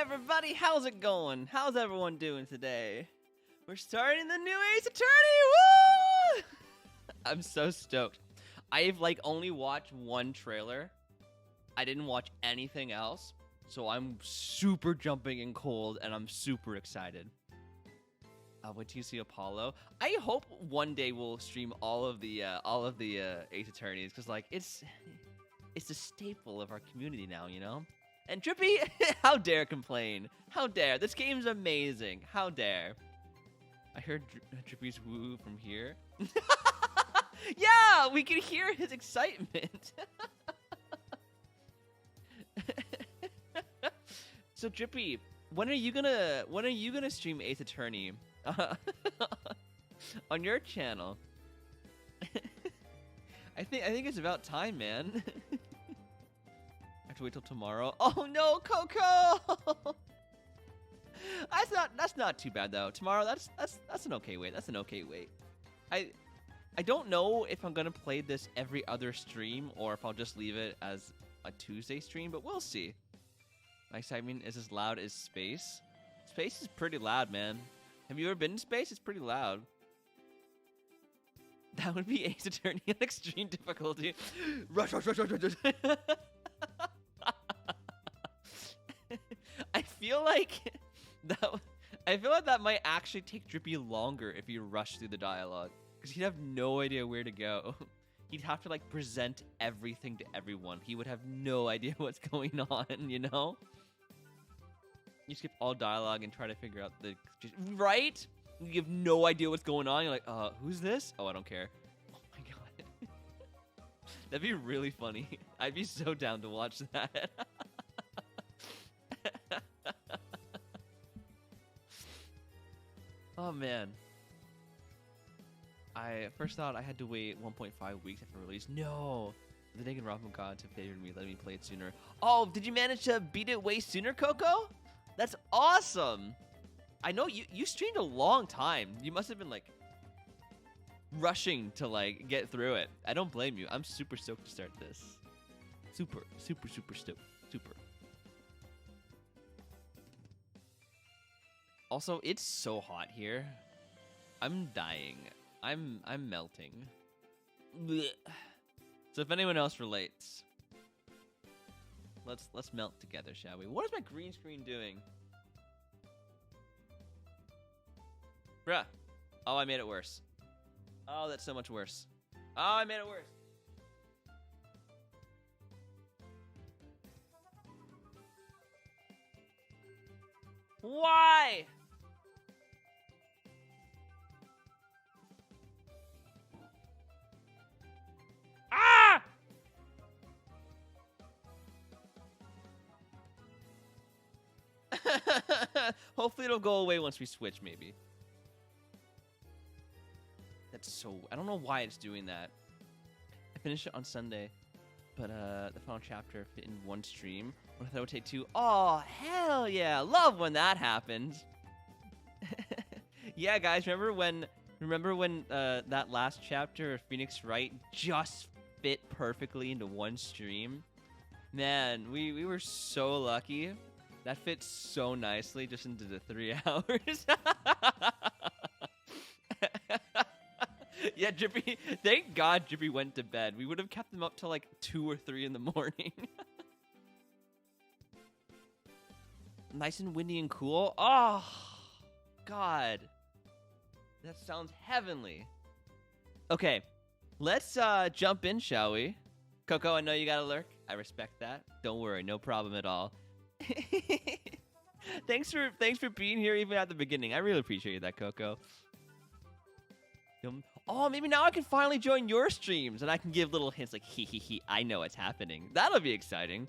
everybody, how's it going? How's everyone doing today? We're starting the new Ace Attorney! Woo! I'm so stoked. I've only watched one trailer. I didn't watch anything else, so I'm super jumping in cold and I'm super excited. Wait till you see Apollo. I hope one day we'll stream all of the Ace Attorneys, because it's a staple of our community now, you know? And Drippy, how dare complain? How dare? This game's amazing. How dare? I heard Drippy's woo from here. Yeah, we can hear his excitement. So Drippy, when are you gonna stream Ace Attorney on your channel? I think it's about time, man. I have to wait till tomorrow. Oh no, Coco! That's not too bad though. Tomorrow, that's an okay wait. That's an okay wait. I don't know if I'm gonna play this every other stream or if I'll just leave it as a Tuesday stream, but we'll see. My excitement is as loud as space. Space is pretty loud, man. Have you ever been in space? It's pretty loud. That would be Ace Attorney on extreme difficulty. Rush, rush, rush, rush, rush. I feel like that might actually take Drippy longer if you rush through the dialogue, because he'd have no idea where to go. He'd have to present everything to everyone. He would have no idea what's going on, you know? You skip all dialogue and try to figure out the... Right? You have no idea what's going on. You're like, who's this? Oh, I don't care. Oh my god. That'd be really funny. I'd be so down to watch that. Oh, man. I first thought I had to wait 1.5 weeks after release. No! The Naked Robin gods have favored me, letting me play it sooner. Oh, did you manage to beat it way sooner, Coco? That's awesome! I know you streamed a long time. You must have been, rushing to, get through it. I don't blame you. I'm super stoked to start this. Super, super, super stoked. Super. Also, it's so hot here. I'm dying. I'm melting. Blech. So if anyone else relates, let's melt together, shall we? What is my green screen doing? Bruh. Oh, I made it worse. Oh, that's so much worse. Oh, I made it worse. Why? Ah! Hopefully it'll go away once we switch, maybe. That's so... I don't know why it's doing that. I finished it on Sunday, but the final chapter fit in one stream. What if that would take two? Oh, hell yeah. Love when that happens. Yeah, guys, remember when that last chapter of Phoenix Wright just fit perfectly into one stream? Man, we were so lucky. That fit so nicely just into the 3 hours. Yeah, Drippy, thank God Drippy went to bed. We would have kept him up till 2 or 3 in the morning. Nice and windy and cool. Oh, God. That sounds heavenly. Okay, let's jump in, shall we? Coco, I know you got a lurk. I respect that. Don't worry, no problem at all. Thanks for being here even at the beginning. I really appreciate that, Coco. Oh, maybe now I can finally join your streams and I can give little hints like, hee, I know what's happening. That'll be exciting.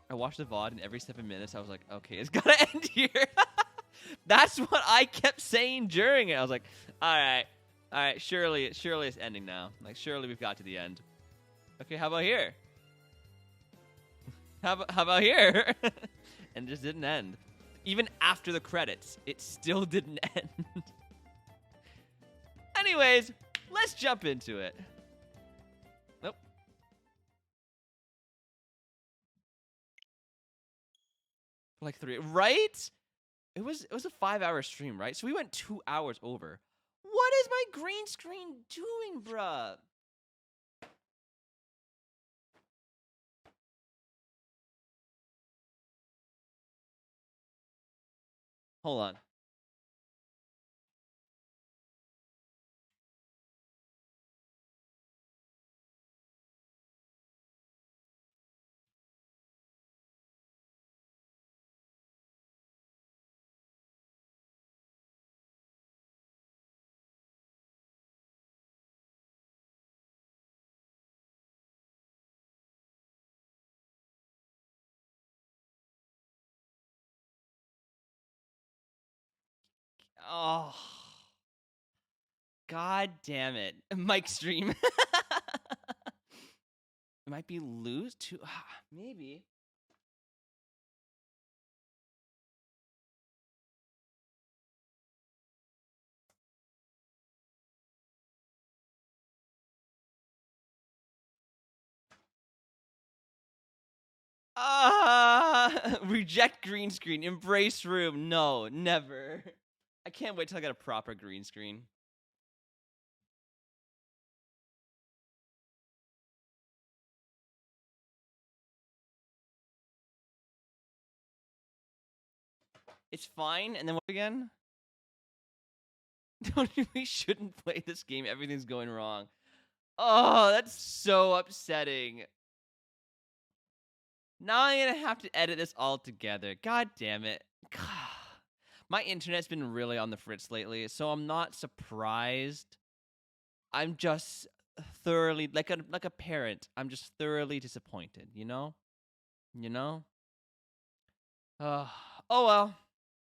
I watched the VOD and every 7 minutes I was like, okay, it's gotta end here. That's what I kept saying during it. I was like, all right, surely it's ending now. Surely we've got to the end. Okay, how about here? How about here? And it just didn't end. Even after the credits, it still didn't end. Anyways, let's jump into it. For like 3, right? It was a 5-hour stream, right? So we went 2 hours over. What is my green screen doing, bruh? Hold on. Oh. God damn it. Mic stream. It might be lose to maybe. Reject green screen. Embrace room. No, never. I can't wait till I get a proper green screen. It's fine. And then what again? We shouldn't play this game. Everything's going wrong. Oh, that's so upsetting. Now I'm gonna have to edit this all together. God damn it. My internet's been really on the fritz lately, so I'm not surprised. I'm just thoroughly like a parent. I'm just thoroughly disappointed, you know? You know? Oh well.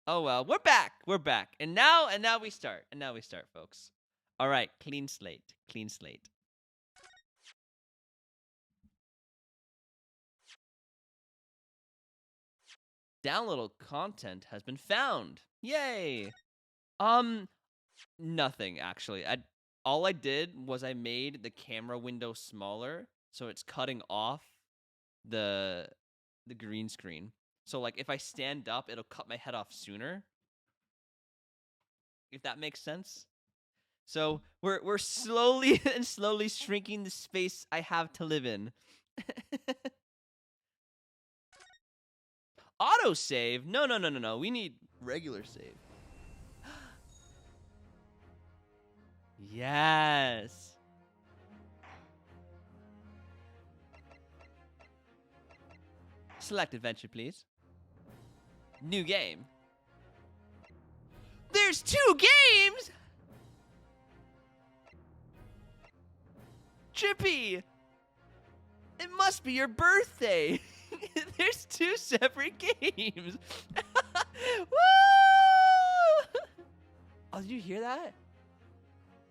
Oh well. We're back. We're back. And now we start. And now we start, folks. All right, clean slate. Clean slate. Downloadable content has been found. Yay. Nothing actually. All I did was I made the camera window smaller, so it's cutting off the green screen. So like if I stand up, it'll cut my head off sooner. If that makes sense. So we're slowly and slowly shrinking the space I have to live in. Auto save? No. We need regular save. Yes. Select adventure, please. New game. There's 2 games? Trippy. It must be your birthday. There's 2 separate games. Woo! Oh, did you hear that?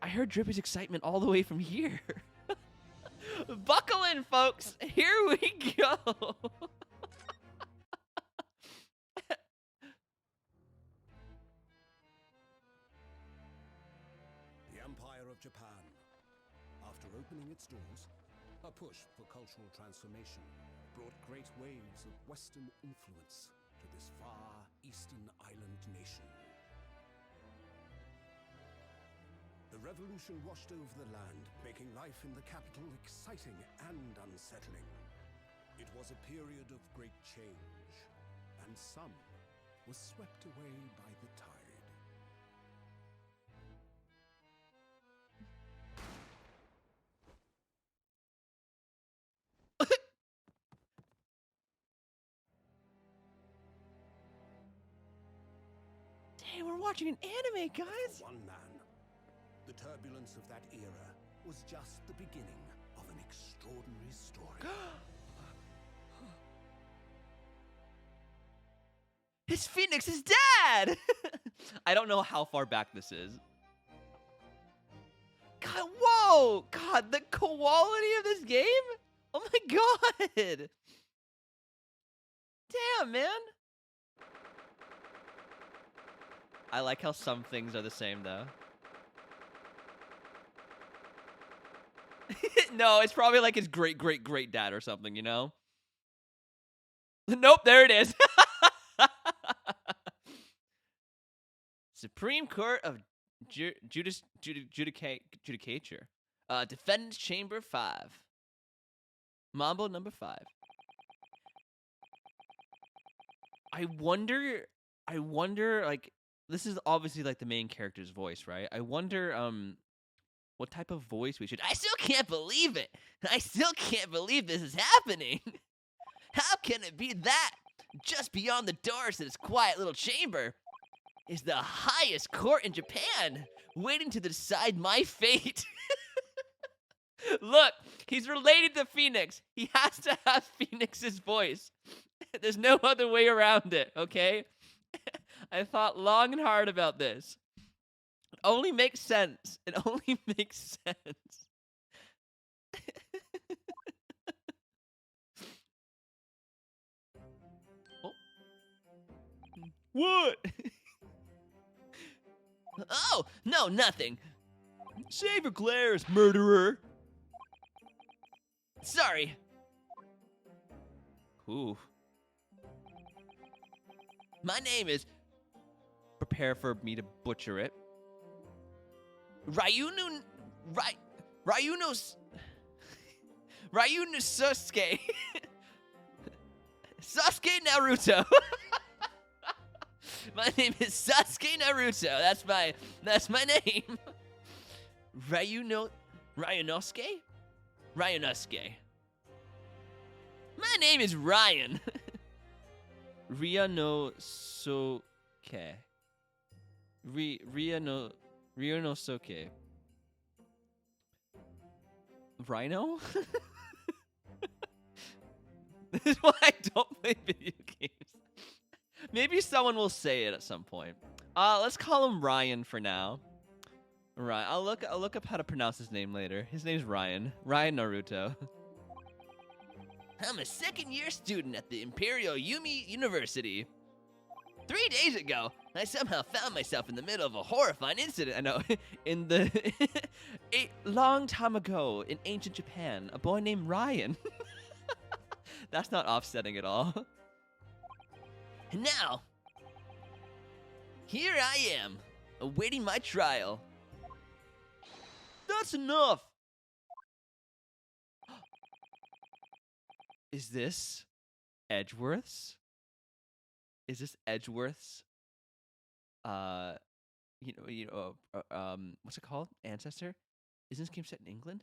I heard Drippy's excitement all the way from here. Buckle in, folks. Here we go. The Empire of Japan. After opening its doors, a push for cultural transformation brought great waves of Western influence to this far eastern island nation. The revolution washed over the land, making life in the capital exciting and unsettling. It was a period of great change, and some was swept away by the tide. Damn, we're watching an anime, guys. For one man, the turbulence of that era was just the beginning of an extraordinary story. It's Phoenix's dad! I don't know how far back this is. God, whoa! God, the quality of this game? Oh my god! Damn, man! I like how some things are the same, though. No, it's probably like his great-great-great dad or something, you know? Nope, there it is. Supreme Court of Judicature. Defendant's Chamber 5. Mambo number 5. I wonder, like, this is obviously, like, the main character's voice, right? I wonder, what type of voice we should... I still can't believe it! I still can't believe this is happening! How can it be that, just beyond the doors of this quiet little chamber, is the highest court in Japan, waiting to decide my fate? Look, he's related to Phoenix. He has to have Phoenix's voice. There's no other way around it, okay? I thought long and hard about this. It only makes sense. It only makes sense. Oh. What? Oh, no, nothing. Save your glares, murderer. Sorry. Ooh. My name is... Prepare for me to butcher it. Ryunosuke. Sasuke Naruto. My name is Sasuke Naruto. That's my name. Ryunosuke? Ryunosuke. My name is Ryan. Ryunosuke. Ryunosuke. Rhino? This is why I don't play video games. Maybe someone will say it at some point. Let's call him Ryan for now. Right, I'll look up how to pronounce his name later. His name's Ryan. Ryan Naruto. I'm a second-year student at the Imperial Yumi University. 3 days ago, I somehow found myself in the middle of a horrifying incident. I know, a long time ago in ancient Japan, a boy named Ryan. That's not offsetting at all. And now, here I am, awaiting my trial. That's enough. Is this Edgeworth's? Is this Edgeworth's? What's it called? Ancestor? Is this game set in England?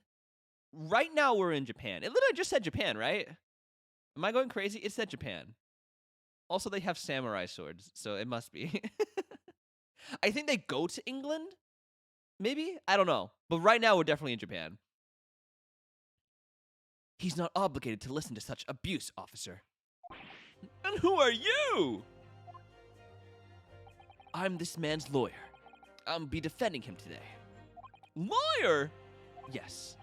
Right now we're in Japan. It literally just said Japan, right? Am I going crazy? It said Japan. Also, they have samurai swords, so it must be. I think they go to England? Maybe? I don't know. But right now we're definitely in Japan. He's not obligated to listen to such abuse, officer. And who are you? I'm this man's lawyer. I'll be defending him today. Lawyer? Yes.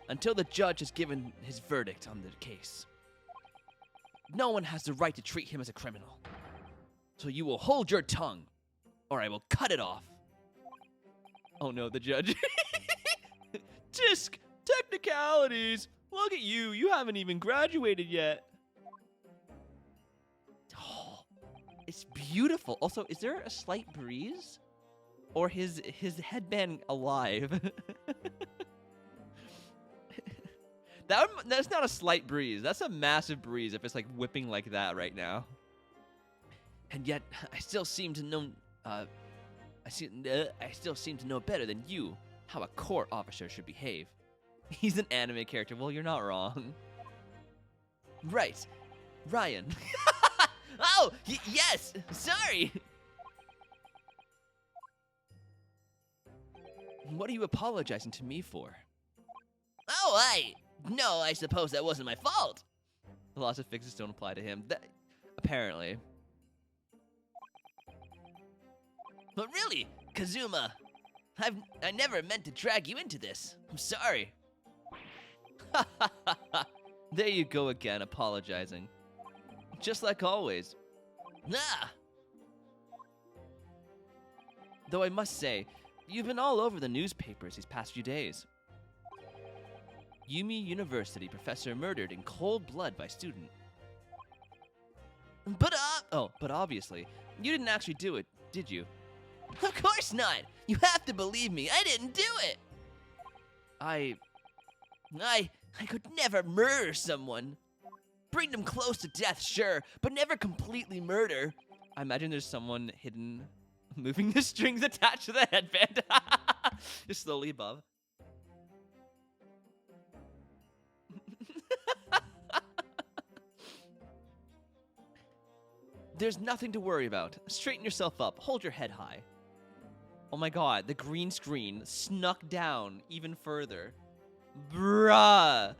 Until the judge has given his verdict on the case. No one has the right to treat him as a criminal. So you will hold your tongue, or I will cut it off. Oh no, the judge. Tisk! Technicalities! Look at you, you haven't even graduated yet. Oh, it's beautiful. Also, is there a slight breeze? Or his headband alive? That's not a slight breeze. That's a massive breeze if it's like whipping like that right now. And yet, I still seem to know... I still seem to know better than you how a court officer should behave. He's an anime character. Well, you're not wrong. Right. Ryan. Oh, yes. Sorry. What are you apologizing to me for? Oh, No, I suppose that wasn't my fault. The laws of fixes don't apply to him. Apparently. But really, Kazuma, I never meant to drag you into this. I'm sorry. There you go again, apologizing. Just like always. Ah! Though I must say, you've been all over the newspapers these past few days. Yumi University professor murdered in cold blood by student. But obviously, you didn't actually do it, did you? Of course not! You have to believe me, I didn't do it! I could never murder someone. Bring them close to death, sure, but never completely murder. I imagine there's someone hidden moving the strings attached to the headband. Just slowly above. There's nothing to worry about. Straighten yourself up. Hold your head high. Oh my god, the green screen snuck down even further. Bruh.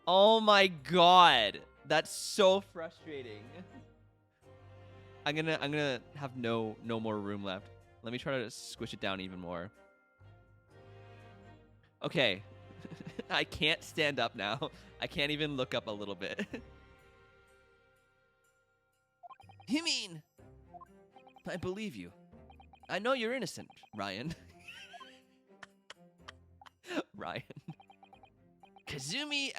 Oh my god. That's so frustrating. I'm gonna have no more room left. Let me try to squish it down even more. Okay. I can't stand up now. I can't even look up a little bit. You mean? I believe you. I know you're innocent, Ryan. Ryan. Kazumi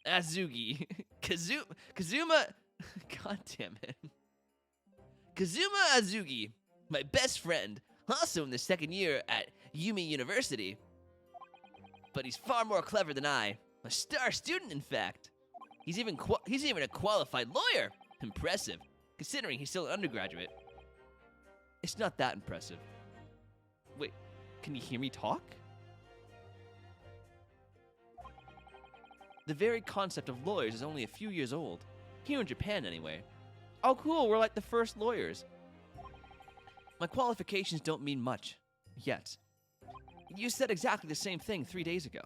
Azugi. Kazuma. God damn it. Kazuma Azugi, my best friend, also in the second year at Yumi University. But he's far more clever than I. A star student, in fact. He's even a qualified lawyer. Impressive, considering he's still an undergraduate. It's not that impressive. Wait, can you hear me talk? The very concept of lawyers is only a few years old. Here in Japan, anyway. Oh, cool, we're like the first lawyers. My qualifications don't mean much. Yet. You said exactly the same thing 3 days ago.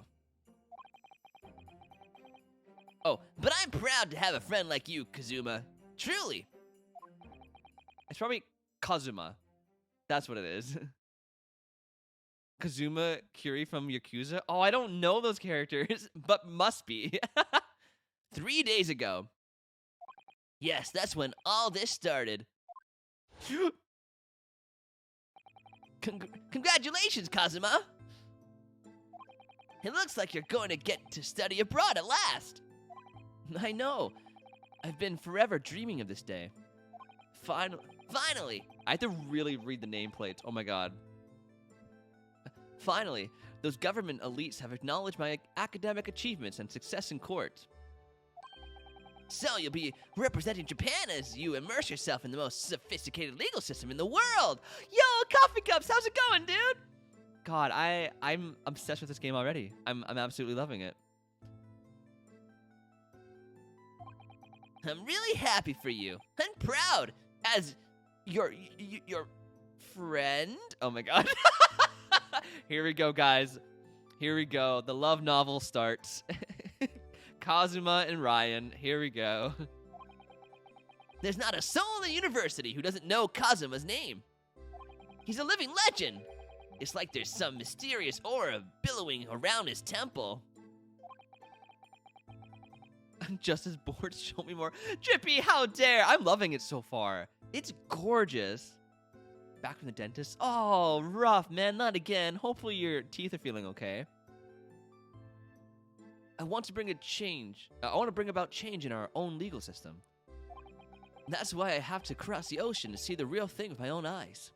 Oh, but I'm proud to have a friend like you, Kazuma. Truly. It's probably Kazuma. That's what it is. Kazuma Kiri from Yakuza? Oh, I don't know those characters, but must be. 3 days ago. Yes, that's when all this started. Congratulations, Kazuma! It looks like you're going to get to study abroad at last. I know. I've been forever dreaming of this day. Finally! I have to really read the nameplates. Oh my god. Finally, those government elites have acknowledged my academic achievements and success in court. So you'll be representing Japan as you immerse yourself in the most sophisticated legal system in the world. Yo, coffee cups, how's it going, dude? God, I'm obsessed with this game already. I'm absolutely loving it. I'm really happy for you. I'm proud as your friend. Oh my god. Here we go, guys. Here we go. The love novel starts. Kazuma and Ryan. Here we go. There's not a soul in the university who doesn't know Kazuma's name. He's a living legend. It's like there's some mysterious aura billowing around his temple. I'm just as bored. Show me more. Drippy, how dare! I'm loving it so far. It's gorgeous. Back from the dentist. Oh, rough, man. Not again. Hopefully your teeth are feeling okay. I want to bring a change. I want to bring about change in our own legal system. That's why I have to cross the ocean to see the real thing with my own eyes.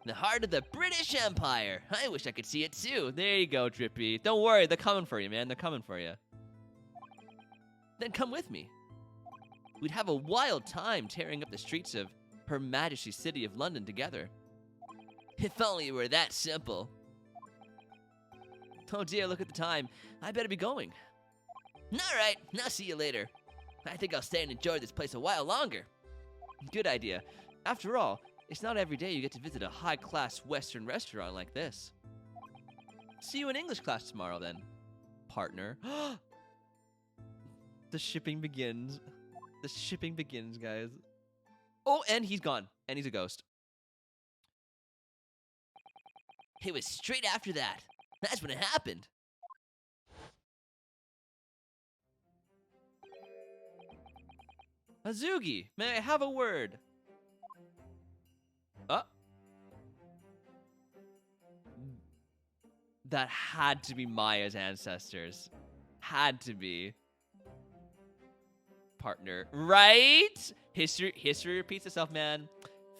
The heart of the British Empire. I wish I could see it too. There you go, Drippy. Don't worry, they're coming for you, man. They're coming for you. Then come with me. We'd have a wild time tearing up the streets of Her Majesty's City of London together. If only it were that simple. Oh dear, look at the time. I better be going. Alright, I'll see you later. I think I'll stay and enjoy this place a while longer. Good idea. After all, it's not every day you get to visit a high-class Western restaurant like this. See you in English class tomorrow, then, partner. The shipping begins. The shipping begins, guys. Oh, and he's gone. And he's a ghost. It was straight after that. That's when it happened. Azugi, may I have a word? That had to be Maya's ancestors. Had to be. Partner. Right? History repeats itself, man.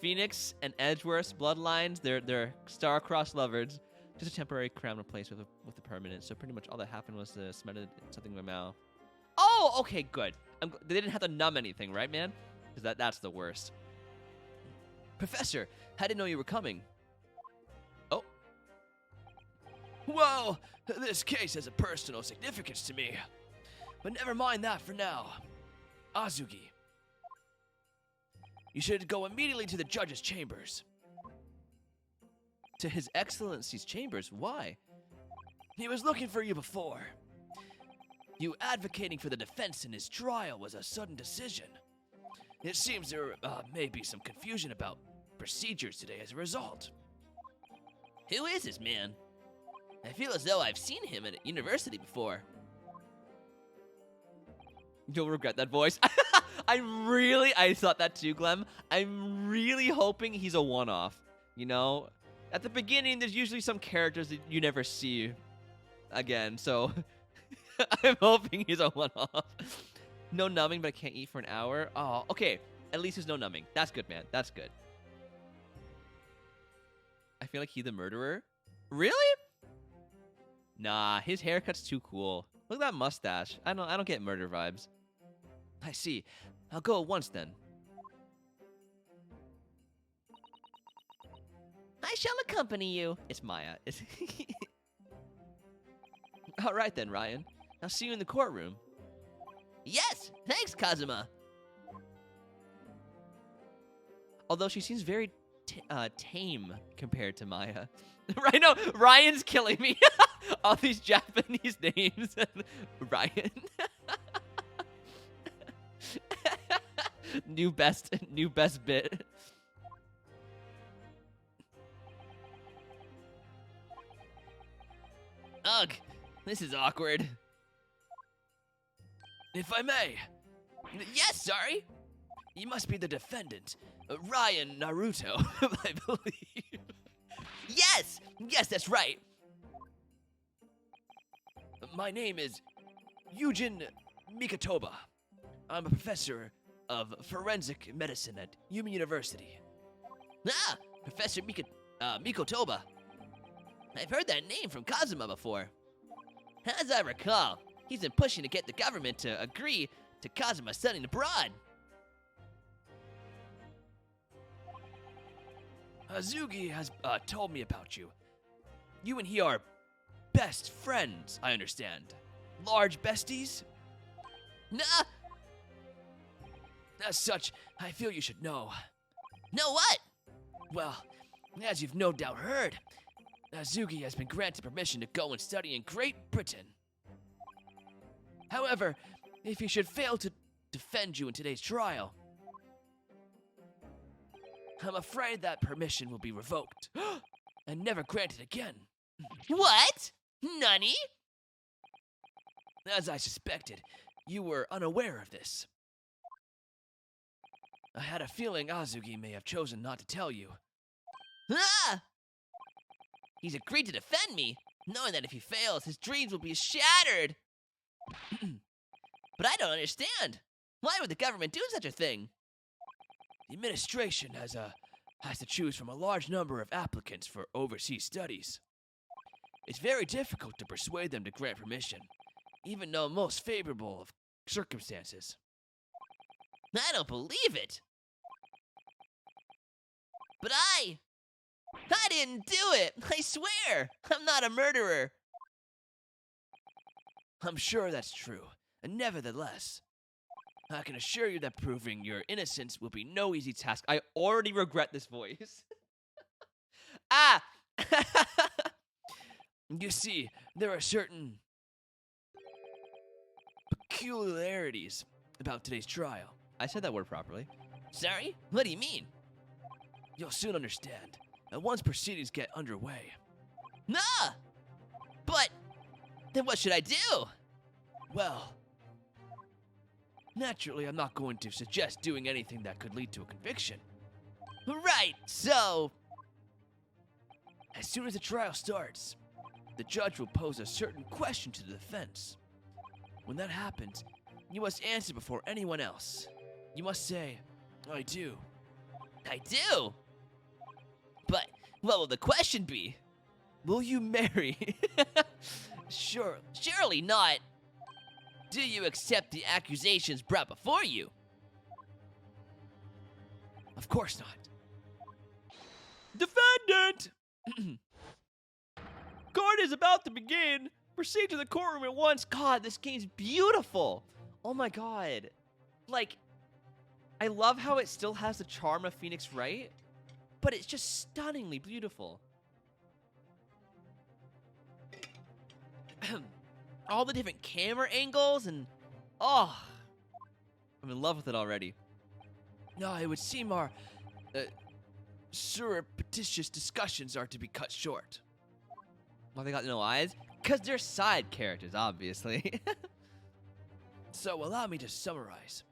Phoenix and Edgeworth's bloodlines, they're star-crossed lovers. Just a temporary crown replaced with a permanent. So pretty much all that happened was cemented something in my mouth. Oh, okay, good. They didn't have to numb anything, right, man? Because that's the worst. Professor, I didn't know you were coming. Oh. Whoa, this case has a personal significance to me. But never mind that for now. Azugi, you should go immediately to the judge's chambers. To His Excellency's chambers? Why? He was looking for you before. You advocating for the defense in his trial was a sudden decision. It seems there may be some confusion about procedures today as a result. Who is this man? I feel as though I've seen him at university before. You'll regret that voice. I thought that too, Glenn. I'm really hoping he's a one-off. You know, at the beginning, there's usually some characters that you never see again, so I'm hoping he's a one-off. No numbing, but I can't eat for an hour. Oh, okay. At least there's no numbing. That's good, man. That's good. I feel like he's the murderer. Really? Nah, his haircut's too cool. Look at that mustache. I don't get murder vibes. I see. I'll go at once then. I shall accompany you. It's Maya. All right then, Ryan. I'll see you in the courtroom. Yes, thanks, Kazuma. Although she seems very tame compared to Maya. Right? No, Ryan's killing me. All these Japanese names. Ryan. New best bit. Ugh, this is awkward. If I may. Yes, sorry. You must be the defendant, Ryan Naruto, I believe. Yes, that's right. My name is Yujin Mikotoba. I'm a professor of forensic medicine at Yuma University. Ah, Professor Mikotoba. I've heard that name from Kazuma before. As I recall, he's been pushing to get the government to agree to Kazuma studying abroad. Azugi has told me about you. You and he are best friends, I understand. Large besties? Nah. As such, I feel you should know. Know what? Well, as you've no doubt heard, Azugi has been granted permission to go and study in Great Britain. However, if he should fail to defend you in today's trial, I'm afraid that permission will be revoked and never granted again. What? Nani? As I suspected, you were unaware of this. I had a feeling Azugi may have chosen not to tell you. Ah! He's agreed to defend me, knowing that if he fails, his dreams will be shattered. But I don't understand. Why would the government do such a thing? The administration has to choose from a large number of applicants for overseas studies. It's very difficult to persuade them to grant permission, even though most favorable of circumstances. I don't believe it. But I didn't do it. I swear. I'm not a murderer. I'm sure that's true. And nevertheless, I can assure you that proving your innocence will be no easy task. I already regret this voice. Ah! You see, there are certain peculiarities about today's trial. I said that word properly. Sorry? What do you mean? You'll soon understand. And once proceedings get underway. Nah! But then what should I do? Well, naturally, I'm not going to suggest doing anything that could lead to a conviction. Right, so as soon as the trial starts, the judge will pose a certain question to the defense. When that happens, you must answer before anyone else. You must say, I do, I do. But what will the question be? Will you marry? Surely not. Do you accept the accusations brought before you? Of course not. Defendant! Court is about to begin. Proceed to the courtroom at once. God, this game's beautiful. Oh my god. Like, I love how it still has the charm of Phoenix Wright, but it's just stunningly beautiful. All the different camera angles and... oh, I'm in love with it already. No, it would seem our surreptitious discussions are to be cut short. Why they got no eyes? Because they're side characters, obviously. So allow me to summarize.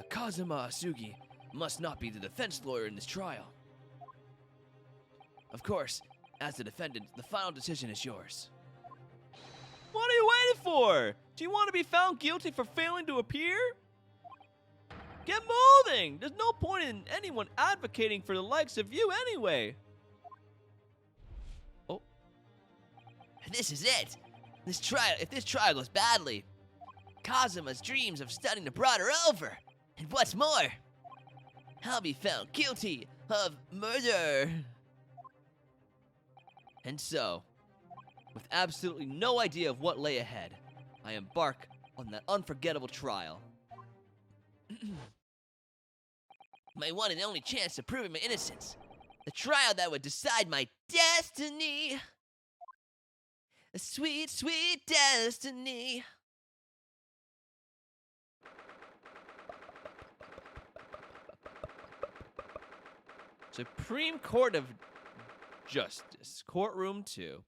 Kazuma Asugi must not be the defense lawyer in this trial. Of course, as the defendant, the final decision is yours. What are you waiting for? Do you want to be found guilty for failing to appear? Get moving! There's no point in anyone advocating for the likes of you anyway. Oh. This is it. If this trial goes badly, Kazuma's dreams of studying abroad are over. And what's more, I'll be found guilty of murder. And so, with absolutely no idea of what lay ahead, I embark on that unforgettable trial. My one and only chance of proving my innocence. The trial that would decide my destiny. A sweet, sweet destiny. Supreme Court of Justice, Courtroom 2.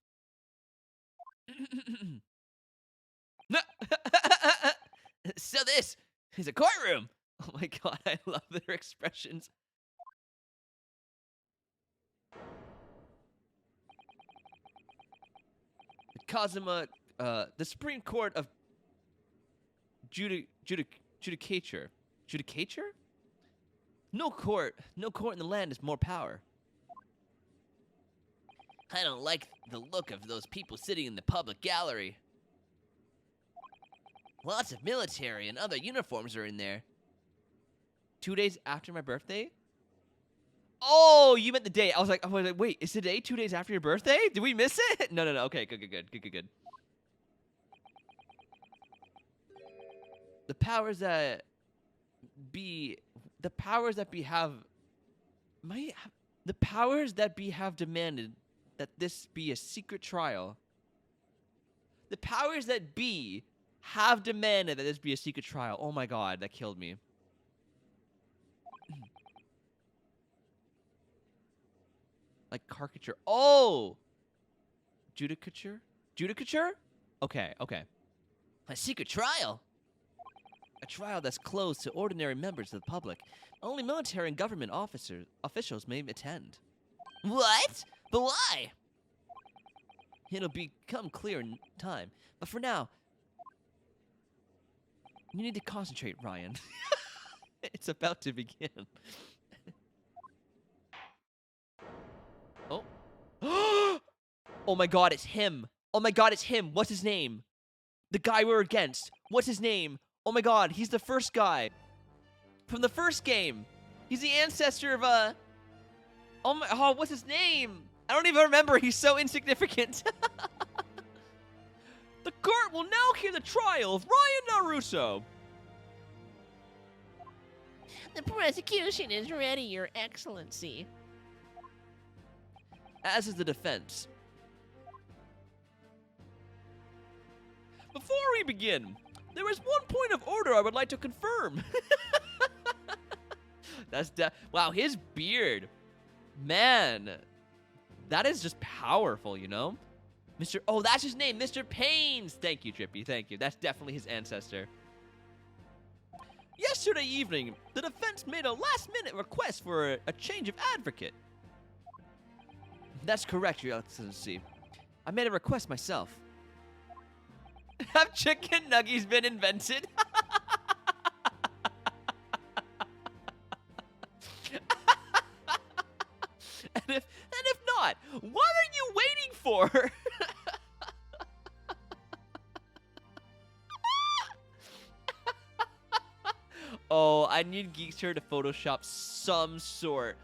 So this is a courtroom. Oh my god, I love their expressions. Kazuma, the Supreme Court of Judicature. Judicature? No court in the land has more power. I don't like the look of those people sitting in the public gallery. Lots of military and other uniforms are in there. 2 days after my birthday? Oh, you meant the day. I was like, wait, is today 2 days after your birthday? Did we miss it? No. Okay, good. The powers that be have demanded that this be a secret trial. The powers that be have demanded that this be a secret trial. Oh my god, that killed me. Like caricature. Oh! Judicature? Okay. A secret trial? A trial that's closed to ordinary members of the public. Only military and government officials may attend. What? But why? It'll become clear in time. But for now, you need to concentrate, Ryan. It's about to begin. Oh. Oh my god, it's him. What's his name? The guy we're against. What's his name? Oh my god, he's the first guy. From the first game. He's the ancestor of, oh, what's his name? I don't even remember. He's so insignificant. The court will now hear the trial of Ryan Naruto. The prosecution is ready, Your Excellency. As is the defense. Before we begin, there is one point of order I would like to confirm. Wow, his beard. Man, that is just powerful, you know? Oh, that's his name, Mr. Pains. Thank you, Drippy, thank you. That's definitely his ancestor. Yesterday evening, the defense made a last-minute request for a change of advocate. That's correct, Your Excellency. I made a request myself. Have chicken nuggies been invented? for? Oh, I need Geekster to Photoshop some sort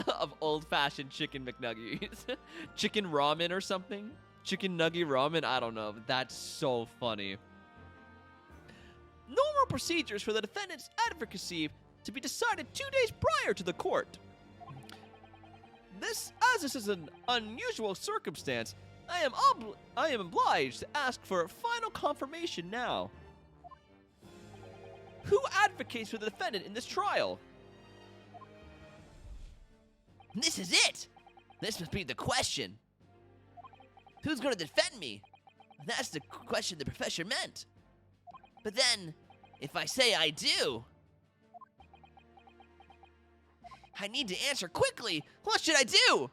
of old-fashioned chicken McNuggies. Chicken ramen or something? Chicken nugget ramen? I don't know. But that's so funny. Normal procedures for the defendant's advocacy to be decided 2 days prior to the court. As this is an unusual circumstance, I am obliged to ask for final confirmation now. Who advocates for the defendant in this trial? This is it! This must be the question. Who's going to defend me? That's the question the professor meant. But then, if I say I do, I need to answer quickly. What should I do?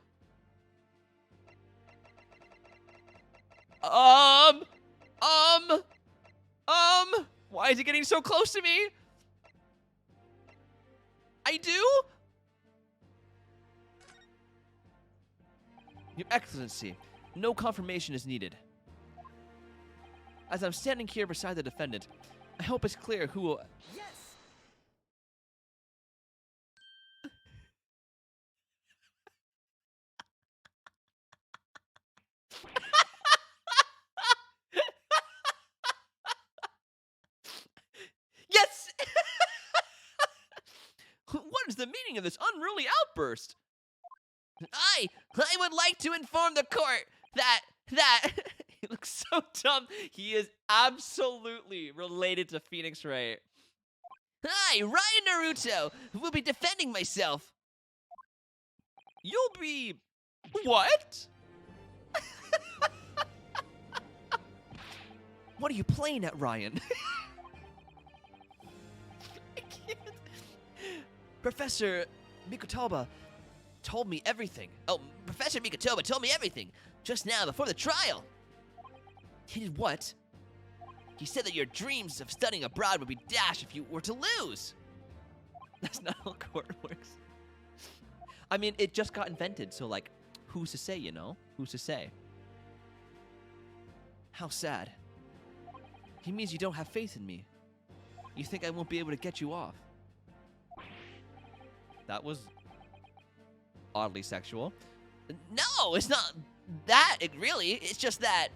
Why is he getting so close to me? I do? Your Excellency, no confirmation is needed. As I'm standing here beside the defendant, I hope it's clear who will... Yes! Yes! What is the meaning of this unruly outburst? I would like to inform the court that He looks so dumb. He is absolutely related to Phoenix Wright. I, Ryan Naruto, will be defending myself. You'll be... What? What are you playing at, Ryan? I can't. Professor Mikotoba told me everything. Oh, Professor Mikotoba told me everything just now before the trial. He did what? He said that your dreams of studying abroad would be dashed if you were to lose. That's not how court works. I mean, it just got invented, so, like, who's to say, you know? Who's to say? How sad. He means you don't have faith in me. You think I won't be able to get you off. That was oddly sexual. No, it's not that, it's just that,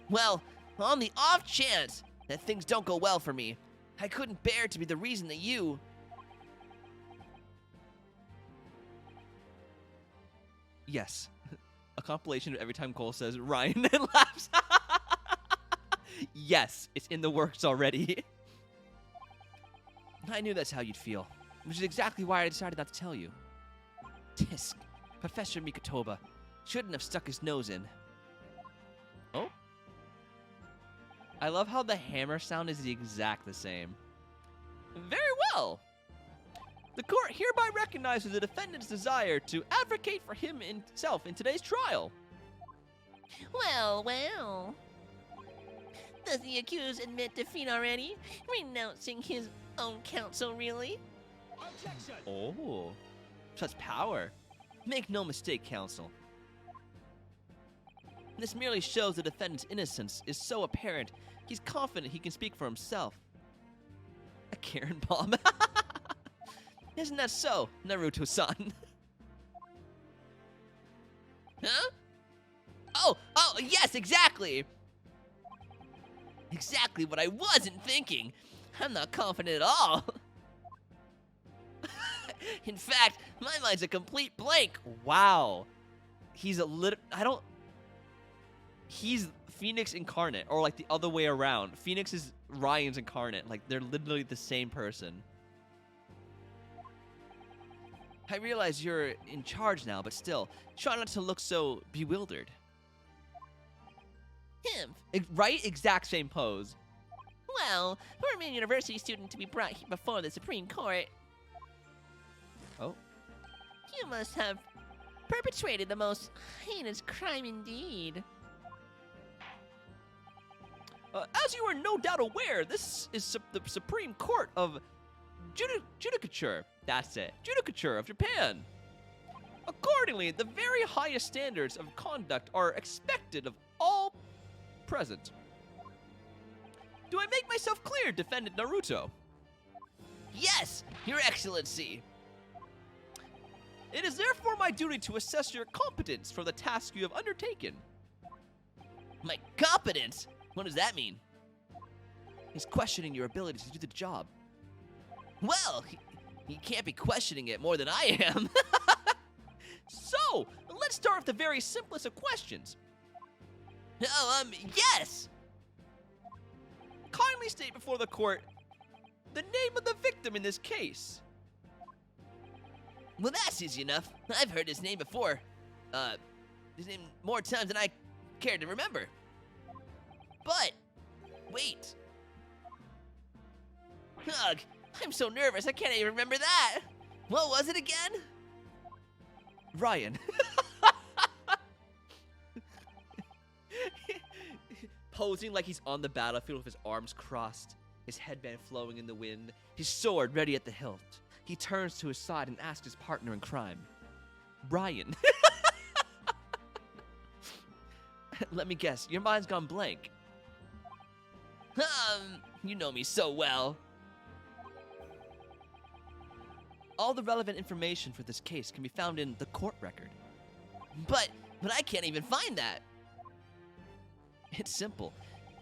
well, on the off chance that things don't go well for me, I couldn't bear to be the reason that you... Yes. A compilation of every time Cole says Ryan and laughs. Yes, it's in the works already. I knew that's how you'd feel, which is exactly why I decided not to tell you. Tisk, Professor Mikotoba shouldn't have stuck his nose in. Oh? I love how the hammer sound is the same. Very well. The court hereby recognizes the defendant's desire to advocate for himself in today's trial. Well, well. Does the accused admit defeat already? Renouncing his own counsel, really? Objection! Oh, such power. Make no mistake, counsel. This merely shows the defendant's innocence is so apparent, he's confident he can speak for himself. A Karen bomb. Isn't that so, Naruto-san? Huh? Oh, yes, exactly! Exactly what I wasn't thinking. I'm not confident at all. In fact, my mind's a complete blank. Wow. He's He's Phoenix incarnate, or like the other way around. Phoenix is Ryan's incarnate. Like, they're literally the same person. I realize you're in charge now, but still, try not to look so bewildered. Him. Right? Exact same pose. Well, we're a university student to be brought here before the Supreme Court. Oh. You must have perpetrated the most heinous crime indeed. As you are no doubt aware, this is the Supreme Court of Judicature. That's it. Judicature of Japan. Accordingly, the very highest standards of conduct are expected of all present. Do I make myself clear, Defendant Naruto? Yes, Your Excellency. It is therefore my duty to assess your competence for the task you have undertaken. My competence? What does that mean? He's questioning your ability to do the job. Well, he can't be questioning it more than I am. So, let's start with the very simplest of questions. Oh, yes! Kindly state before the court the name of the victim in this case. Well, that's easy enough. I've heard his name before. His name more times than I care to remember. But, wait. Ugh, I'm so nervous, I can't even remember that. What was it again? Ryan. Posing like he's on the battlefield with his arms crossed, his headband flowing in the wind, his sword ready at the hilt. He turns to his side and asks his partner in crime, Ryan. Let me guess, your mind's gone blank. You know me so well. All the relevant information for this case can be found in the court record. But I can't even find that. It's simple.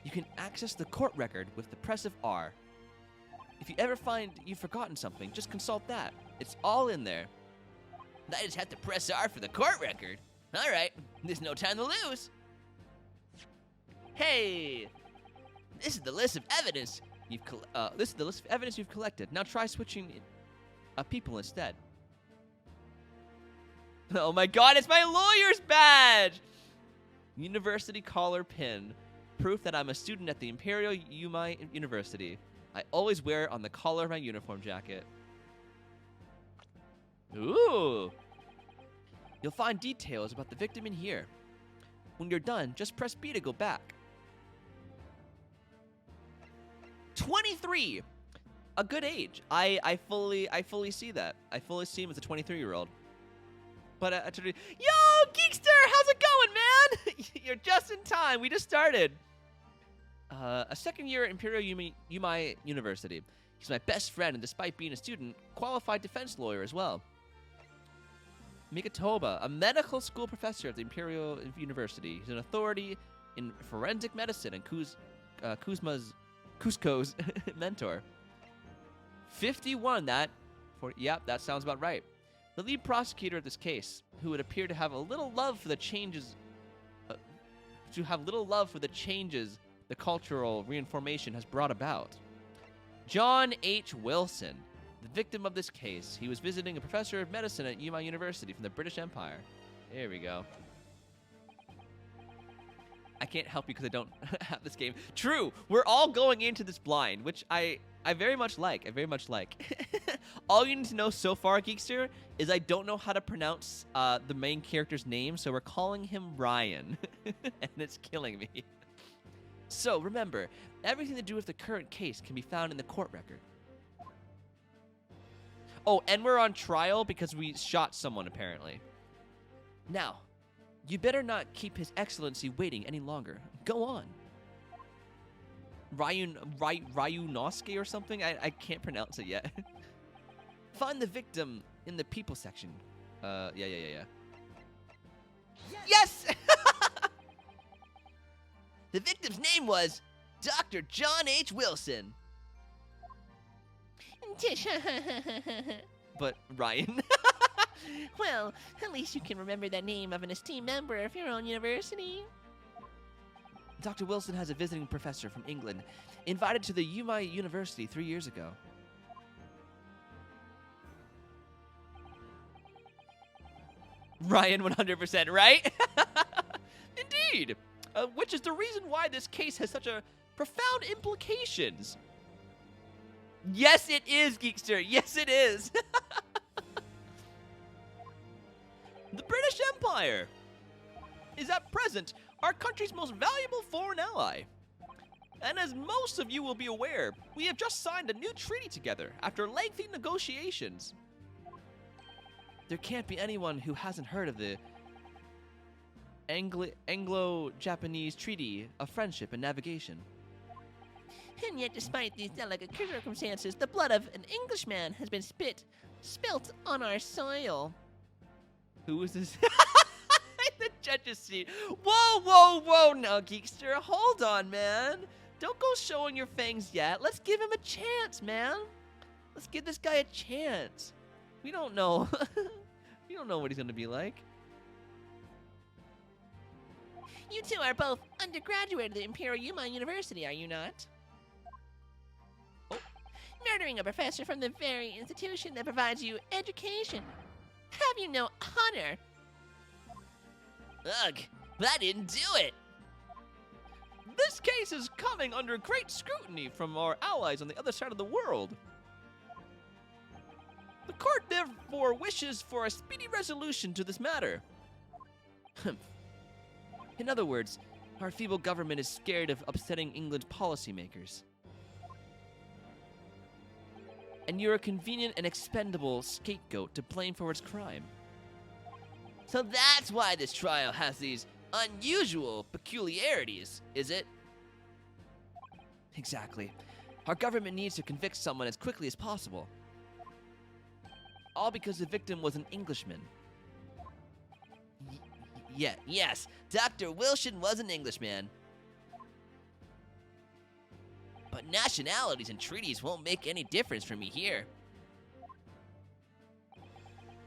You can access the court record with the press of R. If you ever find you've forgotten something, just consult that. It's all in there. I just have to press R for the court record. All right, there's no time to lose. Hey, this is the list of evidence you've collected. Now try switching people instead. Oh my God! It's my lawyer's badge. University collar pin, proof that I'm a student at the Imperial Yumai University. I always wear it on the collar of my uniform jacket. Ooh! You'll find details about the victim in here. When you're done, just press B to go back. 23! A good age. I fully see that. I fully see him as a 23-year-old. But yo, Geekster, how's it going, man? You're just in time. We just started. A second year at Imperial Yumai University. He's my best friend, and despite being a student, qualified defense lawyer as well. Mikatoba, a medical school professor at the Imperial University. He's an authority in forensic medicine and Cusco's mentor. 51, that sounds about right. The lead prosecutor of this case, who would appear to have a little love for the changes, the cultural reinformation has brought about. John H. Wilson, the victim of this case. He was visiting a professor of medicine at Yumai University from the British Empire. There we go. I can't help you because I don't have this game. True, we're all going into this blind, which I very much like. All you need to know so far, Geekster, is I don't know how to pronounce the main character's name, so we're calling him Ryan, and it's killing me. So remember, everything to do with the current case can be found in the court record. Oh, and we're on trial because we shot someone, apparently. Now, you better not keep His Excellency waiting any longer. Go on. Ryunosuke or something? I can't pronounce it yet. Find the victim in the people section. Yeah. Yes! The victim's name was Dr. John H. Wilson. But Ryan. Well, at least you can remember the name of an esteemed member of your own university. Dr. Wilson has a visiting professor from England, invited to the Yumai University 3 years ago. Ryan 100%, right? Indeed! Which is the reason why this case has such a profound implications. Yes, it is, Geekster. Yes, it is. The British Empire is at present our country's most valuable foreign ally. And as most of you will be aware, we have just signed a new treaty together after lengthy negotiations. there can't be anyone who hasn't heard of the Anglo-Japanese Treaty of Friendship and Navigation. And yet, despite these delicate circumstances, the blood of an Englishman has been spilt on our soil. Who is this? The judge's seat. Whoa, whoa, whoa, now, Geekster. Hold on, man. Don't go showing your fangs yet. Let's give him a chance, man. Let's give this guy a chance. We don't know. We don't know what he's going to be like. You two are both undergraduate at the Imperial Yuma University, are you not? Oh. Murdering a professor from the very institution that provides you education. Have you no honor? Ugh, but I didn't do it. This case is coming under great scrutiny from our allies on the other side of the world. The court therefore wishes for a speedy resolution to this matter. In other words, our feeble government is scared of upsetting England's policymakers. And you're a convenient and expendable scapegoat to blame for its crime. So that's why this trial has these unusual peculiarities, is it? Exactly. Our government needs to convict someone as quickly as possible. All because the victim was an Englishman. Yes, Dr. Wilson was an Englishman. But nationalities and treaties won't make any difference for me here.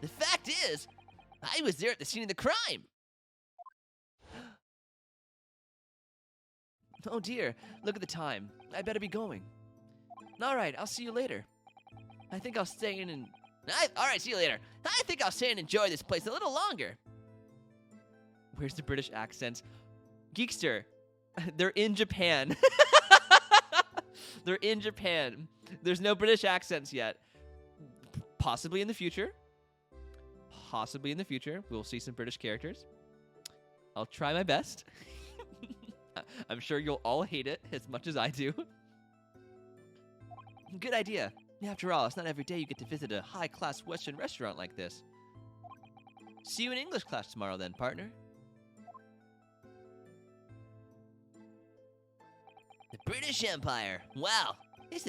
The fact is, I was there at the scene of the crime. Oh dear, look at the time. I better be going. All right, I'll see you later. I think I'll stay in and... All right, see you later. I think I'll stay and enjoy this place a little longer. Where's the British accents? Geekster, they're in Japan. They're in Japan. There's no British accents yet. Possibly in the future. Possibly in the future, we'll see some British characters. I'll try my best. I'm sure you'll all hate it as much as I do. Good idea. After all, it's not every day you get to visit a high-class Western restaurant like this. See you in English class tomorrow then, partner. The British Empire. Wow, it's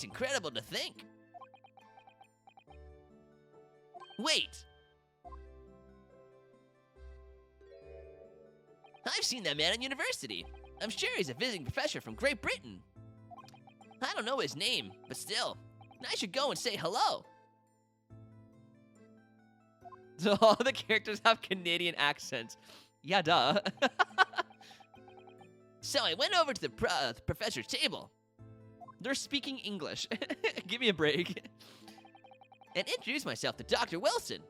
incredible to think. Wait. I've seen that man in university. I'm sure he's a visiting professor from Great Britain. I don't know his name, but still, I should go and say hello. So all the characters have Canadian accents. Yeah, duh. So I went over to the professor's table. They're speaking English. Give me a break. And introduced myself to Dr. Wilson.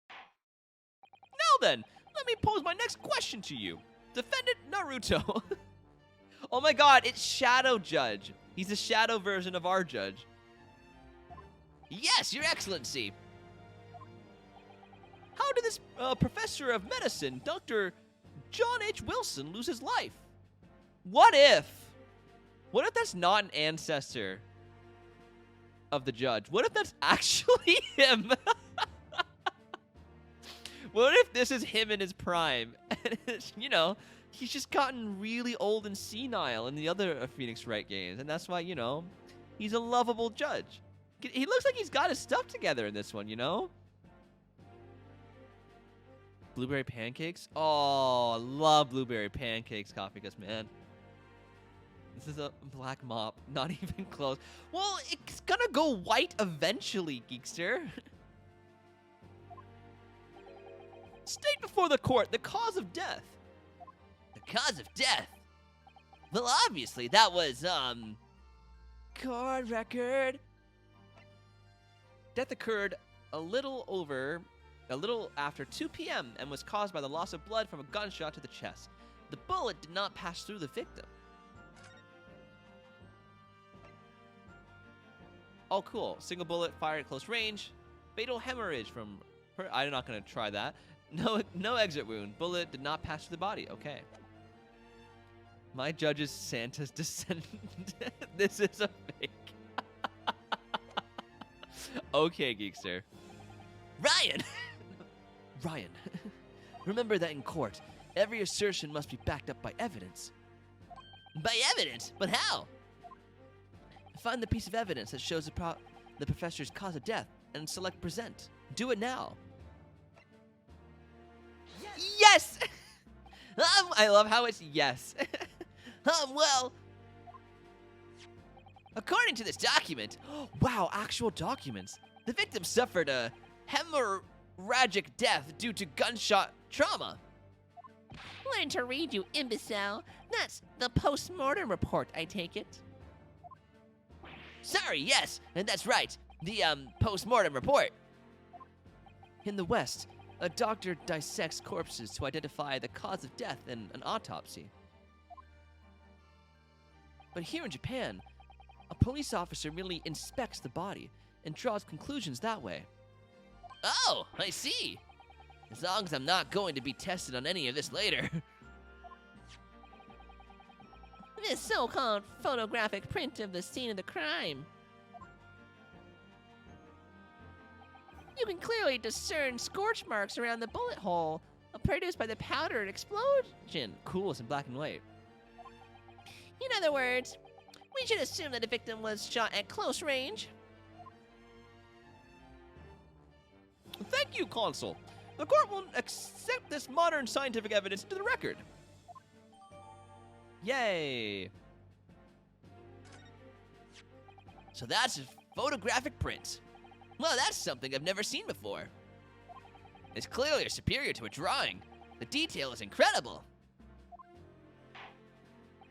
Now then, let me pose my next question to you. Defendant Naruto. Oh my god, it's Shadow Judge. He's a shadow version of our judge. Yes, Your Excellency. How did this professor of medicine, Dr. John H. Wilson, lose his life? What if that's not an ancestor of the judge? What if that's actually him? What if this is him in his prime? And you know, he's just gotten really old and senile in the other Phoenix Wright games, and that's why, you know, he's a lovable judge. He looks like he's got his stuff together in this one, you know? Blueberry pancakes? Oh, I love blueberry pancakes, Coffee Guts, man. This is a black mop. Not even close. Well, it's gonna go white eventually, Geekster. State before the court the cause of death. The cause of death? Well, obviously, that was, Court record. Death occurred a little after 2 p.m. and was caused by the loss of blood from a gunshot to the chest. The bullet did not pass through the victim. Oh, cool. Single bullet fired at close range. Fatal hemorrhage from her. I'm not going to try that. No exit wound. Bullet did not pass through the body. Okay. My judge is Santa's descendant. This is a fake. Okay, Geekster. Ryan! Ryan, remember that in court, every assertion must be backed up by evidence. By evidence? But how? Find the piece of evidence that shows the professor's cause of death and select present. Do it now. Yes! I love how it's yes. Well, according to this document, Wow, actual documents. the victim suffered a hemorrhagic death due to gunshot trauma. Learn to read, you imbecile. That's the post-mortem report, I take it. Sorry, yes, and that's right. The post-mortem report. In the West, a doctor dissects corpses to identify the cause of death in an autopsy. But here in Japan, a police officer merely inspects the body and draws conclusions that way. Oh, I see. As long as I'm not going to be tested on any of this later. This so-called photographic print of the scene of the crime. You can clearly discern scorch marks around the bullet hole produced by the powder explosion. Cool, it's in black and white. In other words, we should assume that the victim was shot at close range. Thank you, Consul. The court will accept this modern scientific evidence into the record. Yay! So that's a photographic print. Well, that's something I've never seen before. It's clearly superior to a drawing. The detail is incredible.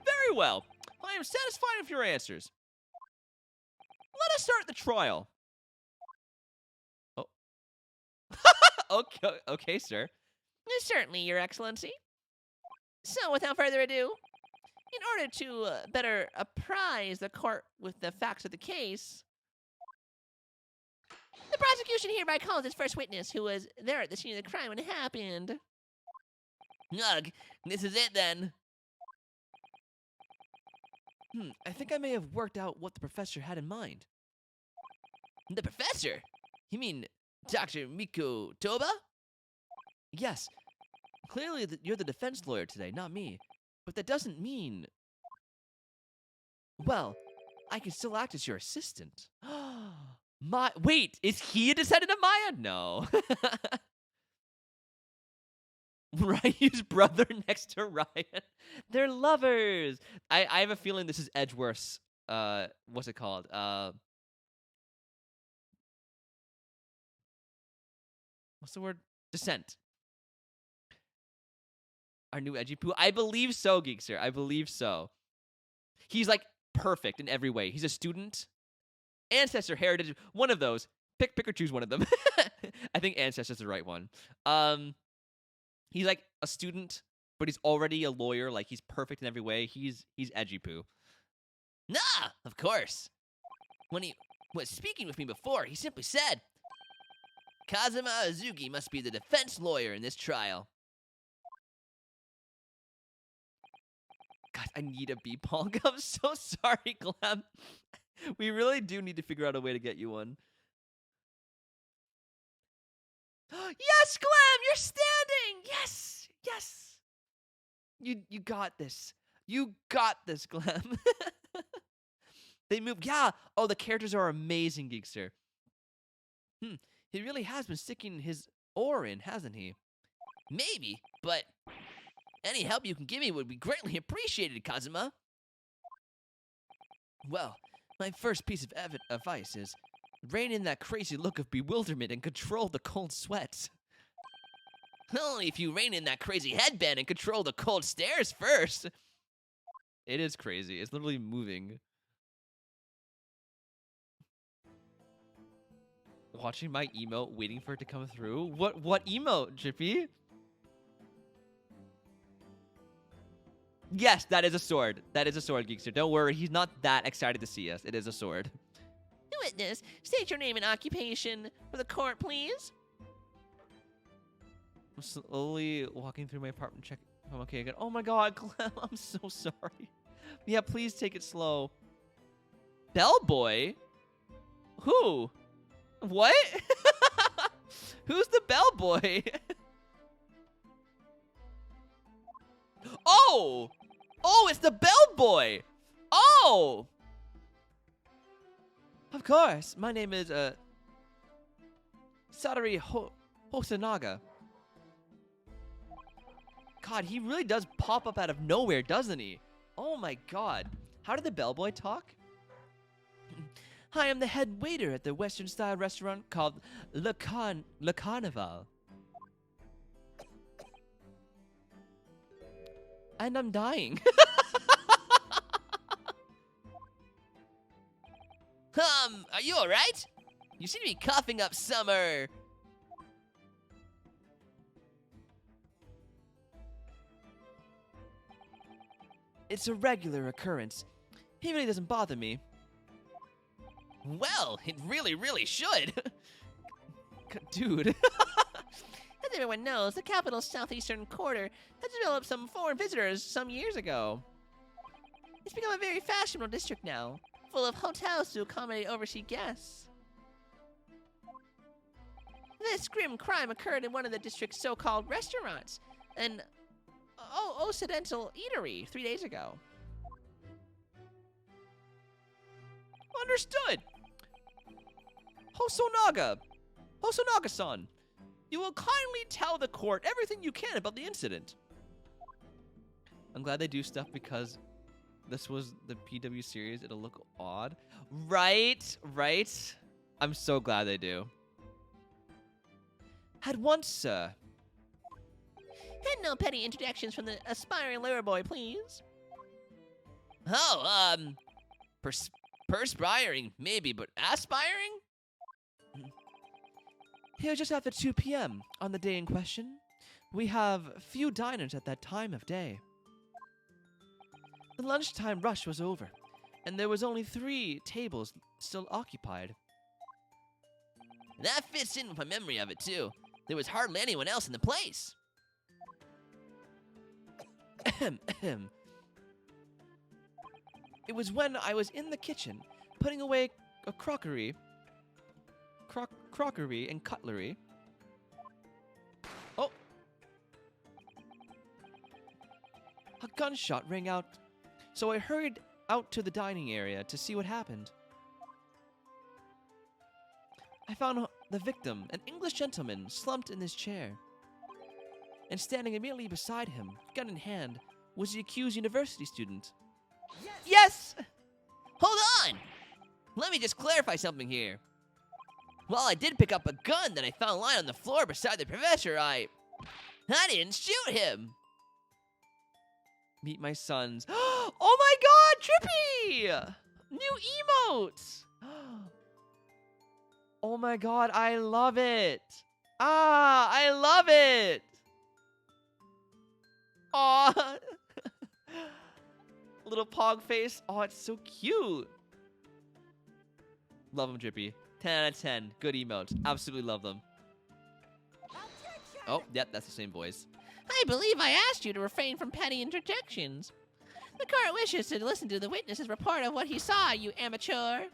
Very well. I am satisfied with your answers. Let us start the trial. Oh. Okay, sir. Certainly, Your Excellency. So, without further ado, in order to better apprise the court with the facts of the case, the prosecution hereby calls its first witness, who was there at the scene of the crime when it happened. Ugh, this is it then. I think I may have worked out what the professor had in mind. The professor? You mean Dr. Miko Toba? Yes. Clearly, you're the defense lawyer today, not me. But that doesn't mean... Well, I can still act as your assistant. Wait, is he a descendant of Maya? No. Ryu's brother next to Ryan. They're lovers. I have a feeling this is Edgeworth's, what's it called? What's the word? Descent. Our new edgy poo. I believe so, Geekster. I believe so. He's like perfect in every way. He's a student. Ancestor, heritage, one of those. Pick or choose one of them. I think Ancestor's the right one. He's like a student, but he's already a lawyer. Like he's perfect in every way. He's edgy poo. Nah, of course. When he was speaking with me before, he simply said, Kazuma Azuki must be the defense lawyer in this trial. God, I need a B-Pong. I'm so sorry, Clem. We really do need to figure out a way to get you one. Yes, Clem, you're standing. Yes, yes. You got this. You got this, Clem. They move. Yeah. Oh, the characters are amazing, Geekster. He really has been sticking his oar in, hasn't he? Maybe, but any help you can give me would be greatly appreciated, Kazuma. Well, my first piece of advice is rein in that crazy look of bewilderment and control the cold sweats. Only if you rein in that crazy headband and control the cold stares first. It is crazy. It's literally moving. Watching my emote, waiting for it to come through. What emote, Jippy? Yes, that is a sword. That is a sword, Geekster. Don't worry, he's not that excited to see us. It is a sword. Witness, state your name and occupation for the court, please. I'm slowly walking through my apartment, check if I'm okay again. Oh my god, Clem, I'm so sorry. Yeah, please take it slow. Bellboy? Who? What? Who's the bellboy? Oh! Oh, it's the bellboy! Oh! Of course. My name is, Sadari Hosanaga. God, he really does pop up out of nowhere, doesn't he? Oh my god. How did the bellboy talk? Hi, I'm the head waiter at the Western-style restaurant called Le Carnival. And I'm dying. Are you alright? You seem to be coughing up summer. It's a regular occurrence. He really doesn't bother me. Well, it really, really should. Dude. As everyone knows, the capital's southeastern quarter has developed some foreign visitors some years ago. It's become a very fashionable district now, full of hotels to accommodate overseas guests. This grim crime occurred in one of the district's so-called restaurants, an Occidental eatery 3 days ago. Understood. Hosonaga-san, you will kindly tell the court everything you can about the incident. I'm glad they do stuff because this was the PW series. It'll look odd. Right. I'm so glad they do. At once, sir. And no petty introductions from the aspiring lawyer boy, please. Oh, perspiring, maybe, but aspiring? Here just after 2 p.m. on the day in question. We have few diners at that time of day. The lunchtime rush was over, and there was only 3 tables still occupied. That fits in with my memory of it, too. There was hardly anyone else in the place. It was when I was in the kitchen, putting away a crockery and cutlery. Oh! A gunshot rang out, so I hurried out to the dining area to see what happened. I found the victim, an English gentleman, slumped in his chair. And standing immediately beside him, gun in hand, was the accused university student. Yes! Hold on! Let me just clarify something here. While I did pick up a gun that I found lying on the floor beside the professor, I didn't shoot him. Meet my sons. Oh my god, Trippy! New emotes! Oh my god, I love it! I love it! Aw! Little pog face. Oh, it's so cute. Love them, Drippy. 10 out of 10. Good emotes. Absolutely love them. Oh, yep, that's the same voice. I believe I asked you to refrain from petty interjections. The court wishes to listen to the witness's report of what he saw, you amateur.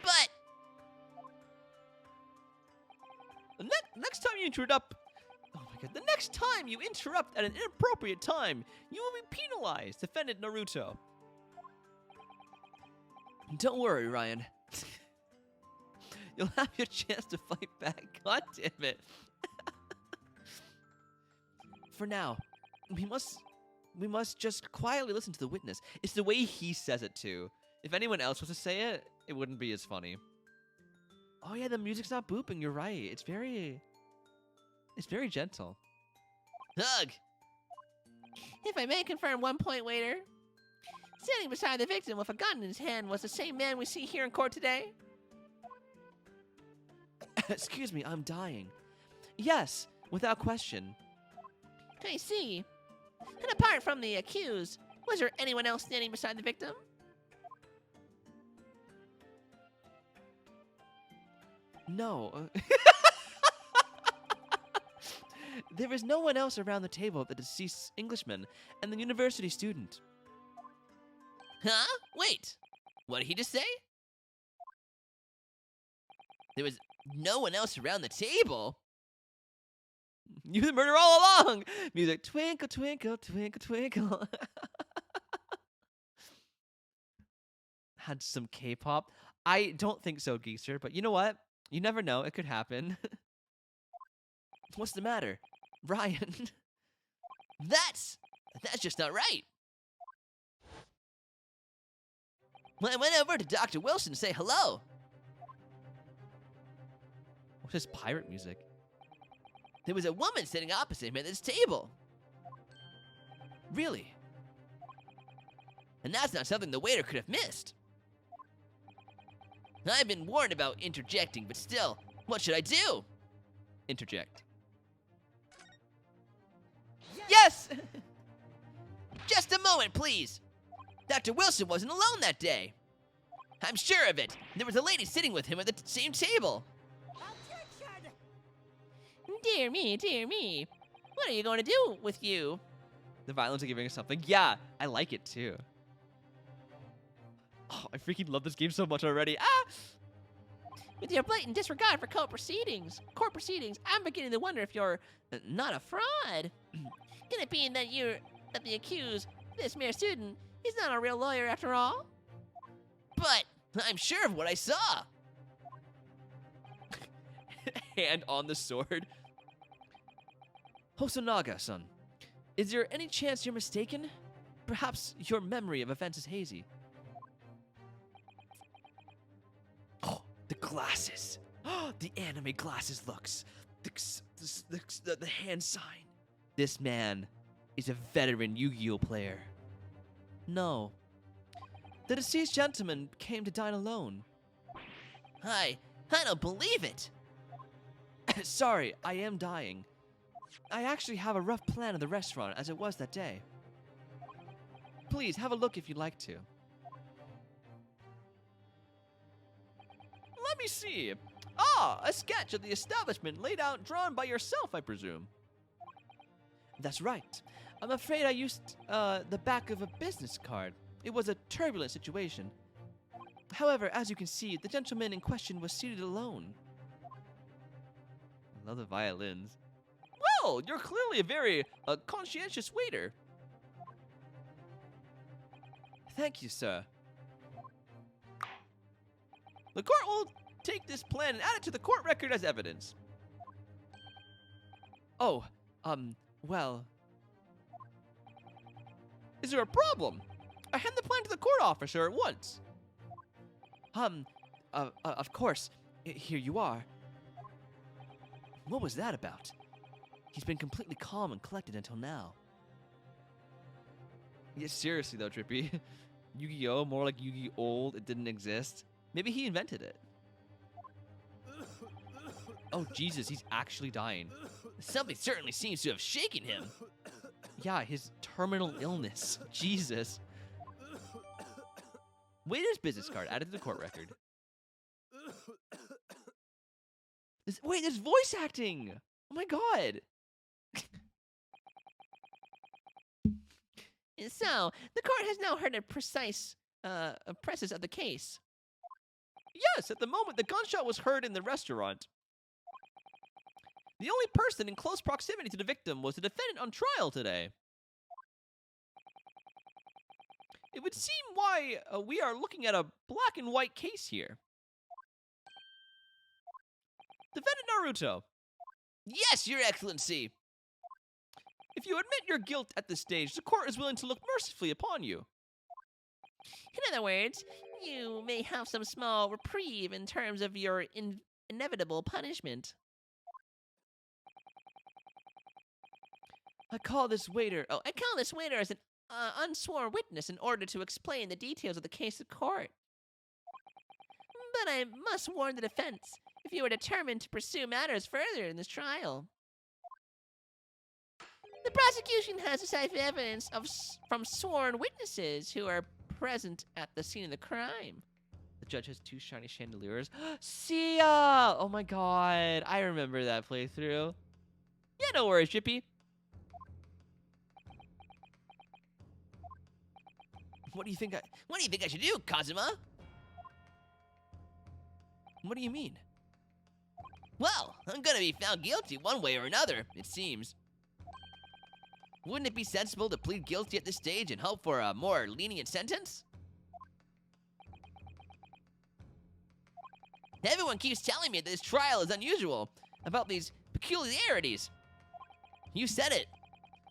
But Next time you interrupt... Oh my god. The next time you interrupt at an inappropriate time, you will be penalized. Defendant Naruto. Don't worry, Ryan. You'll have your chance to fight back. God damn it. For now, we must just quietly listen to the witness. It's the way he says it too. If anyone else was to say it, it wouldn't be as funny. Oh yeah, the music's not booping. You're right. It's very gentle. Hug. If I may confirm 1 point, waiter. Standing beside the victim with a gun in his hand was the same man we see here in court today? Excuse me, I'm dying. Yes, without question. I see. And apart from the accused, was there anyone else standing beside the victim? No. There is no one else around the table but the deceased Englishman and the university student. Huh? Wait. What did he just say? There was no one else around the table. You the murderer all along! Music, twinkle, twinkle, twinkle, twinkle. Had some K-pop. I don't think so, Geezer, but you know what? You never know. It could happen. What's the matter? Ryan? That's just not right. When I went over to Dr. Wilson to say hello, What's this pirate music? there was a woman sitting opposite him at this table. Really? And that's not something the waiter could have missed. I've been warned about interjecting, but still, what should I do? Interject. Yes! Just a moment, please. Dr. Wilson wasn't alone that day. I'm sure of it. There was a lady sitting with him at the same table. Dear me, dear me. What are you going to do with you? The violins are giving us something. Yeah, I like it too. Oh, I freaking love this game so much already. Ah! With your blatant disregard for court proceedings, I'm beginning to wonder if you're not a fraud. Can it be that the accused, this mere student, is not a real lawyer after all? But I'm sure of what I saw. Hand on the sword. Hosonaga-san, is there any chance you're mistaken? Perhaps your memory of events is hazy. Oh, the glasses. The anime glasses looks. The hand sign. This man is a veteran Yu-Gi-Oh player. No. The deceased gentleman came to dine alone. I don't believe it. Sorry, I am dying. I actually have a rough plan of the restaurant as it was that day. Please, have a look if you'd like to. Let me see. Ah, a sketch of the establishment laid out and drawn by yourself, I presume. That's right. I'm afraid I used the back of a business card. It was a turbulent situation. However, as you can see, the gentleman in question was seated alone. I love the violins. Well, you're clearly a very conscientious waiter. Thank you, sir. The court will take this plan and add it to the court record as evidence. Oh, well. Is there a problem? I hand the plan to the court officer at once. Of course. Here you are. What was that about? He's been completely calm and collected until now. Yeah, seriously though, Trippy. Yu-Gi-Oh! More like Yu-Gi old, it didn't exist. Maybe he invented it. Oh, Jesus, he's actually dying. Something certainly seems to have shaken him. Yeah, his terminal illness. Jesus. Waiter's business card added to the court record. Wait, there's voice acting! Oh my god! So, the court has now heard a precise presses of the case. Yes, at the moment the gunshot was heard in the restaurant. The only person in close proximity to the victim was the defendant on trial today. It would seem why we are looking at a black and white case here. Defendant Naruto, Yes, Your Excellency. if you admit your guilt at this stage, the court is willing to look mercifully upon you. In other words, you may have some small reprieve in terms of your inevitable punishment. I call this waiter as an unsworn witness in order to explain the details of the case at court. But I must warn the defense if you are determined to pursue matters further in this trial. The prosecution has decisive evidence from sworn witnesses who are present at the scene of the crime. The judge has 2 shiny chandeliers. See ya! Oh my god, I remember that playthrough. Yeah, no worries, Jippy. What do you think I should do, Kazuma? What do you mean? Well, I'm gonna be found guilty one way or another, it seems. Wouldn't it be sensible to plead guilty at this stage and hope for a more lenient sentence? Everyone keeps telling me that this trial is unusual, about these peculiarities. You said it.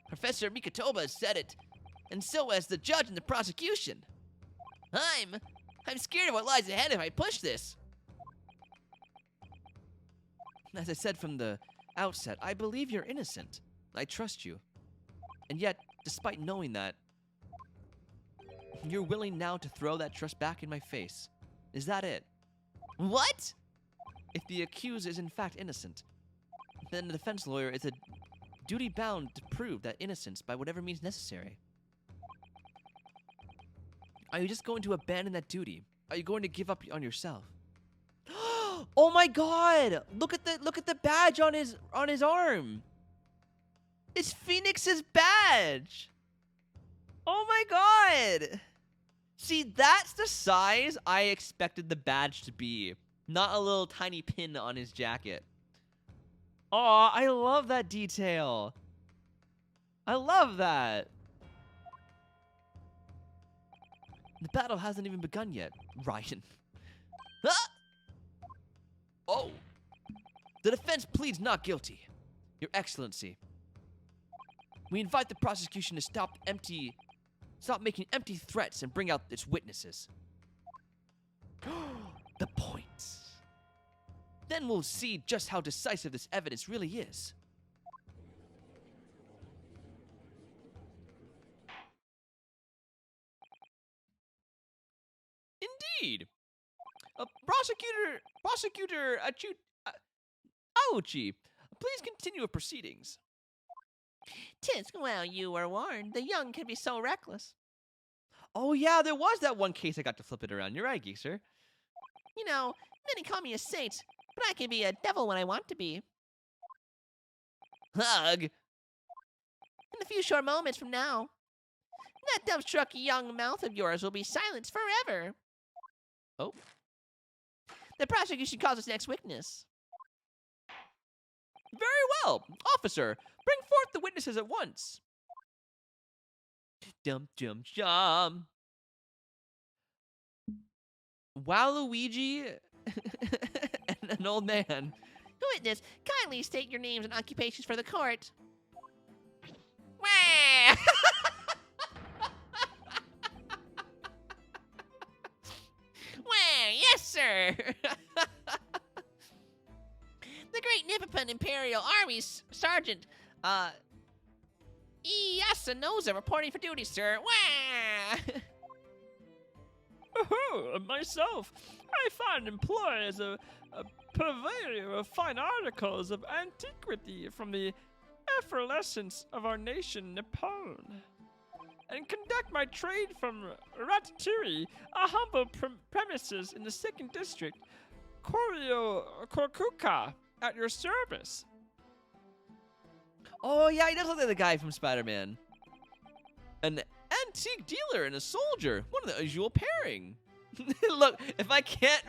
Professor Mikatoba said it, and so has the judge and the prosecution. I'm scared of what lies ahead if I push this. As I said from the outset, I believe you're innocent. I trust you. And yet, despite knowing that, you're willing now to throw that trust back in my face. Is that it? What? If the accused is in fact innocent, then the defense lawyer is a duty bound to prove that innocence by whatever means necessary. Are you just going to abandon that duty? Are you going to give up on yourself? Oh my God! Look at the badge on his arm. It's Phoenix's badge. Oh my God! See, that's the size I expected the badge to be, not a little tiny pin on his jacket. Aw, I love that detail. I love that. The battle hasn't even begun yet, Ryan. Ah! Oh. The defense pleads not guilty, Your Excellency. We invite the prosecution to stop making empty threats and bring out its witnesses. The points. Then we'll see just how decisive this evidence really is. Indeed. Prosecutor Aochi, please continue with proceedings. 'Tis well you were warned. The young can be so reckless. Oh yeah, there was that one case I got to flip it around. You're right, Geekster. You know, many call me a saint, but I can be a devil when I want to be. Hug. In a few short moments from now, that dumbstruck young mouth of yours will be silenced forever. Oh. The prosecution calls its next witness. Very well. Officer, bring forth the witnesses at once. Dum dum dum. Waluigi and an old man. Witness, kindly state your names and occupations for the court. Wah! Wah, yes, sir. The Great Nippon Imperial Army's Sergeant, Iyasanoza reporting for duty, sir. Wah! Oh, myself. I find employ as a purveyor of fine articles of antiquity from the effervescence of our nation, Nippon, and conduct my trade from Ratatouille, a humble premises in the 2nd District, Kokuka, at your service. Oh yeah, he does look like the guy from Spider-Man. An antique dealer and a soldier. What an unusual pairing. Look, if I can't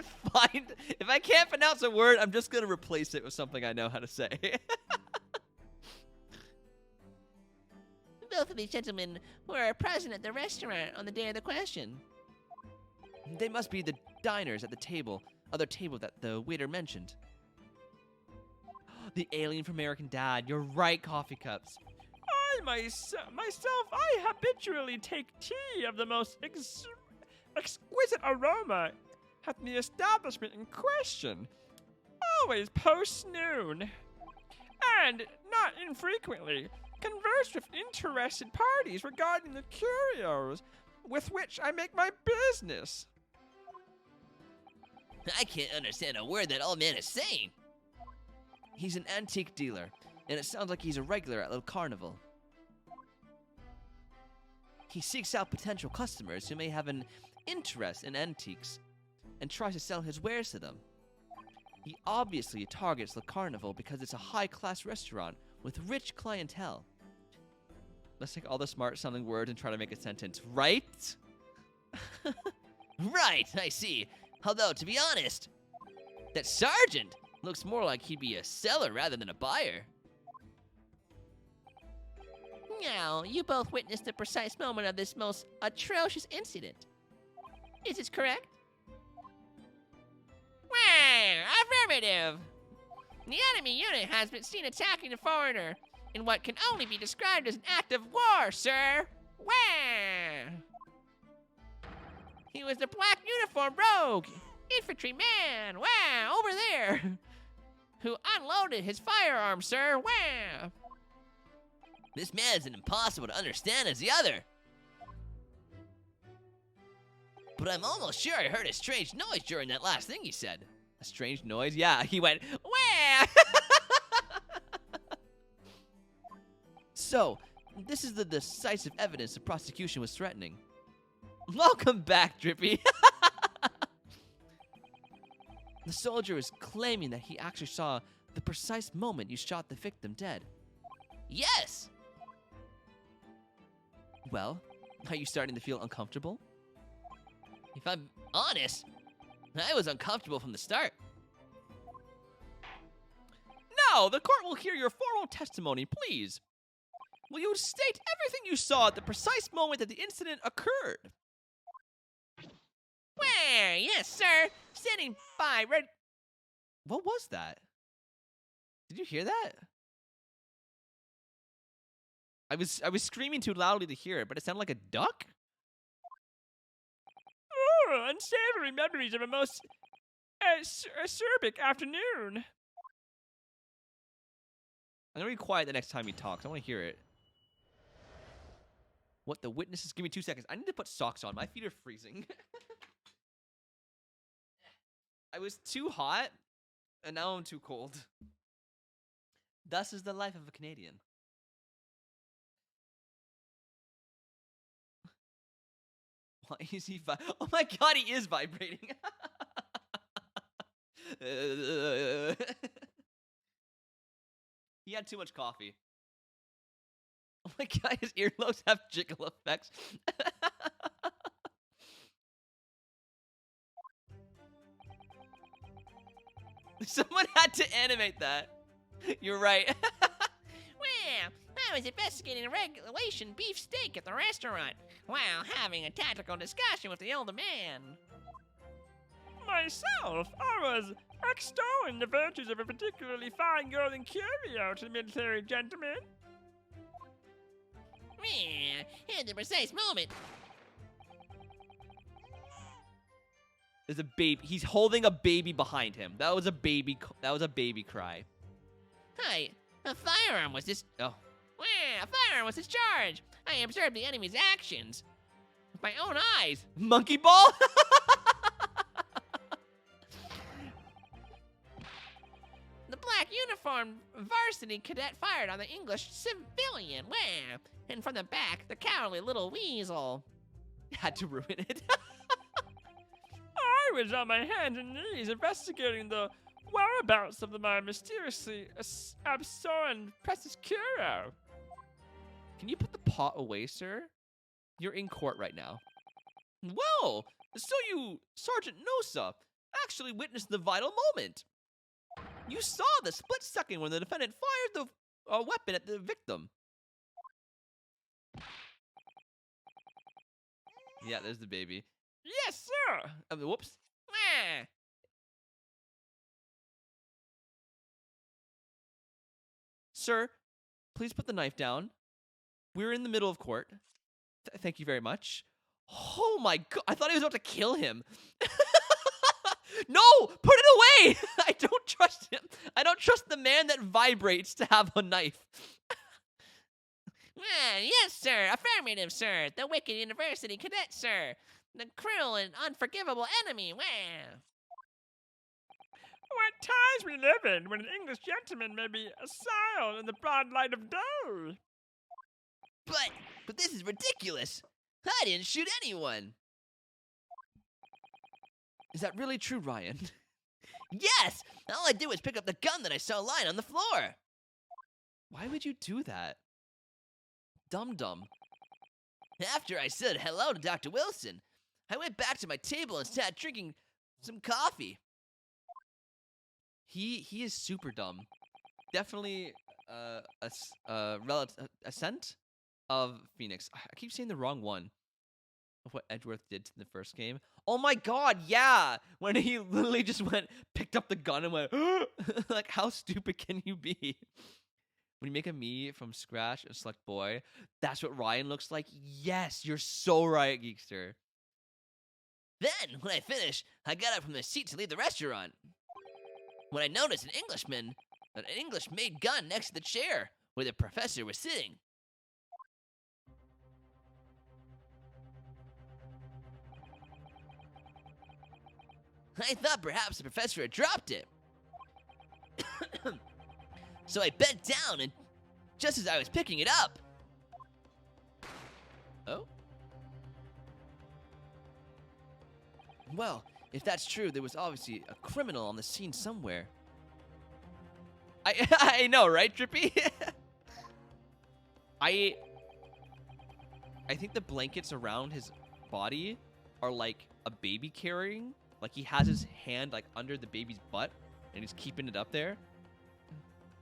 pronounce a word, I'm just gonna replace it with something I know how to say. Both of these gentlemen were present at the restaurant on the day of the question. They must be the diners at the other table that the waiter mentioned. The alien from American Dad. You're right, coffee cups. I myself, I habitually take tea of the most exquisite aroma at the establishment in question, always post-noon, and not infrequently converse with interested parties regarding the curios with which I make my business. I can't understand a word that old man is saying. He's an antique dealer, and it sounds like he's a regular at the carnival. He seeks out potential customers who may have an interest in antiques and tries to sell his wares to them. He obviously targets the carnival because it's a high-class restaurant with rich clientele. Let's take all the smart-sounding words and try to make a sentence, right? Right, I see. Although, to be honest, that sergeant Looks more like he'd be a seller rather than a buyer. Now, you both witnessed the precise moment of this most atrocious incident. Is this correct? Well, affirmative! The enemy unit has been seen attacking the foreigner in what can only be described as an act of war, sir! Wow! He was the black uniform rogue, infantryman, wow, over there, who unloaded his firearm, sir, wow! This man is as impossible to understand as the other. But I'm almost sure I heard a strange noise during that last thing he said. A strange noise? Yeah, he went, wah! So, this is the decisive evidence the prosecution was threatening. Welcome back, Drippy. The soldier is claiming that he actually saw the precise moment you shot the victim dead. Yes! Well, are you starting to feel uncomfortable? If I'm honest, I was uncomfortable from the start. Now, the court will hear your formal testimony, please. Will you state everything you saw at the precise moment that the incident occurred? Well, yes, sir. Standing by, ready. What was that? Did you hear that? I was screaming too loudly to hear it, but it sounded like a duck? Oh, unsavory memories of a most acerbic afternoon. I'm gonna be quiet the next time he talks. I want to hear it. What the witnesses? Give me 2 seconds. I need to put socks on. My feet are freezing. I was too hot, and now I'm too cold. Thus is the life of a Canadian. Why is he oh my god, he is vibrating. He had too much coffee. Oh my god, his earlobes have jiggle effects. Someone had to animate that. You're right. Well, I was investigating a regulation beefsteak at the restaurant while having a tactical discussion with the older man. Myself, I was extolling the virtues of a particularly fine golden curio to the military gentleman. Well, at the precise moment. There's a baby. He's holding a baby behind him. That was a baby. That was a baby cry. Hi, a firearm was dis- Oh. Well, a firearm was discharged. I observed the enemy's actions with my own eyes. Monkey ball? The black uniformed varsity cadet fired on the English civilian. Wow. And from the back, the cowardly little weasel. Had to ruin it. I was on my hands and knees investigating the whereabouts of my mysteriously absorbed precious curio. Can you put the pot away, sir? You're in court right now. Well, so you, Sergeant Nosa, actually witnessed the vital moment. You saw the split second when the defendant fired the weapon at the victim. Yeah, there's the baby. Yes, sir. Whoops. Wow. Sir, please put the knife down. We're in the middle of court. Thank you very much. Oh my god, I thought he was about to kill him. No, put it away. I don't trust him. I don't trust the man that vibrates to have a knife. Well, yes, sir. Affirmative, sir. The wicked university cadet, sir. The cruel and unforgivable enemy. Wow. What times we live in when an English gentleman may be assailed in the broad light of day. But this is ridiculous. I didn't shoot anyone. Is that really true, Ryan? Yes, all I did was pick up the gun that I saw lying on the floor. Why would you do that? Dum-dum. After I said hello to Dr. Wilson, I went back to my table and sat drinking some coffee. He is super dumb. Definitely ascent of Phoenix. I keep saying the wrong one of what Edgeworth did to the first game. Oh my god, yeah! When he literally just picked up the gun and went, like, how stupid can you be? When you make a me from scratch and select boy, that's what Ryan looks like. Yes, you're so right, Geekster. Then, when I finished, I got up from the seat to leave the restaurant. When I noticed an English-made gun next to the chair where the professor was sitting. I thought perhaps the professor had dropped it. So I bent down, and just as I was picking it up... Oh? Well, if that's true, there was obviously a criminal on the scene somewhere. I know, right, Drippy? I think the blankets around his body are like a baby carrying. Like he has his hand like under the baby's butt and he's keeping it up there.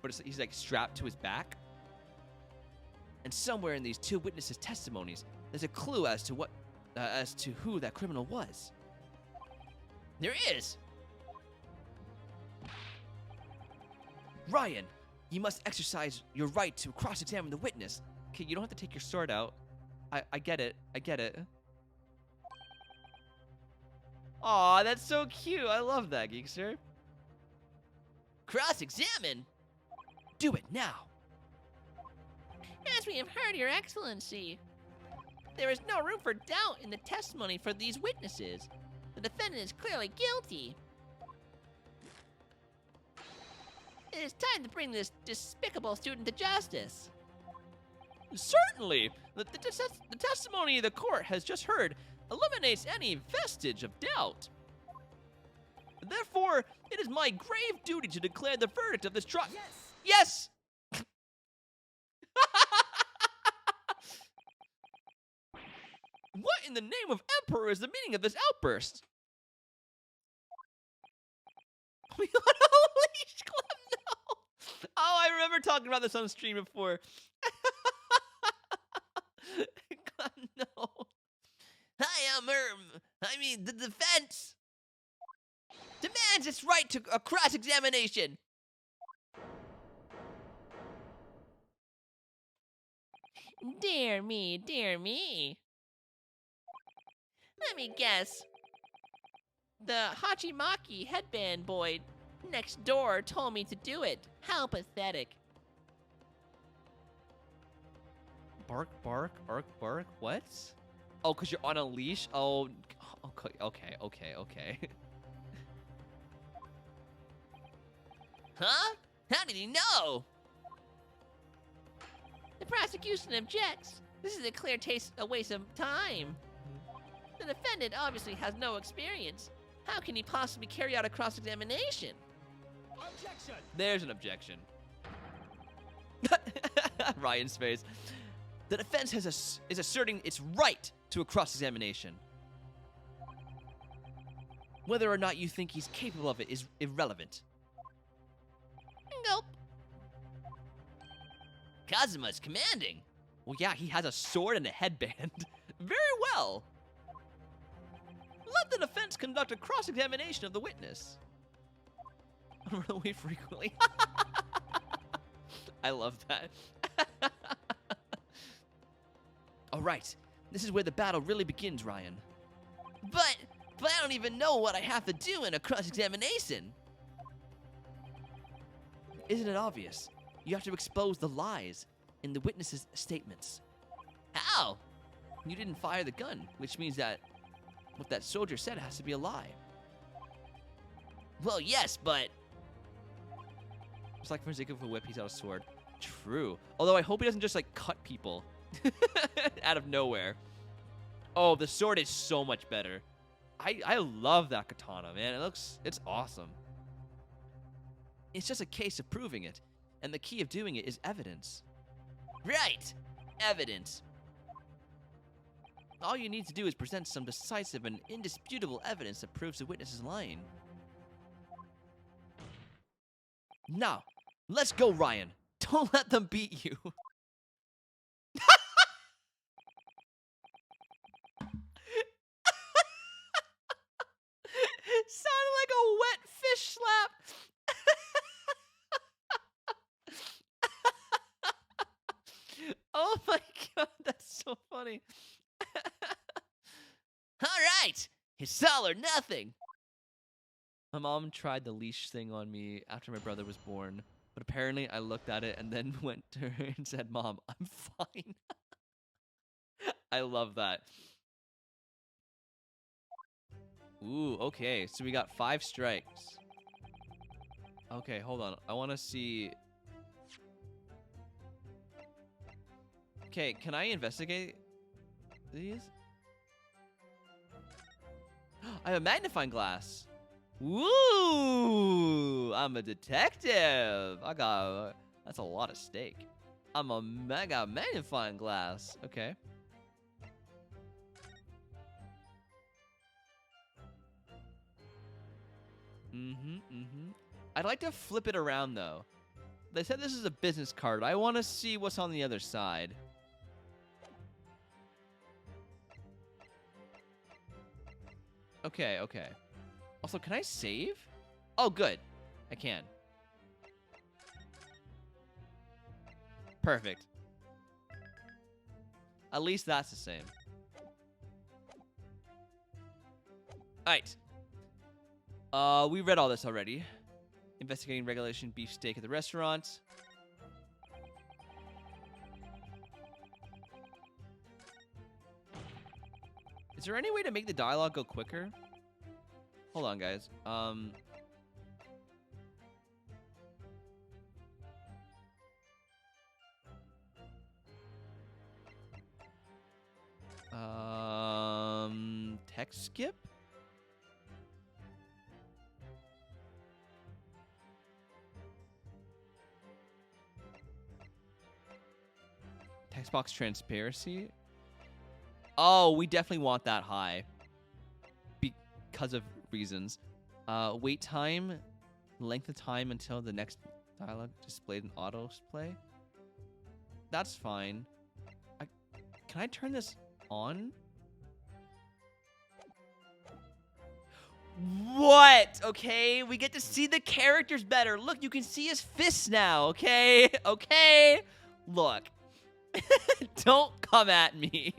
But he's like strapped to his back. And somewhere in these two witnesses' testimonies, there's a clue as to who that criminal was. There is! Ryan, you must exercise your right to cross-examine the witness. Okay, you don't have to take your sword out. I get it. I get it. Aw, that's so cute. I love that, Geekster. Cross-examine? Do it now. As we have heard, Your Excellency, there is no room for doubt in the testimony for these witnesses. The defendant is clearly guilty. It is time to bring this despicable student to justice. Certainly. The testimony the court has just heard eliminates any vestige of doubt. Therefore, it is my grave duty to declare the verdict of this trial. Yes! What in the name of Emperor is the meaning of this outburst? We on a leash club? No! Oh, I remember talking about this on stream before. God, no. The defense demands its right to a cross-examination. Dear me, dear me. Let me guess. The Hachimaki headband boy next door told me to do it. How pathetic. Bark, bark, ark, bark. What? Oh, because you're on a leash? Oh, okay. Huh? How did he know? The prosecution objects. This is a clear a waste of time. The defendant obviously has no experience. How can he possibly carry out a cross-examination? Objection! There's an objection. Ryan's face. The defense is asserting its right to a cross-examination. Whether or not you think he's capable of it is irrelevant. Nope. Kazuma's commanding. Well, yeah, he has a sword and a headband. Very well. Let the defense conduct a cross-examination of the witness. Run away frequently. I love that. All right, this is where the battle really begins, Ryan. But I don't even know what I have to do in a cross-examination. Isn't it obvious? You have to expose the lies in the witnesses' statements. How? You didn't fire the gun, which means that what that soldier said has to be a lie. Well, yes, but... It's like for the sake of a whip, he's out a sword. True. Although I hope he doesn't just, like, cut people out of nowhere. Oh, the sword is so much better. I love that katana, man. It's awesome. It's just a case of proving it. And the key of doing it is evidence. Right! Evidence. All you need to do is present some decisive and indisputable evidence that proves the witness is lying. Now, let's go, Ryan. Don't let them beat you. Sounded like a wet fish slap. Oh my god, that's so funny. All right, it's all or nothing. My mom tried the leash thing on me after my brother was born, but apparently I looked at it and then went to her and said, "Mom, I'm fine." I love that. Ooh, okay, so we got 5 strikes. Okay, hold on. I want to see... Okay, can I investigate these? I have a magnifying glass. Woo! I'm a detective. That's a lot of steak. I'm a mega magnifying glass. Okay. I'd like to flip it around, though. They said this is a business card. I want to see what's on the other side. Okay, okay. Also, can I save? Oh, good. I can. Perfect. At least that's the same. Alright. We read all this already. Investigating regulation beefsteak at the restaurant. Is there any way to make the dialogue go quicker? Hold on, guys. Text skip? Text box transparency? Oh, we definitely want that high. Because of reasons. Wait time. Length of time until the next dialogue displayed in autoplay. That's fine. Can I turn this on? What? Okay, we get to see the characters better. Look, you can see his fists now, okay? Okay? Look. Don't come at me.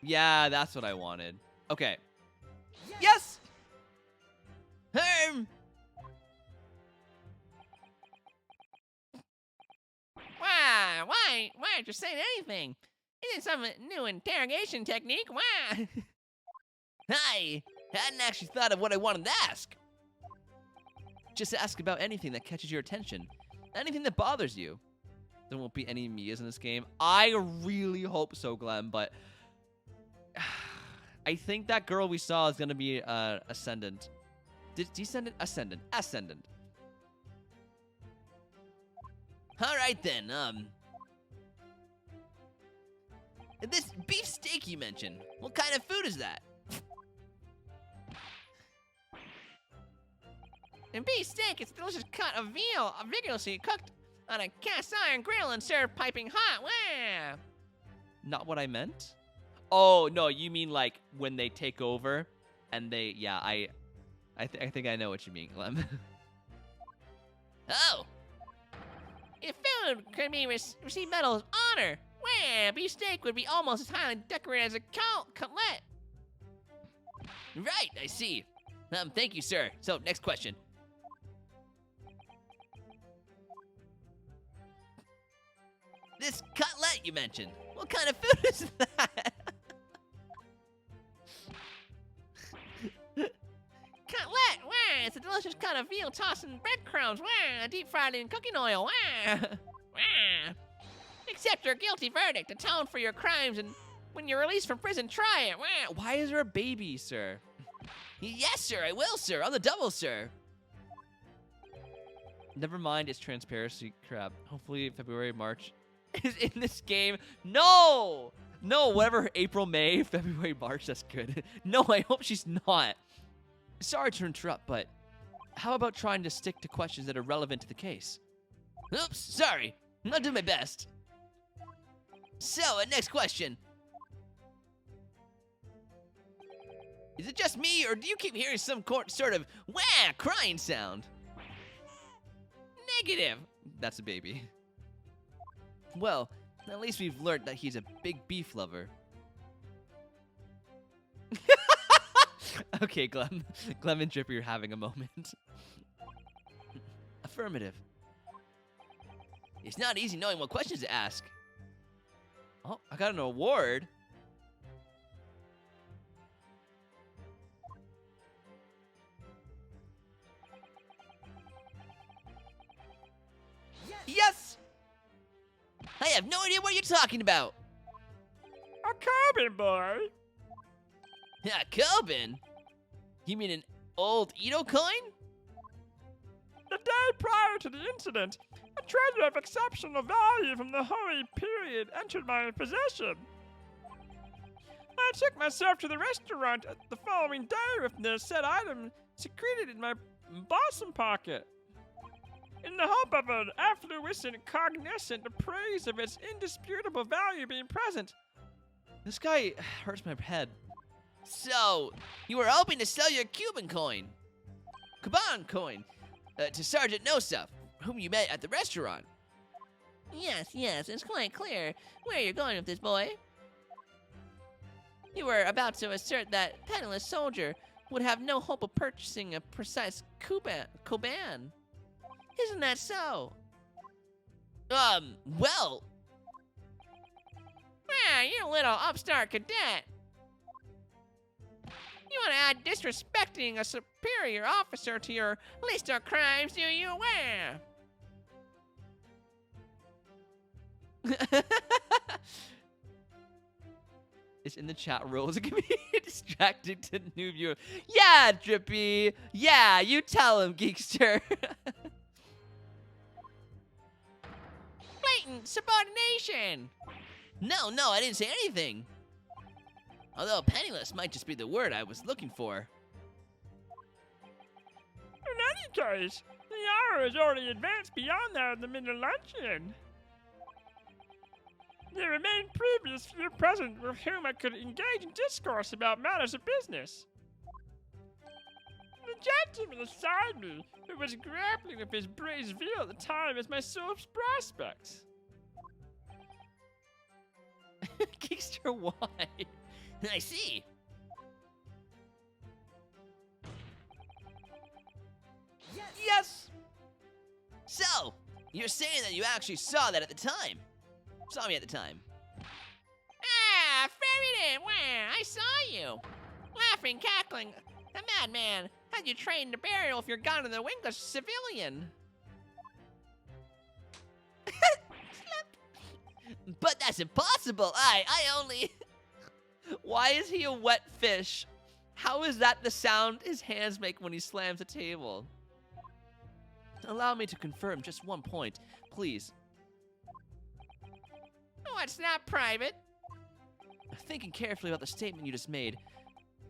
Yeah, that's what I wanted. Okay. Yes! Herm! Why aren't you saying anything? Is it some new interrogation technique? Why? I hadn't actually thought of what I wanted to ask. Just ask about anything that catches your attention. Anything that bothers you. There won't be any Mias in this game. I really hope so, Glenn, but... I think that girl we saw is going to be Ascendant. Descendant? Ascendant. Ascendant. All right, then, this beef steak you mentioned, what kind of food is that? And beef steak is a delicious cut of veal, vigorously cooked on a cast iron grill and served piping hot. Wow. Not what I meant? Oh, no, you mean like when they take over and they... Yeah, I think I know what you mean, Clem. Oh. If food could be receive medal of honor, wow, beef steak would be almost as highly decorated as a cutlet. Right, I see. Thank you, sir. So, next question. This cutlet you mentioned, what kind of food is that? Cutlet, wow, it's a delicious cut of veal tossed in breadcrumbs, wow, deep fried in cooking oil, wow, wow. Accept your guilty verdict, atone for your crimes, and when you're released from prison, try it, wow. Why is there a baby, sir? Yes, sir, I will, sir, on the double, sir. Never mind, it's transparency crap. Hopefully February, March is in this game. No! No, whatever. April, May, February, March. That's good. No, I hope she's not. Sorry to interrupt, but how about trying to stick to questions that are relevant to the case? Oops, sorry. I'll do my best. So, next question. Is it just me, or do you keep hearing some sort of wah crying sound? Negative. That's a baby. Well, at least we've learned that he's a big beef lover. Okay, Clem. Clem and Drippy are having a moment. Affirmative. It's not easy knowing what questions to ask. Oh, I got an award. Yes! I have no idea what you're talking about. A carbon boy. A Coben? You mean an old Edo coin? The day prior to the incident, a treasure of exceptional value from the Holy period entered my possession. I took myself to the restaurant the following day with the said item secreted in my bosom pocket, in the hope of an affluent cognizant appraise of its indisputable value being present. This guy hurts my head. So, you were hoping to sell your Cuban coin, to Sergeant Nosa, whom you met at the restaurant. Yes, it's quite clear where you're going with this, boy. You were about to assert that penniless soldier would have no hope of purchasing a precise Coban. Isn't that so? Well... You little upstart cadet. You want to add disrespecting a superior officer to your list of crimes, do you? It's in the chat rules. It can be distracting to new viewers. Yeah, Drippy. Yeah, you tell him, Geekster. Blatant subordination. No, I didn't say anything. Although penniless might just be the word I was looking for. In any case, the hour is already advanced beyond that of the middle luncheon. There remain previous few present with whom I could engage in discourse about matters of business. The gentleman beside me, who was grappling with his braised veal at the time as my soul's prospects. Geekster, why? I see. Yes! So, you're saying that you actually saw that at the time? Saw me at the time. Affirmative. I saw you. Laughing, cackling. A madman. Had you trained to burial if you're gone in the English civilian. But that's impossible. I only... Why is he a wet fish? How is that the sound his hands make when he slams a table? Allow me to confirm just one point, please. Oh, it's not private. Thinking carefully about the statement you just made,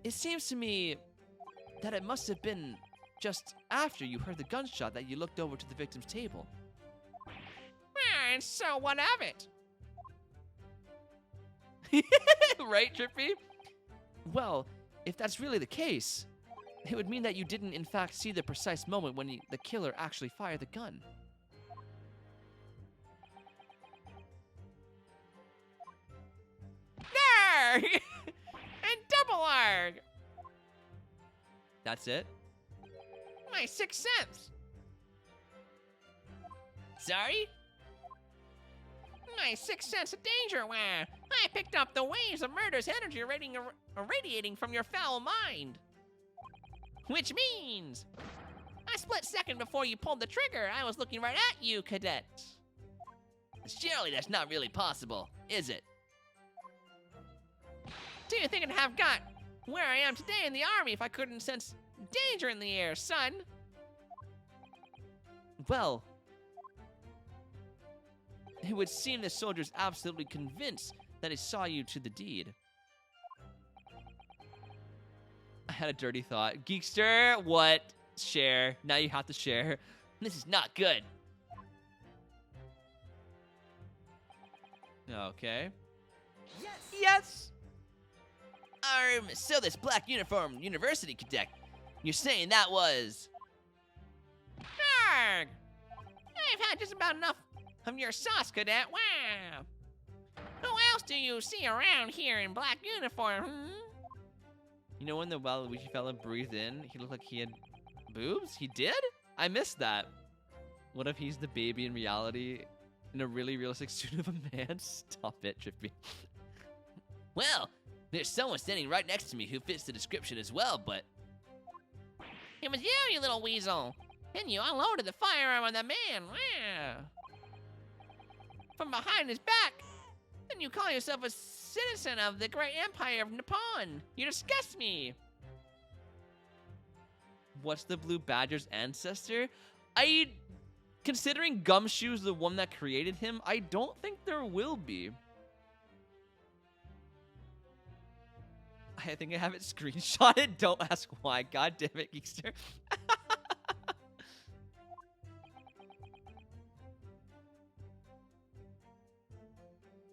it seems to me that it must have been just after you heard the gunshot that you looked over to the victim's table. And so what of it? Right, Drippy? Well, if that's really the case, it would mean that you didn't in fact see the precise moment when the killer actually fired the gun. Arg! And double arg! That's it? My sixth sense. Sorry? My sixth sense of danger, I picked up the waves of murder's energy irradiating from your foul mind. Which means, a split second before you pulled the trigger, I was looking right at you, cadet. Surely that's not really possible, is it? Do you think I'd have got where I am today in the army if I couldn't sense danger in the air, son? Well, it would seem the soldier's absolutely convinced that he saw you to the deed. I had a dirty thought. Geekster, what? Share. Now you have to share. This is not good. Okay. Yes! So this black uniform university cadet, you're saying that was... Arg! I've had just about enough of your sauce, cadet. Wow! Who else do you see around here in black uniform, hmm? You know when the Waluigi fella breathed in, he looked like he had boobs? He did? I missed that. What if he's the baby in reality in a really realistic suit of a man? Stop it, Trippy. Well, there's someone standing right next to me who fits the description as well, but... It was you little weasel. And you unloaded the firearm on the man. Wow. From behind his back. And you call yourself a citizen of the great empire of Nippon. You disgust me. What's the Blue Badger's ancestor? Considering Gumshoe's the one that created him, I don't think there will be. I think I have it screenshotted. Don't ask why. God damn it, Geekster.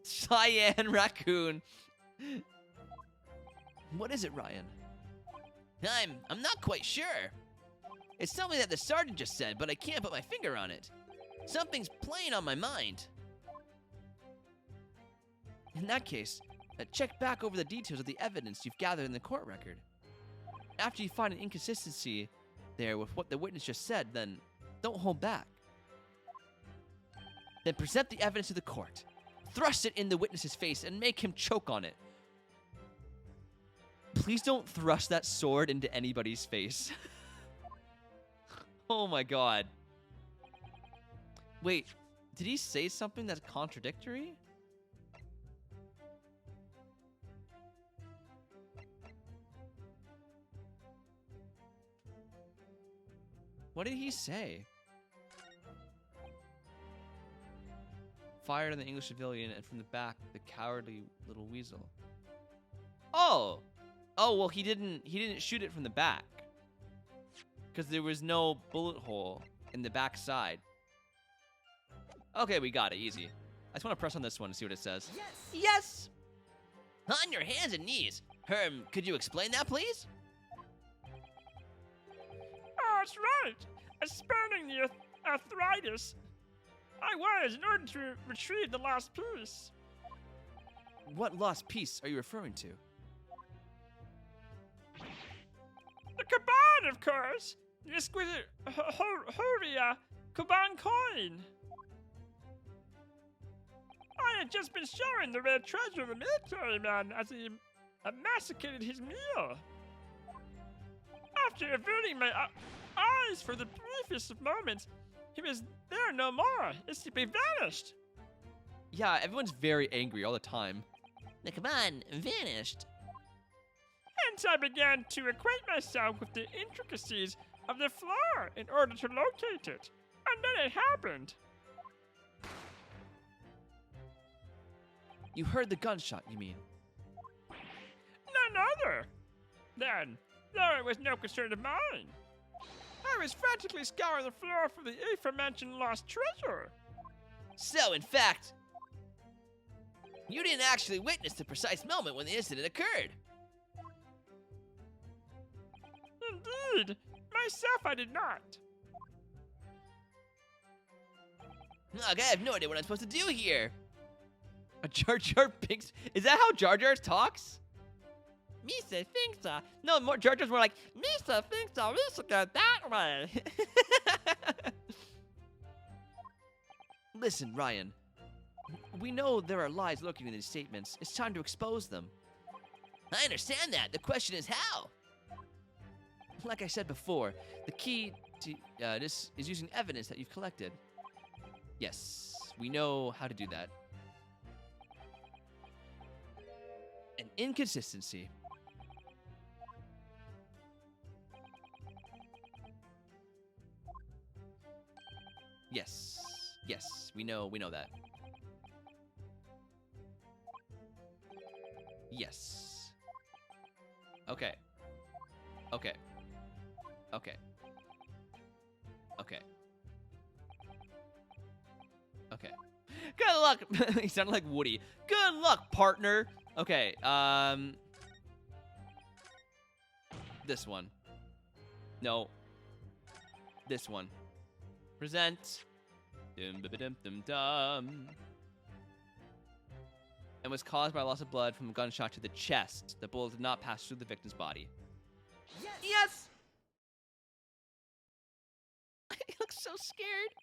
Cyan Raccoon. What is it, Ryan? I'm not quite sure. It's something that the sergeant just said, but I can't put my finger on it. Something's playing on my mind. In that case, check back over the details of the evidence you've gathered in the court record. After you find an inconsistency there with what the witness just said, then don't hold back. Then present the evidence to the court. Thrust it in the witness's face and make him choke on it. Please don't thrust that sword into anybody's face. Oh my god. Wait, did he say something that's contradictory? What did he say? Fired on the English civilian and from the back, the cowardly little weasel. Oh! Oh, well, he didn't shoot it from the back. Because there was no bullet hole in the back side. Okay, we got it. Easy. I just want to press on this one to see what it says. Yes! On your hands and knees. Herm, could you explain that, please? Oh, that's right. Spurning the arthritis. I was in order to retrieve the lost piece. What lost piece are you referring to? The Kaban, of course. The exquisite Horia Kaban coin. I had just been showing the rare treasure of the military man as he massacred his meal. After averting my eyes for the briefest of moments, he was there no more. It's simply vanished. Yeah, everyone's very angry all the time. The Kaban vanished. Hence I began to acquaint myself with the intricacies of the floor in order to locate it. And then it happened. You heard the gunshot, you mean? None other. Then, though it was no concern of mine, I was frantically scouring the floor for the aforementioned lost treasure. So, in fact, you didn't actually witness the precise moment when the incident occurred. Indeed, myself I did not. Look, I have no idea what I'm supposed to do here. A Jar Jar Binks? Is that how Jar Jar talks? Misa thinks so. No, more Jar Jar's more like, Misa thinks so. We should go that way. Listen, Ryan. We know there are lies lurking in these statements. It's time to expose them. I understand that. The question is how? Like I said before, the key to this is using evidence that you've collected. Yes, we know how to do that. An inconsistency. Yes, we know that. Yes. Okay. Okay. Okay. Okay. Okay. Good luck. He sounded like Woody. Good luck, partner. Okay. This one. No. This one. Present. Dum dum dum dum dum. And was caused by loss of blood from a gunshot to the chest. The bullet did not pass through the victim's body. Yes! He looks so scared.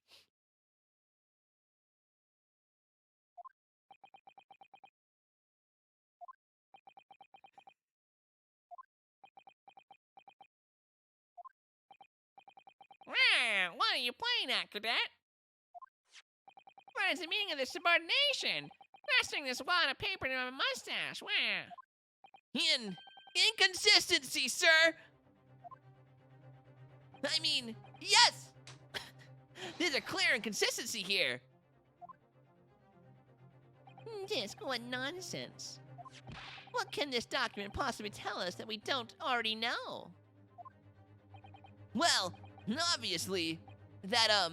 Wow, what are you playing at, cadet? What is the meaning of this subordination? Fastening this wad of paper to my mustache, wow. Inconsistency, sir! I mean, yes! There's a clear inconsistency here. Disc, what nonsense. What can this document possibly tell us that we don't already know? Well, obviously, that, I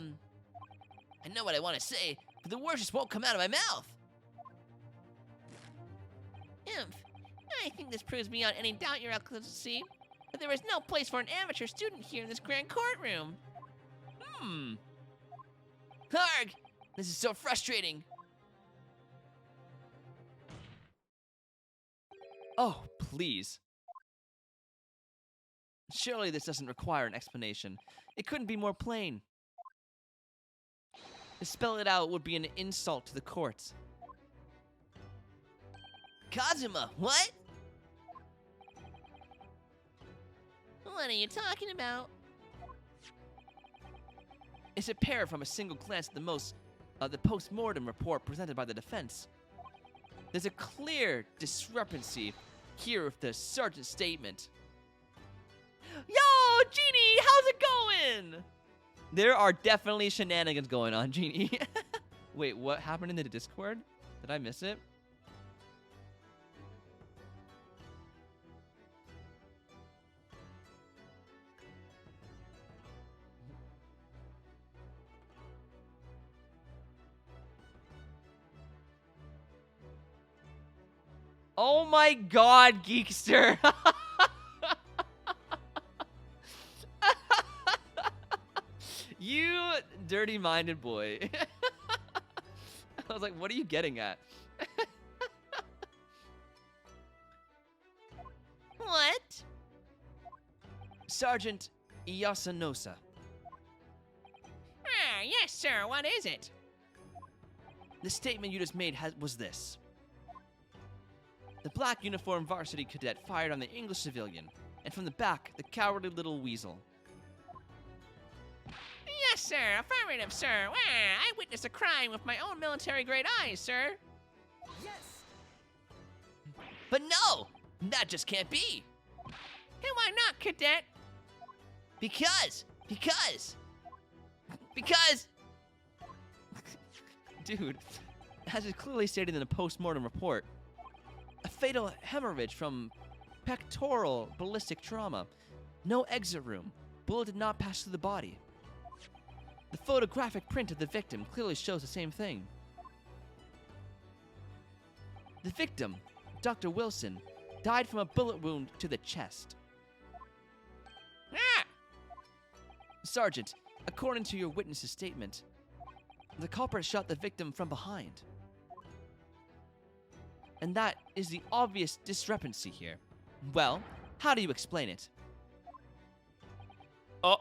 know what I want to say, but the words just won't come out of my mouth. I think this proves beyond any doubt, Your Excellency, that there is no place for an amateur student here in this grand courtroom. Harg! This is so frustrating. Oh, please. Surely this doesn't require an explanation. It couldn't be more plain. To spell it out would be an insult to the courts. Kazuma, what? What are you talking about? It's apparent from a single glance at the post-mortem report presented by the defense. There's a clear discrepancy here with the sergeant's statement. Yo, Genie, how's it going? There are definitely shenanigans going on, Genie. Wait, what happened in the Discord? Did I miss it? Oh my god, Geekster! You dirty-minded boy. I was like, what are you getting at? What? Sergeant Yasunosa. Yes, sir, what is it? The statement you just made was this. The black uniformed varsity cadet fired on the English civilian, and from the back, the cowardly little weasel. Yes, sir, affirmative, sir. I witnessed a crime with my own military-grade eyes, sir. But no! That just can't be! And why not, cadet? Because! Dude, as is clearly stated in the post-mortem report, a fatal hemorrhage from pectoral ballistic trauma. No exit room. Bullet did not pass through the body. The photographic print of the victim clearly shows the same thing. The victim, Dr. Wilson, died from a bullet wound to the chest. Sergeant, according to your witness's statement, the culprit shot the victim from behind. And that is the obvious discrepancy here. Well, how do you explain it? Why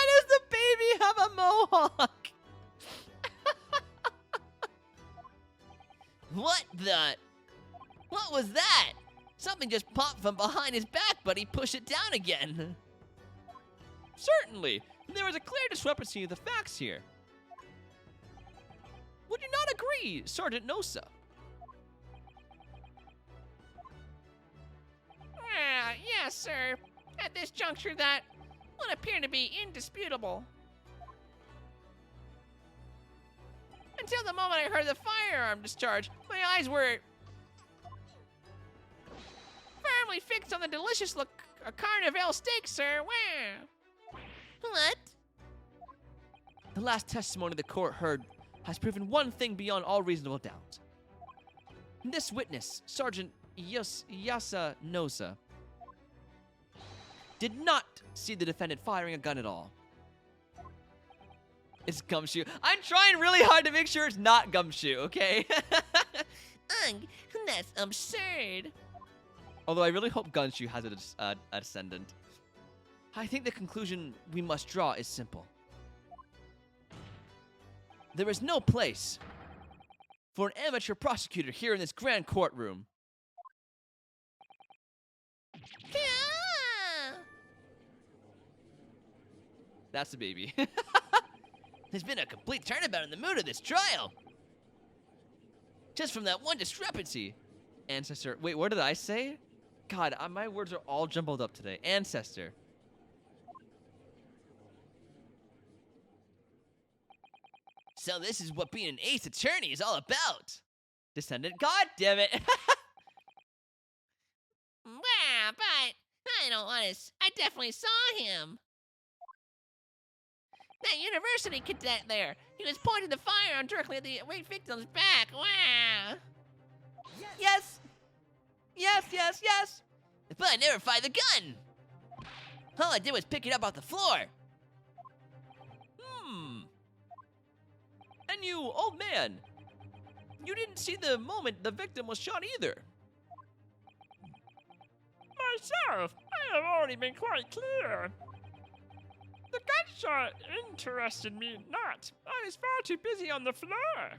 does the baby have a mohawk? What was that? Something just popped from behind his back, but he pushed it down again. Certainly. There is a clear discrepancy of the facts here. Would you not agree, Sergeant Nosa? Yes, sir. At this juncture, that would appear to be indisputable. Until the moment I heard the firearm discharge, my eyes were firmly fixed on the delicious Carnival steak, sir. Wow. What? The last testimony the court heard has proven one thing beyond all reasonable doubt. This witness, Sergeant Yasa Nosa, did not see the defendant firing a gun at all. It's Gumshoe. I'm trying really hard to make sure it's not Gumshoe, okay? Ugh, that's absurd. Although I really hope Gumshoe has a descendant. I think the conclusion we must draw is simple. There is no place for an amateur prosecutor here in this grand courtroom. Ah! That's a baby. There's been a complete turnabout in the mood of this trial. Just from that one discrepancy. Ancestor. Wait, what did I say? God, my words are all jumbled up today. Ancestor. So this is what being an ace attorney is all about. Descendant. God damn it. Wow, but I don't want to. I definitely saw him. That university cadet there. He was pointing the firearm directly at the victim's back. Wow. Yes. Yes, yes, yes. But I never fired the gun. All I did was pick it up off the floor. And you, old man, you didn't see the moment the victim was shot either. Myself, I have already been quite clear. The gunshot interested me not. I was far too busy on the floor.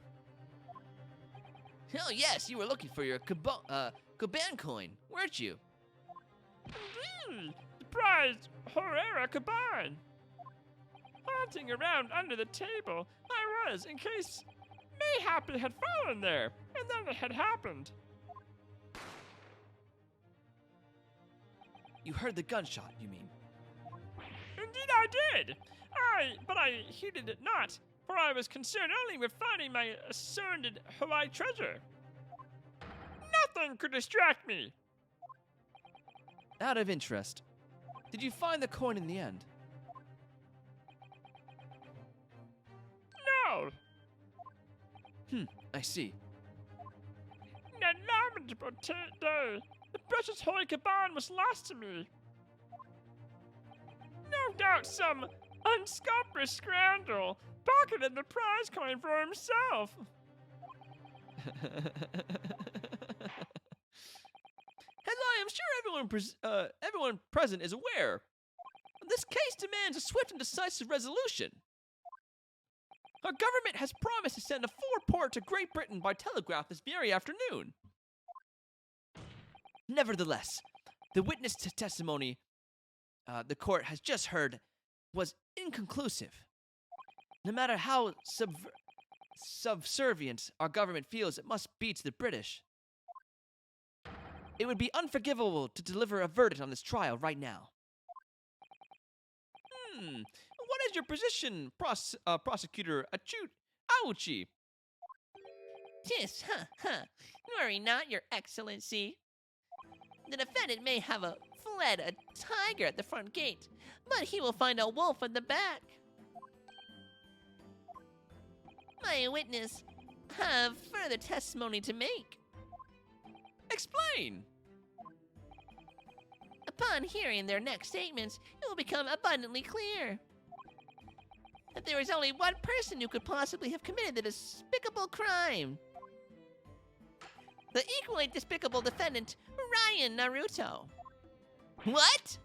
Oh yes, you were looking for your Caban coin, weren't you? Indeed, the prized Herrera Caban. Hunting around under the table, I was, in case mayhap it had fallen there, and then it had happened. You heard the gunshot, you mean? Indeed I did. But I heeded it not, for I was concerned only with finding my ascended Hawaii treasure. Nothing could distract me. Out of interest, did you find the coin in the end? No. I see. That lamentable day, the precious Holy Caban was lost to me. No doubt some unscrupulous scoundrel pocketed the prize coin for himself. As I am sure everyone present is aware, this case demands a swift and decisive resolution. Our government has promised to send a four-port to Great Britain by telegraph this very afternoon. Nevertheless, the witness testimony the court has just heard was inconclusive. No matter how subservient our government feels it must be to the British, it would be unforgivable to deliver a verdict on this trial right now. What is your position, Prosecutor Auchi? Yes, Worry not, Your Excellency. The defendant may have fled a tiger at the front gate, but he will find a wolf at the back. My witness have further testimony to make. Explain. Upon hearing their next statements, it will become abundantly clear that there is only one person who could possibly have committed the despicable crime. The equally despicable defendant, Ryan Naruto. What?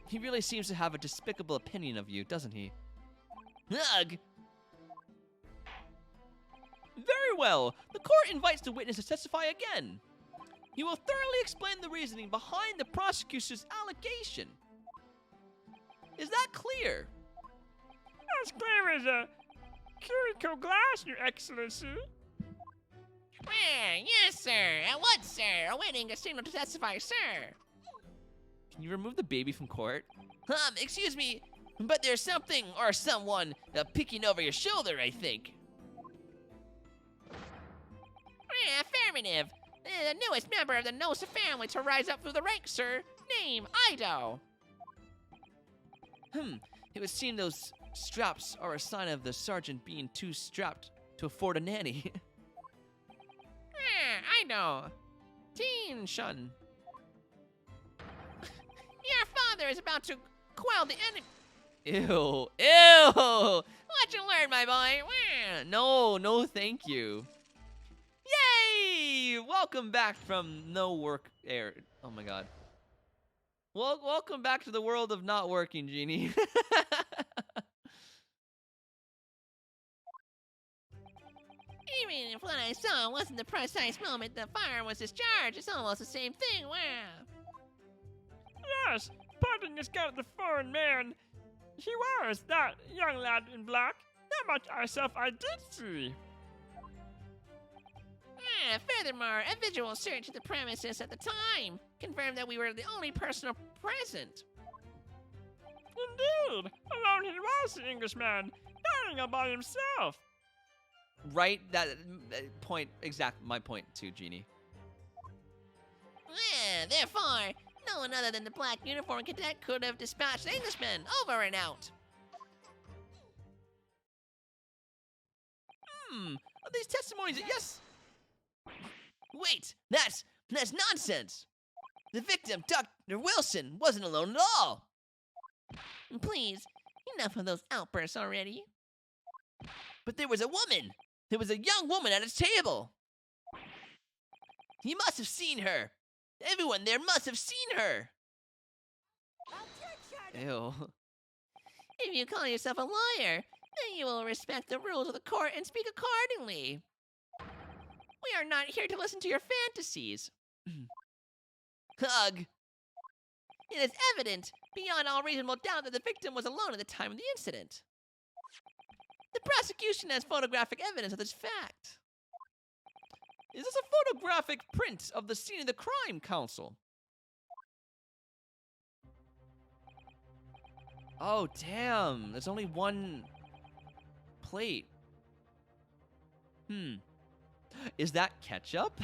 He really seems to have a despicable opinion of you, doesn't he? Ugh. Very well. The court invites the witness to testify again. You will thoroughly explain the reasoning behind the prosecutor's allegation. Is that clear? As clear as a curical glass, Your Excellency. Yes, sir. At once, sir. Awaiting a signal to testify, sir. Can you remove the baby from court? Excuse me, but there's something or someone peeking over your shoulder, I think. Affirmative. The newest member of the Nosa family to rise up through the ranks, sir. Name, Ido. It would seem those straps are a sign of the sergeant being too strapped to afford a nanny. Ido. Teen Shun. Your father is about to quell the enemy. Ew. Ew! What you learn, my boy? No, thank you. Yay! Welcome back from no work air. Oh my god. Well, welcome back to the world of not working, Genie. Even if what I saw wasn't the precise moment the fire was discharged, it's almost the same thing. Yes, pointing his gun at the foreign man. He was that young lad in black. That much I did see. Furthermore, a visual search of the premises at the time confirmed that we were the only person present. Indeed, alone he was the Englishman, dining all by himself. Right? That point, my point too, Genie. Therefore, no one other than the black uniform cadet could have dispatched the Englishman. Over and out. Are these testimonies? Yes. Wait, that's nonsense. The victim, Dr. Wilson, wasn't alone at all. Please, enough of those outbursts already. But there was a woman. There was a young woman at his table. He must have seen her. Everyone there must have seen her. Ew. If you call yourself a lawyer, then you will respect the rules of the court and speak accordingly. We are not here to listen to your fantasies. Hug. It is evident, beyond all reasonable doubt, that the victim was alone at the time of the incident. The prosecution has photographic evidence of this fact. Is this a photographic print of the scene of the crime, Counsel? Oh, damn. There's only one plate. Is that ketchup?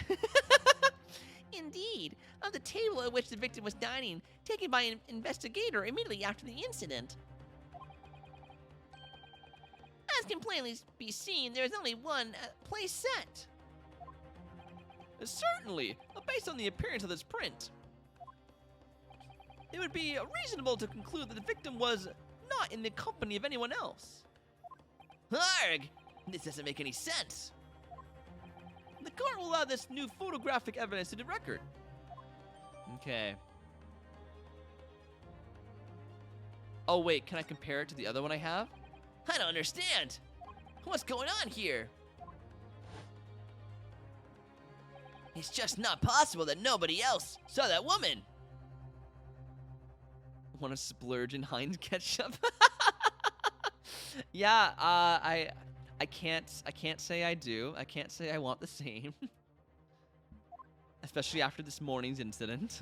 Indeed, of the table at which the victim was dining, taken by an investigator immediately after the incident. As can plainly be seen, there is only one place set. Certainly, based on the appearance of this print. It would be reasonable to conclude that the victim was not in the company of anyone else. Arg! This doesn't make any sense. The court will allow this new photographic evidence to the record. Okay. Oh wait, can I compare it to the other one I have? I don't understand. What's going on here? It's just not possible that nobody else saw that woman. Want to splurge in Heinz ketchup? Yeah, I can't say I do. I can't say I want the same. Especially after this morning's incident.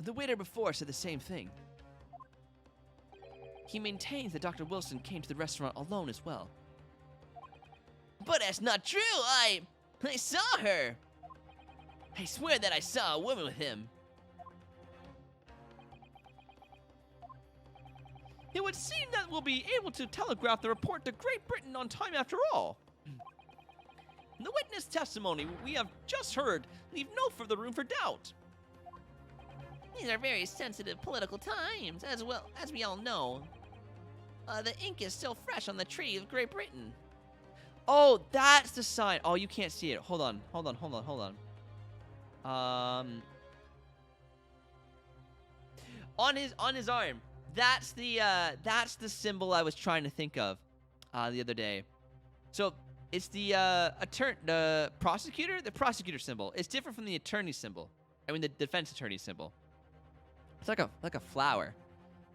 The waiter before said the same thing. He maintains that Dr. Wilson came to the restaurant alone as well. But that's not true. I saw her. I swear that I saw a woman with him. It would seem that we'll be able to telegraph the report to Great Britain on time after all. The witness testimony we have just heard leave no further room for doubt. These are very sensitive political times, as well as we all know. The ink is still fresh on the Treaty of Great Britain. Oh, that's the sign. Oh, you can't see it. Hold on. On his arm. That's the symbol I was trying to think of the other day. So it's the prosecutor symbol. It's different from the attorney symbol. I mean the defense attorney symbol. It's like a flower.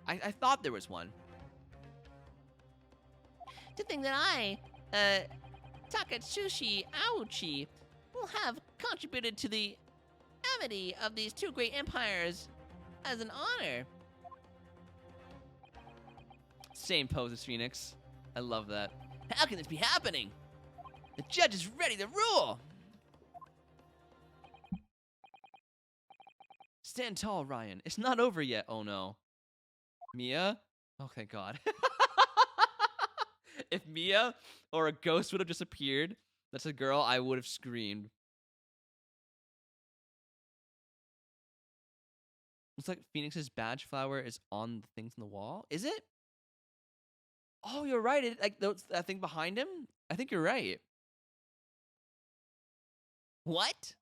I thought there was one. To think that I, Takatsushi Aochi, will have contributed to the amity of these two great empires as an honor. Same pose as Phoenix. I love that. How can this be happening? The judge is ready to rule. Stand tall, Ryan. It's not over yet. Oh, no. Mia? Oh, thank God. If Mia or a ghost would have just appeared, that's a girl, I would have screamed. Looks like Phoenix's badge flower is on the things on the wall. Is it? Oh, you're right. That thing behind him? I think you're right. What?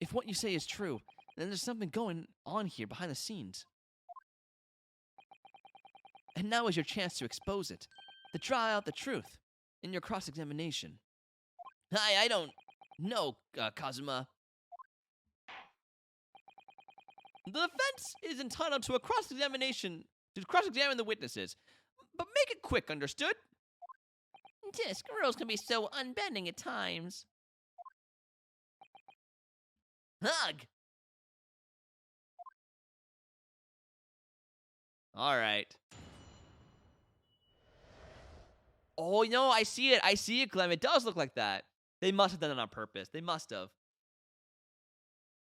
If what you say is true, then there's something going on here behind the scenes. And now is your chance to expose it, to draw out the truth in your cross-examination. I don't know, Kazuma. The defense is entitled to a cross-examination to cross-examine the witnesses, but make it quick, understood? Tisk, girls can be so unbending at times. Hug! All right. Oh, no, I see it. I see it, Clem. It does look like that. They must have done it on purpose. They must have.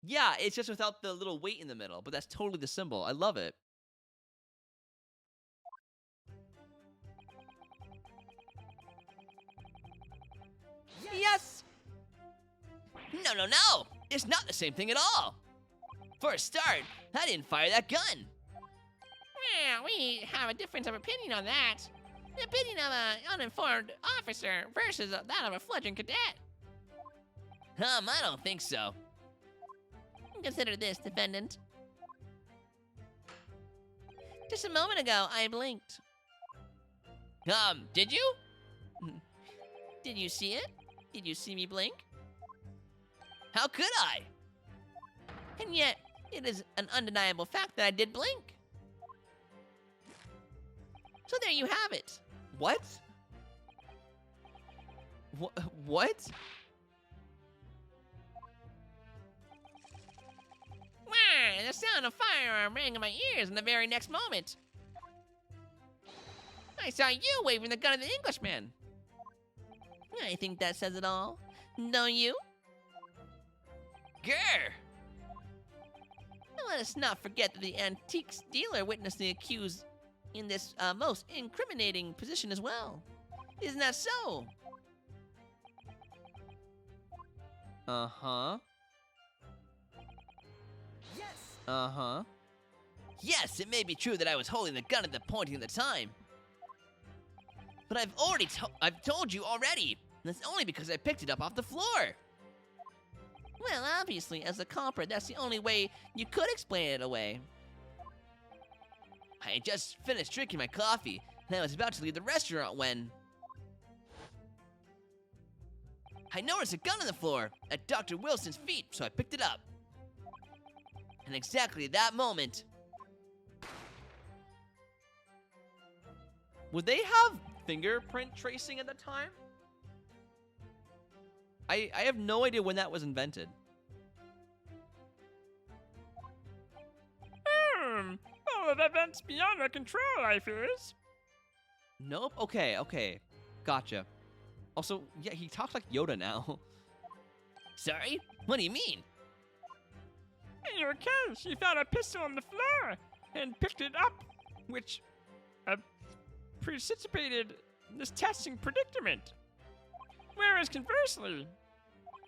Yeah, it's just without the little weight in the middle, but that's totally the symbol. I love it. Yes! No. It's not the same thing at all. For a start, I didn't fire that gun. Well, we have a difference of opinion on that. The opinion of an uninformed officer versus that of a fledgling cadet. I don't think so. Consider this, defendant. Just a moment ago, I blinked. Did you? Did you see it? Did you see me blink? How could I? And yet, it is an undeniable fact that I did blink. So there you have it. What? What? Wah, the sound of firearm rang in my ears in the very next moment. I saw you waving the gun at the Englishman. I think that says it all. Don't you? Grr! Let us not forget that the antiques dealer witnessed the accused in this most incriminating position as well. Isn't that so? Uh-huh. Yes! Uh-huh. Yes, it may be true that I was holding the gun at the pointing at the time. But I've told you already. And that's only because I picked it up off the floor. Well, obviously, as a culprit, that's the only way you could explain it away. I had just finished drinking my coffee, and I was about to leave the restaurant when I noticed a gun on the floor at Dr. Wilson's feet, so I picked it up. And exactly at that moment, Would they have fingerprint tracing at the time? I have no idea when that was invented. All of events beyond our control, I fears. Nope. Okay. Gotcha. Also, yeah, he talks like Yoda now. sorry? What do you mean? In your case, you found a pistol on the floor and picked it up, which precipitated this testing predicament. Whereas conversely,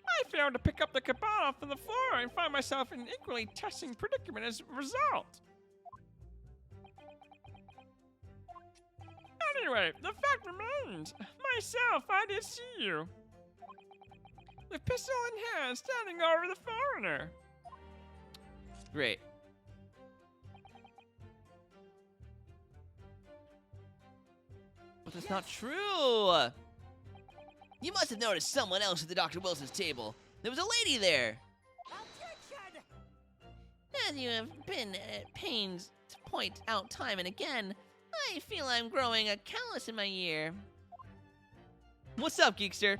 I failed to pick up the cabal from the floor and find myself in an equally testing predicament as a result. Anyway, the fact remains, myself, I did see you. The pistol in hand, standing over the foreigner. Great. But that's not true. You must have noticed someone else at Dr. Wilson's table. There was a lady there. Objection! As you have been at pains to point out time and again, I feel I'm growing a callus in my ear. What's up, Geekster?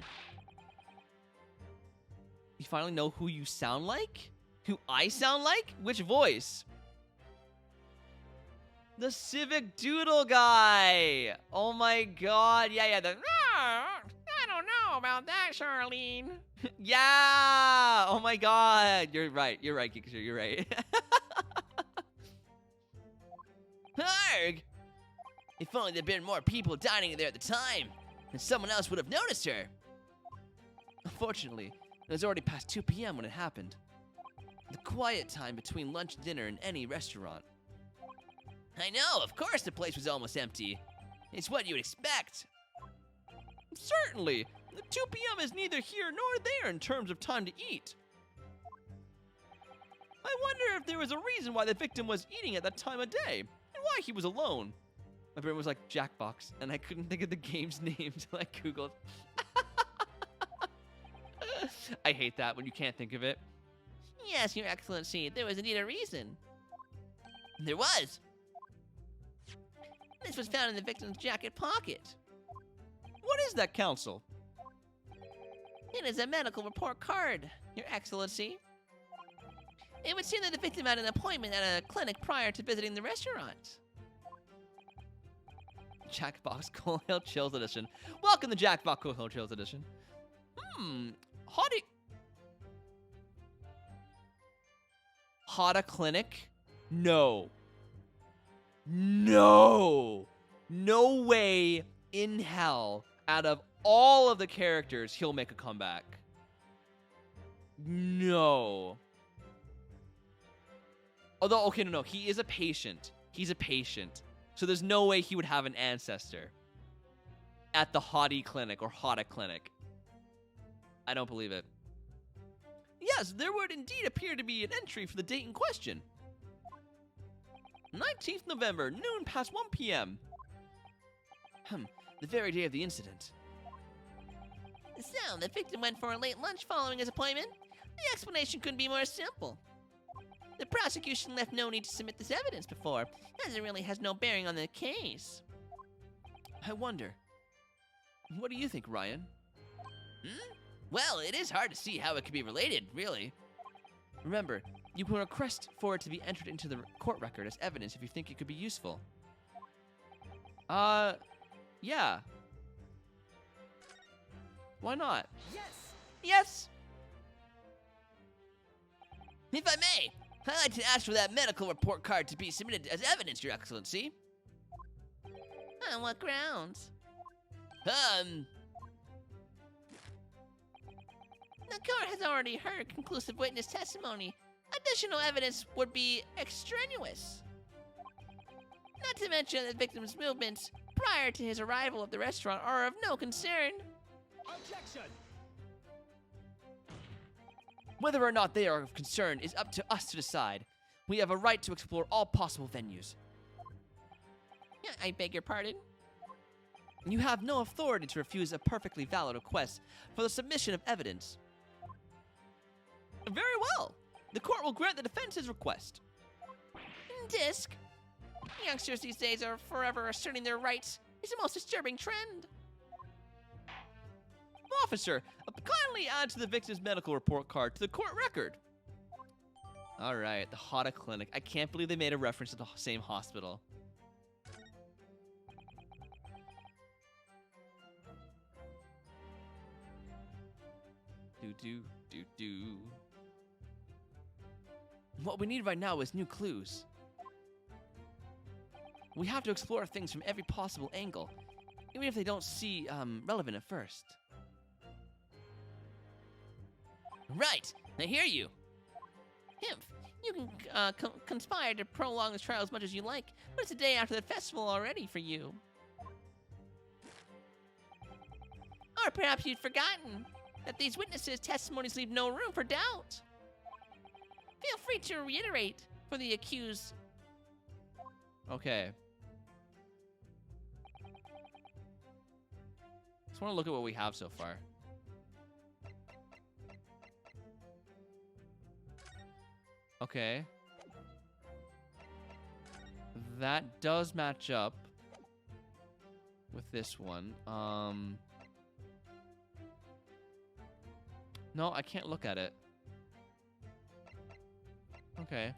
You finally know who you sound like? Who I sound like? Which voice? The Civic Doodle guy! Oh my god, yeah, I don't know about that, Charlene. yeah! Yeah! Oh my god! You're right, Geeksher, you're right. Arg! If only there'd been more people dining there at the time, then someone else would have noticed her. Unfortunately, it was already past 2 p.m. when it happened. The quiet time between lunch and dinner in any restaurant. I know, of course the place was almost empty. It's what you'd expect. Certainly! The 2 p.m. is neither here nor there in terms of time to eat. I wonder if there was a reason why the victim was eating at that time of day, and why he was alone. My brain was like Jackbox, and I couldn't think of the game's name until I googled. I hate that when you can't think of it. Yes, Your Excellency, there was indeed a reason. There was. This was found in the victim's jacket pocket. What is that, Counsel? It is a medical report card, Your Excellency. It would seem that the victim had an appointment at a clinic prior to visiting the restaurant. Jackbox ColeHillChills edition. Welcome to Jackbox ColeHillChills edition. Hada Clinic? No. No. No way in hell, out of all of the characters, he'll make a comeback. No. Although, okay, no, he is a patient. He's a patient. So there's no way he would have an ancestor at the Hottie Clinic or Hada Clinic. I don't believe it. Yes, there would indeed appear to be an entry for the date in question. 19th November, noon past 1 p.m. The very day of the incident. So, the victim went for a late lunch following his appointment? The explanation couldn't be more simple. The prosecution left no need to submit this evidence before, as it really has no bearing on the case. I wonder. What do you think, Ryan? Well, it is hard to see how it could be related, really. Remember, you can request for it to be entered into the court record as evidence if you think it could be useful. Yeah. Why not? Yes! If I may, I'd like to ask for that medical report card to be submitted as evidence, Your Excellency. On what grounds? The court has already heard conclusive witness testimony. Additional evidence would be extraneous. Not to mention the victim's movements prior to his arrival at the restaurant are of no concern. Objection! Whether or not they are of concern is up to us to decide. We have a right to explore all possible venues. I beg your pardon? You have no authority to refuse a perfectly valid request for the submission of evidence. Very well. The court will grant the defense's request. Disc. Youngsters these days are forever asserting their rights. It's a most disturbing trend. Officer, kindly add to the victim's medical report card to the court record. All right, the Hada Clinic. I can't believe they made a reference to the same hospital. Do. What we need right now is new clues. We have to explore things from every possible angle, even if they don't seem relevant at first. Right, I hear you. Himph, you can conspire to prolong the trial as much as you like, but it's a day after the festival already for you. Or perhaps you'd forgotten that these witnesses' testimonies leave no room for doubt. Feel free to reiterate for the accused. Okay. Just want to look at what we have so far. Okay. That does match up with this one. No, I can't look at it. Okay.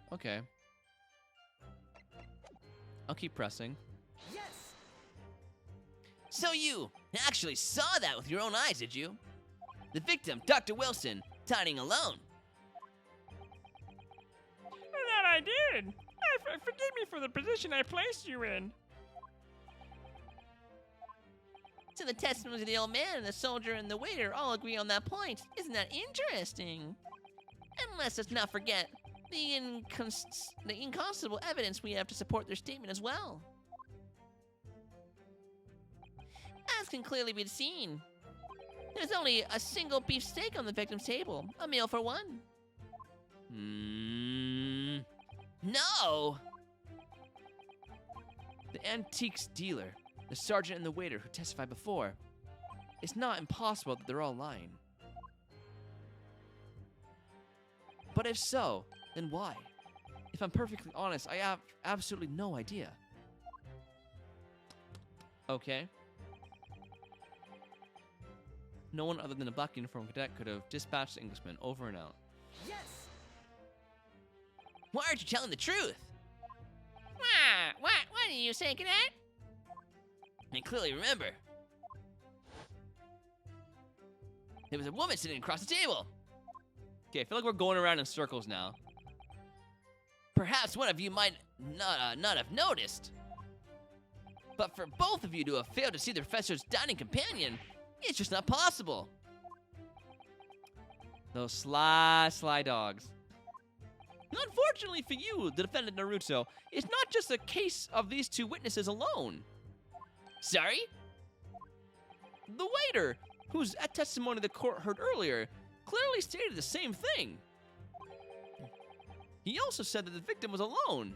I'll keep pressing. So you actually saw that with your own eyes, did you? The victim, Dr. Wilson, dining alone. I did. Forgive me for the position I placed you in. So the testimonies of the old man, the soldier, and the waiter all agree on that point. Isn't that interesting? And let's just not forget the inconstable evidence we have to support their statement as well. As can clearly be seen, there's only a single beef steak on the victim's table, a meal for one. No! The antiques dealer, the sergeant, and the waiter who testified before. It's not impossible that they're all lying. But if so, then why? If I'm perfectly honest, I have absolutely no idea. Okay. No one other than a black uniformed cadet could have dispatched the Englishman over and out. Yes! Why aren't you telling the truth? What did you say, cadet? I clearly remember. There was a woman sitting across the table. Okay, I feel like we're going around in circles now. Perhaps one of you might not have noticed. But for both of you to have failed to see the professor's dining companion, it's just not possible. Those sly dogs. Unfortunately for you, the defendant Naruto, it's not just a case of these two witnesses alone. Sorry? The waiter, whose testimony the court heard earlier, clearly stated the same thing. He also said that the victim was alone.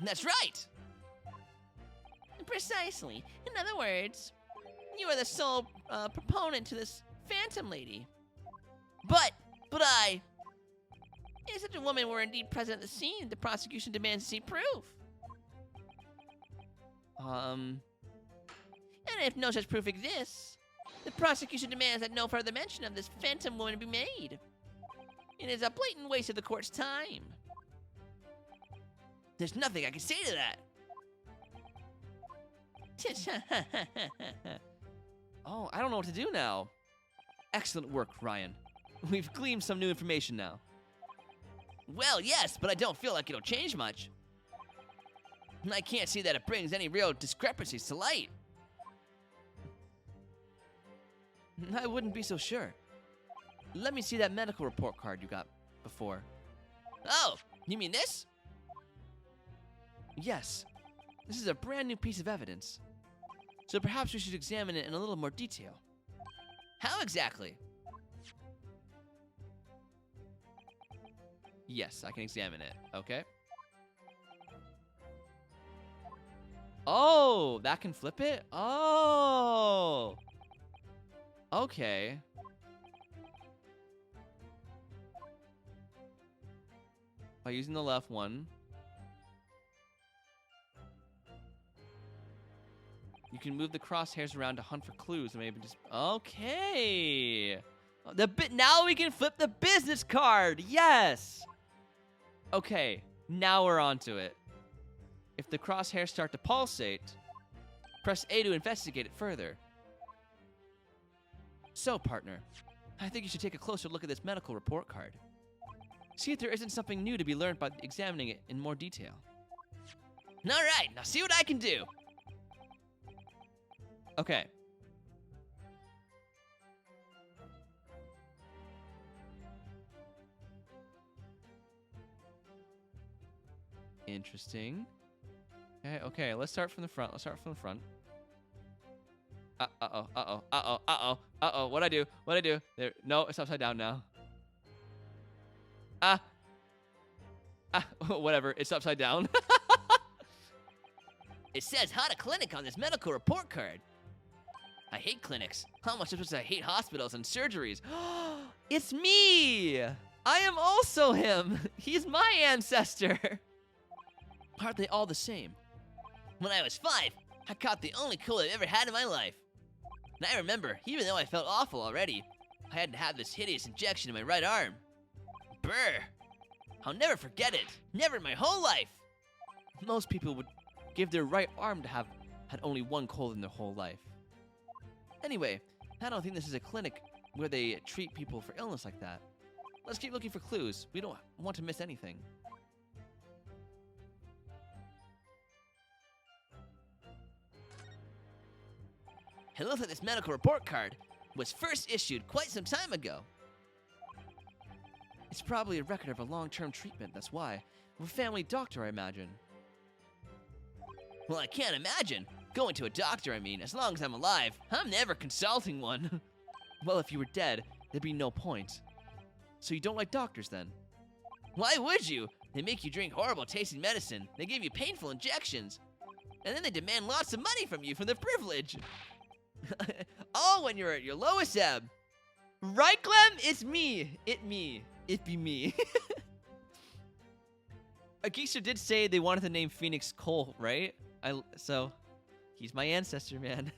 That's right. Precisely. In other words, you are the sole proponent to this phantom lady. But I... If such a woman were indeed present at the scene, the prosecution demands to see proof. And if no such proof exists, the prosecution demands that no further mention of this phantom woman be made. It is a blatant waste of the court's time. There's nothing I can say to that. Oh, I don't know what to do now. Excellent work, Ryan. We've gleaned some new information now. Well, yes, but I don't feel like it'll change much. And I can't see that it brings any real discrepancies to light. I wouldn't be so sure. Let me see that medical report card you got before. Oh, you mean this? Yes. This is a brand new piece of evidence. So perhaps we should examine it in a little more detail. How exactly? Yes, I can examine it. Okay. Oh, that can flip it? Oh. Okay. By using the left one, you can move the crosshairs around to hunt for clues and maybe just... Okay. Now we can flip the business card. Yes. Okay, now we're onto it. If the crosshairs start to pulsate, press A to investigate it further. So, partner, I think you should take a closer look at this medical report card. See if there isn't something new to be learned by examining it in more detail. All right, now see what I can do. Okay. Interesting. Okay, let's start from the front. Uh-oh. What'd I do? There. No, it's upside down now. Whatever. It's upside down. It says how to clinic on this medical report card. I hate clinics. How much supposed to hate hospitals and surgeries? It's me! I am also him. He's my ancestor. Aren't they all the same? When I was 5, I caught the only cold I've ever had in my life. And I remember, even though I felt awful already, I had to have this hideous injection in my right arm. Brr. I'll never forget it. Never in my whole life. Most people would give their right arm to have had only one cold in their whole life. Anyway, I don't think this is a clinic where they treat people for illness like that. Let's keep looking for clues. We don't want to miss anything. It looks like this medical report card was first issued quite some time ago. It's probably a record of a long-term treatment, that's why. We're a family doctor, I imagine. Well, I can't imagine. Going to a doctor, I mean, as long as I'm alive, I'm never consulting one. Well, if you were dead, there'd be no point. So you don't like doctors, then? Why would you? They make you drink horrible tasting medicine, they give you painful injections, and then they demand lots of money from you for their privilege. All when you're at your lowest ebb. Right, Clem? It's me. It be me. A geekster did say they wanted to name Phoenix Cole, right? So, he's my ancestor, man.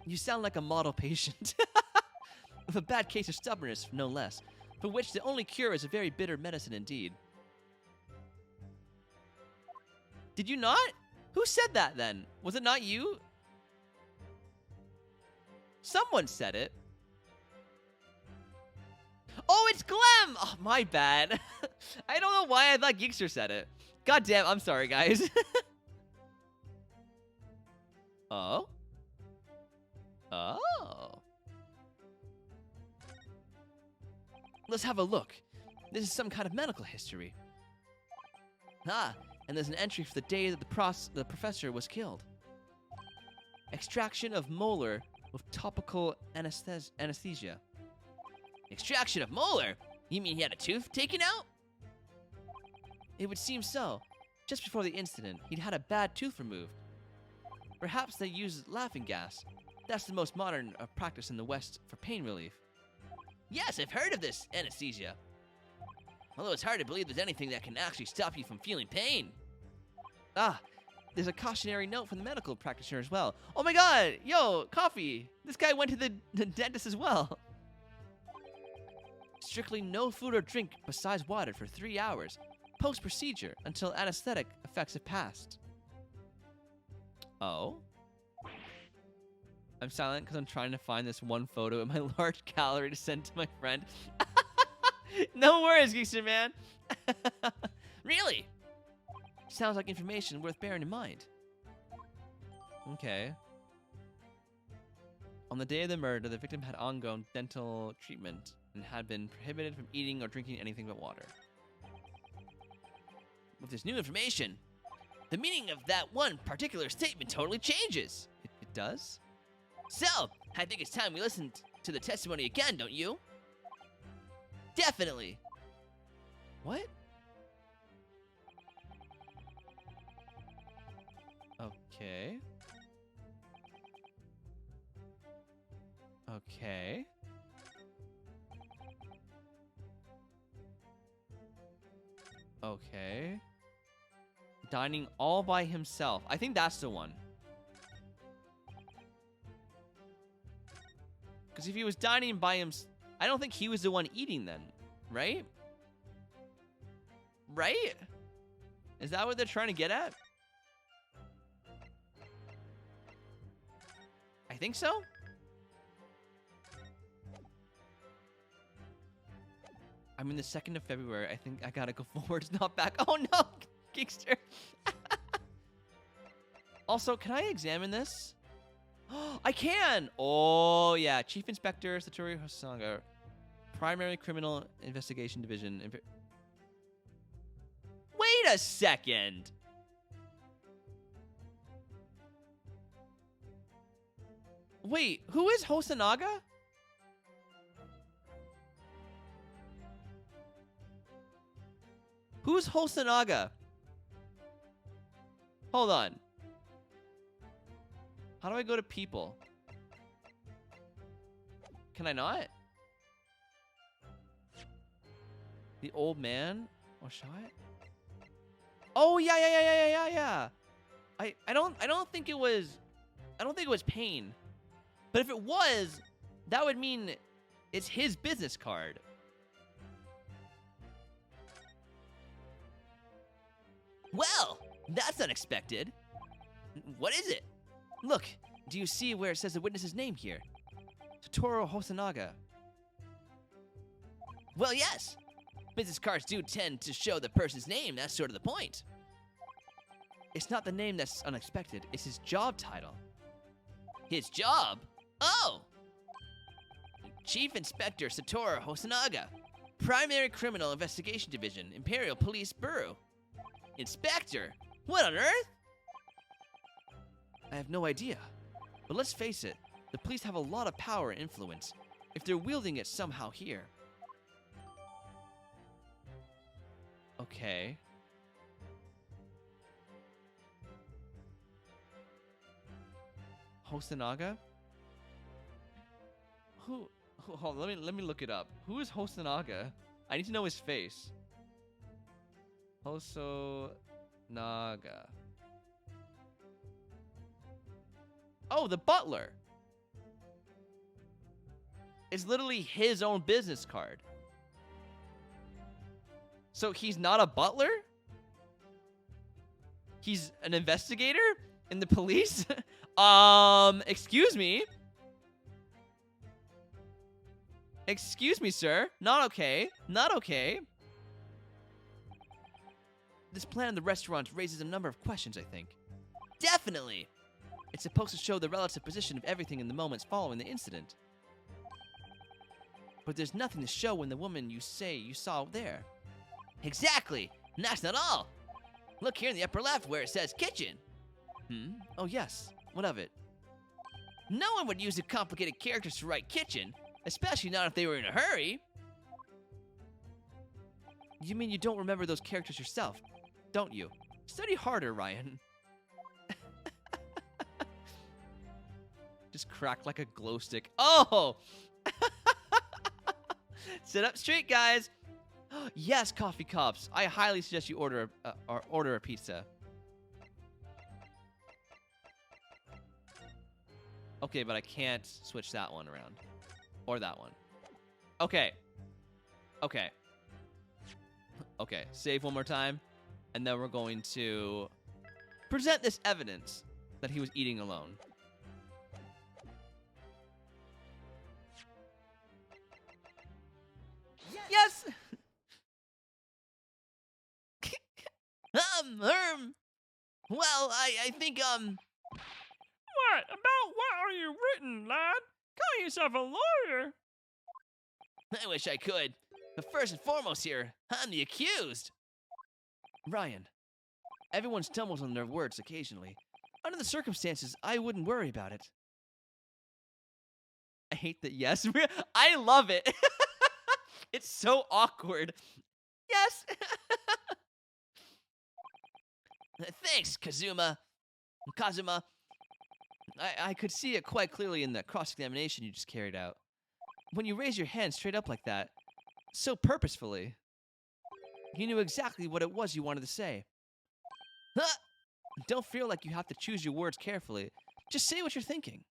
You sound like a model patient. With a bad case of stubbornness, no less. For which the only cure is a very bitter medicine indeed. Did you not? Who said that then? Was it not you? Someone said it. Oh, it's Clem! Oh, my bad. I don't know why I thought Geekster said it. God damn, I'm sorry, guys. Oh? Oh. Let's have a look. This is some kind of medical history. Ah, and there's an entry for the day that the professor was killed. Extraction of molar with topical anesthesia. Extraction of molar? You mean he had a tooth taken out? It would seem so. Just before the incident, he'd had a bad tooth removed. Perhaps they used laughing gas. That's the most modern practice in the West for pain relief. Yes, I've heard of this anesthesia. Although it's hard to believe there's anything that can actually stop you from feeling pain. Ah, there's a cautionary note from the medical practitioner as well. Oh my god, yo, coffee. This guy went to the dentist as well. Strictly no food or drink besides water for 3 hours, post-procedure, until anesthetic effects have passed. Oh? I'm silent because I'm trying to find this one photo in my large gallery to send to my friend. No worries, Geekster man. Really? Sounds like information worth bearing in mind. Okay. On the day of the murder, the victim had ongoing dental treatment and had been prohibited from eating or drinking anything but water. With this new information, the meaning of that one particular statement totally changes. It does? So, I think it's time we listen to the testimony again, don't you? Definitely. What? Okay. Okay. Okay. Dining all by himself. I think that's the one. Because if he was dining by himself, I don't think he was the one eating then, right? Right? Is that what they're trying to get at? I think so. I mean, the 2nd of February, I think I gotta go forwards, not back. Oh no, Geekster. Also, can I examine this? I can! Oh, yeah. Chief Inspector Satoru Hosonaga, Primary Criminal Investigation Division. Wait a second! Wait, who is Hosonaga? Who's Hosonaga? Hold on. How do I go to people? Can I not? The old man? Oh, shot? Oh yeah. I don't think it was pain. But if it was, that would mean it's his business card. Well, that's unexpected. What is it? Look, do you see where it says the witness's name here? Satoru Hosonaga. Well, yes. Business cards do tend to show the person's name. That's sort of the point. It's not the name that's unexpected. It's his job title. His job? Oh! Chief Inspector Satoru Hosonaga. Primary Criminal Investigation Division, Imperial Police Bureau. Inspector? What on earth? I have no idea. But let's face it, the police have a lot of power and influence if they're wielding it somehow here. Okay. Hosonaga? Who hold on, let me look it up. Who is Hosonaga? I need to know his face. Hosonaga. Oh, the butler. It's literally his own business card. So he's not a butler? He's an investigator in the police? Excuse me? Excuse me, sir. Not okay. Not okay. This plan in the restaurant raises a number of questions, I think. Definitely. It's supposed to show the relative position of everything in the moments following the incident. But there's nothing to show when the woman you say you saw there. Exactly. And that's not all. Look here in the upper left where it says kitchen. Oh, yes. What of it? No one would use a complicated characters to write kitchen, especially not if they were in a hurry. You mean you don't remember those characters yourself, don't you? Study harder, Ryan. Just crack like a glow stick. Oh! Sit up straight, guys. Yes, coffee cups. I highly suggest you order a pizza. Okay, but I can't switch that one around. Or that one. Okay. Okay. Okay, save one more time. And then we're going to present this evidence that he was eating alone. Yes! Well, I think, What? About what are you written, lad? Call yourself a lawyer. I wish I could. But first and foremost here, I'm the accused. Ryan, everyone stumbles on their words occasionally. Under the circumstances, I wouldn't worry about it. I hate that yes. I love it. It's so awkward. Yes. Thanks, Kazuma. I could see it quite clearly in the cross-examination you just carried out. When you raise your hand straight up like that, so purposefully, you knew exactly what it was you wanted to say. Huh? Don't feel like you have to choose your words carefully. Just say what you're thinking.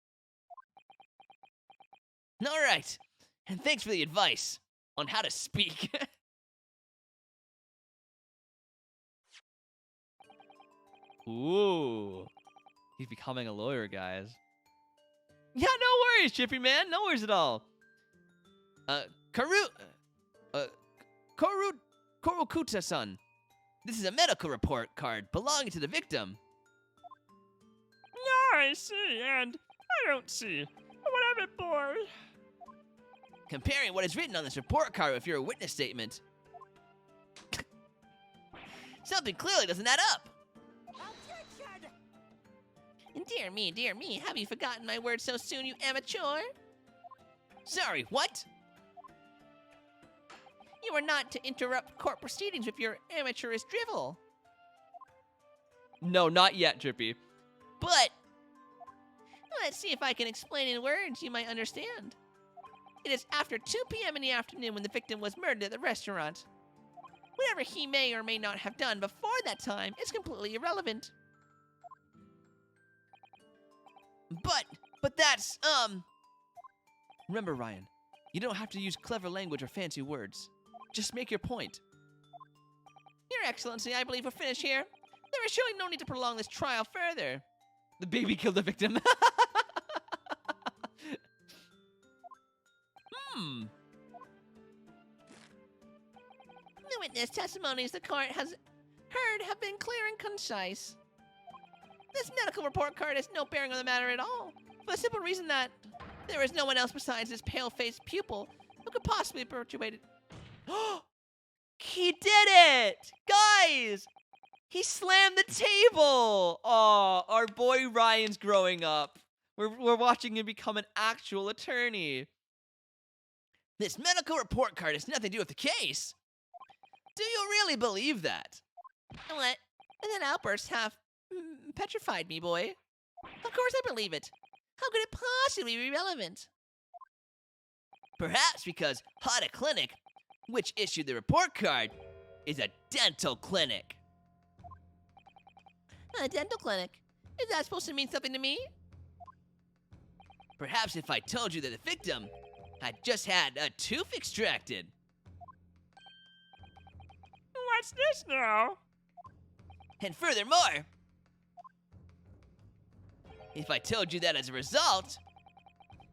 All right. And thanks for the advice on how to speak. Ooh. He's becoming a lawyer, guys. Yeah, no worries, Chippy man. No worries at all. Korukuta-san. This is a medical report card belonging to the victim. I see, and I don't see. Whatever, boy. Comparing what is written on this report card with your witness statement. Something clearly doesn't add up. Dear me, have you forgotten my words so soon, you amateur? Sorry, what? You are not to interrupt court proceedings with your amateurish drivel. No, not yet, Drippy. But Let's see if I can explain in words you might understand. It is after 2 p.m. in the afternoon when the victim was murdered at the restaurant. Whatever he may or may not have done before that time is completely irrelevant. But that's, Remember, Ryan, you don't have to use clever language or fancy words. Just make your point. Your Excellency, I believe we're finished here. There is surely no need to prolong this trial further. The baby killed the victim. The witness testimonies the court has heard have been clear and concise. This medical report card has no bearing on the matter at all, for the simple reason that there is no one else besides this pale-faced pupil who could possibly have perpetuated. He did it! Guys! He slammed the table! Oh, our boy Ryan's growing up. We're watching him become an actual attorney. This medical report card has nothing to do with the case. Do you really believe that? What? And then outbursts have petrified me, boy. Of course I believe it. How could it possibly be relevant? Perhaps because Hada Clinic, which issued the report card, is a dental clinic. A dental clinic? Is that supposed to mean something to me? Perhaps if I told you that the victim had just had a tooth extracted. What's this now? And furthermore, if I told you that as a result,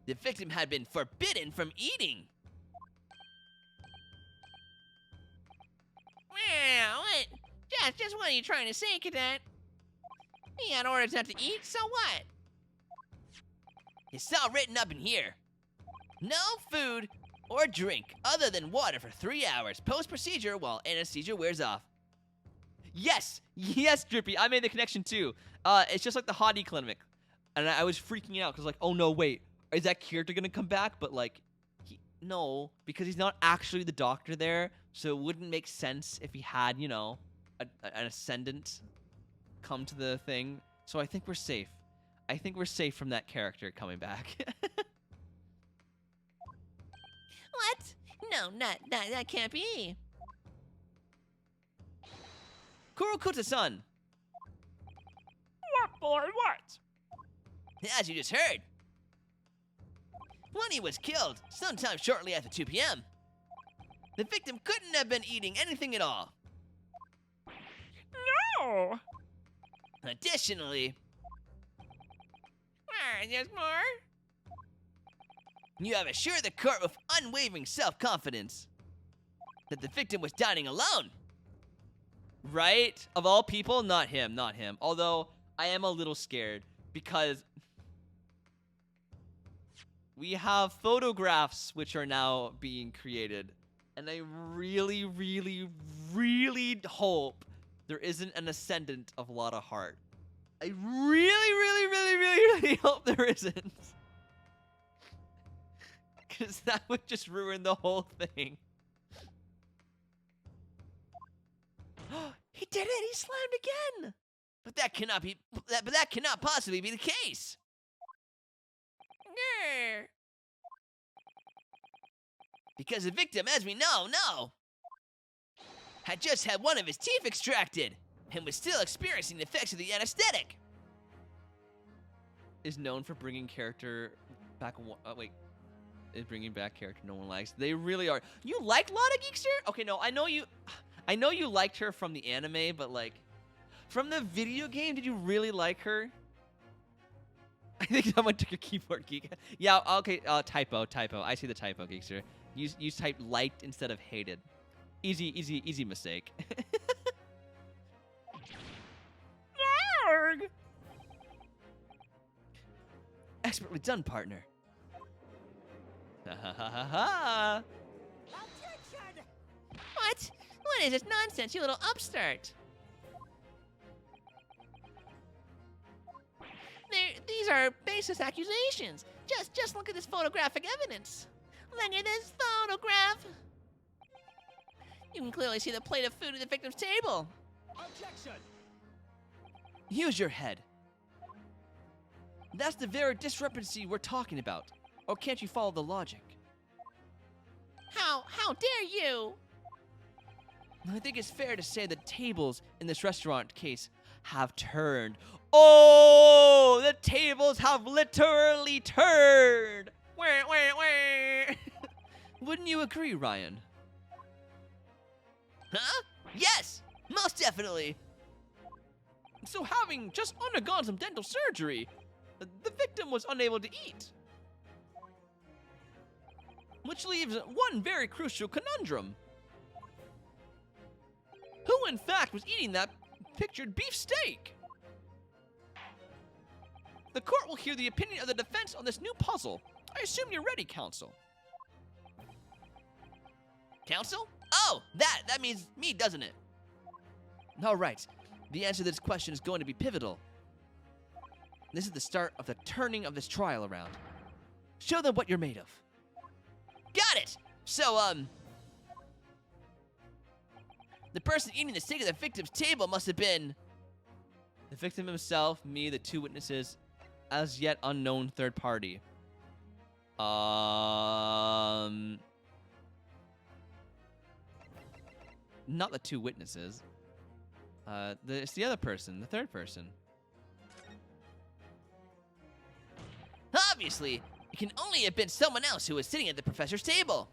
the victim had been forbidden from eating. Well, what? Just what are you trying to say, Cadet? He had orders not to eat, so what? It's all written up in here. No food or drink other than water for 3 hours post-procedure while anesthesia wears off. Yes! Yes, Drippy, I made the connection too. It's just like the Hottie Clinic. And I was freaking out, because like, oh no, wait. Is that character gonna come back? But like, no, because he's not actually the doctor there, so it wouldn't make sense if he had, you know, an ascendant come to the thing. So I think we're safe. I think we're safe from that character coming back. What? No, that can't be. Kurokuta-san! What, boy, what? As you just heard, when he was killed, sometime shortly after 2 p.m., the victim couldn't have been eating anything at all. No! Additionally, There's more? you have assured the court with unwavering self-confidence that the victim was dining alone. Right? Of all people, not him, not him. Although, I am a little scared, because we have photographs which are now being created. And I really, really, really hope there isn't an ascendant of Lotta Heart. I really, really, really, really, really hope there isn't. Because that would just ruin the whole thing. He did it! He slammed again! But that cannot possibly be the case. Grr. Because the victim, as we know, had just had one of his teeth extracted and was still experiencing the effects of the anesthetic. Is known for bringing character back. Is bringing back character no one likes. They really are. You like Lotta Geekster? Okay, no, I know you liked her from the anime, but like, from the video game, did you really like her? I think someone took your keyboard, geek. Yeah, okay. Typo. I see the typo, Geekster. You typed liked instead of hated. Easy mistake. Arg! Expertly done, partner. Ha ha ha ha ha. What? What is this nonsense, you little upstart? These are baseless accusations. Just look at this photographic evidence. Look at this photograph. You can clearly see the plate of food at the victim's table. Objection! Use your head. That's the very discrepancy we're talking about. Or can't you follow the logic? How dare you? I think it's fair to say the tables in this restaurant case have turned. Oh, the tables have literally turned. Wah. Wouldn't you agree, Ryan? Huh? Yes, most definitely. So having just undergone some dental surgery, the victim was unable to eat. Which leaves one very crucial conundrum. Who, in fact, was eating that pictured beef steak? The court will hear the opinion of the defense on this new puzzle. I assume you're ready, counsel. Counsel? Oh, that means me, doesn't it? All right. The answer to this question is going to be pivotal. This is the start of the turning of this trial around. Show them what you're made of. Got it! So, the person eating the steak at the victim's table must have been... The victim himself, me, the two witnesses, as yet unknown third party. Not the two witnesses. It's the other person, the third person. Obviously, it can only have been someone else who was sitting at the professor's table.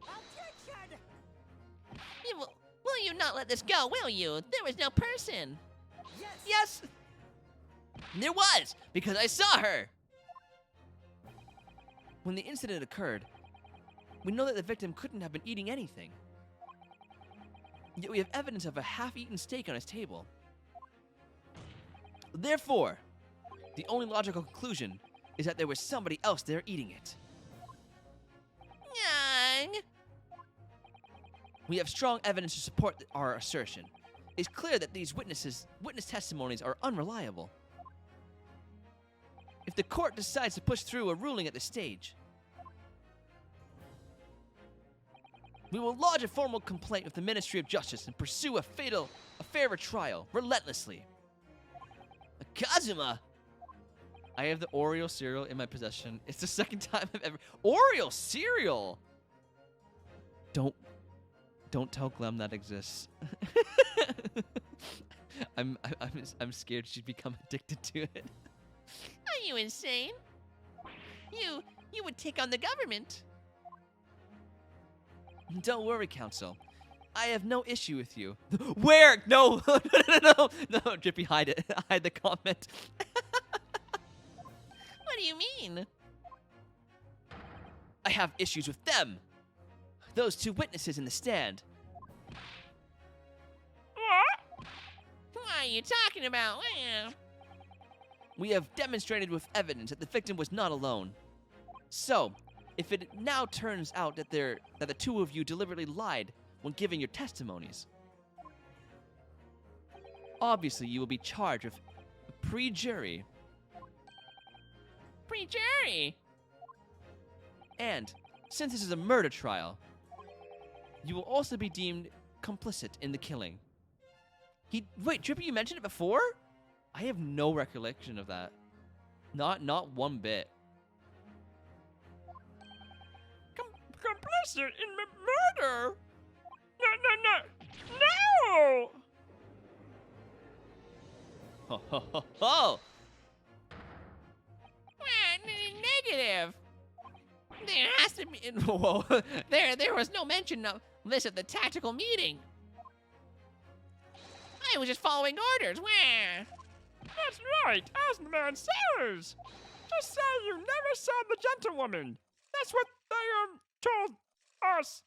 Objection! Will you not let this go, will you? There was no person. Yes! There was, because I saw her. When the incident occurred, we know that the victim couldn't have been eating anything. Yet we have evidence of a half-eaten steak on his table. Therefore, the only logical conclusion is that there was somebody else there eating it. Yang! We have strong evidence to support our assertion. It's clear that these witness testimonies are unreliable. If the court decides to push through a ruling at this stage, we will lodge a formal complaint with the Ministry of Justice and pursue a fairer trial, relentlessly. Kazuma! I have the Oreo cereal in my possession. It's the second time I've ever... Oreo cereal! Don't tell Clem that exists. I'm scared she'd become addicted to it. Are you insane? You would take on the government. Don't worry, counsel. I have no issue with you. Where? No, no, Drippy, hide it. Hide the comment. What do you mean? I have issues with them. Those two witnesses in the stand. What? What are you talking about? We have demonstrated with evidence that the victim was not alone. So, if it now turns out that the two of you deliberately lied when giving your testimonies, obviously you will be charged with pre-jury. Pre-jury? And, since this is a murder trial, you will also be deemed complicit in the killing. Wait, Drippy, you mentioned it before? I have no recollection of that. Not one bit. Complicit in murder? No! Ho ho ho ho! Negative. There has to be. Whoa. There was no mention of this at the tactical meeting. I was just following orders. Where? That's right, as the man says. Just say you never saw the gentlewoman. That's what they told us.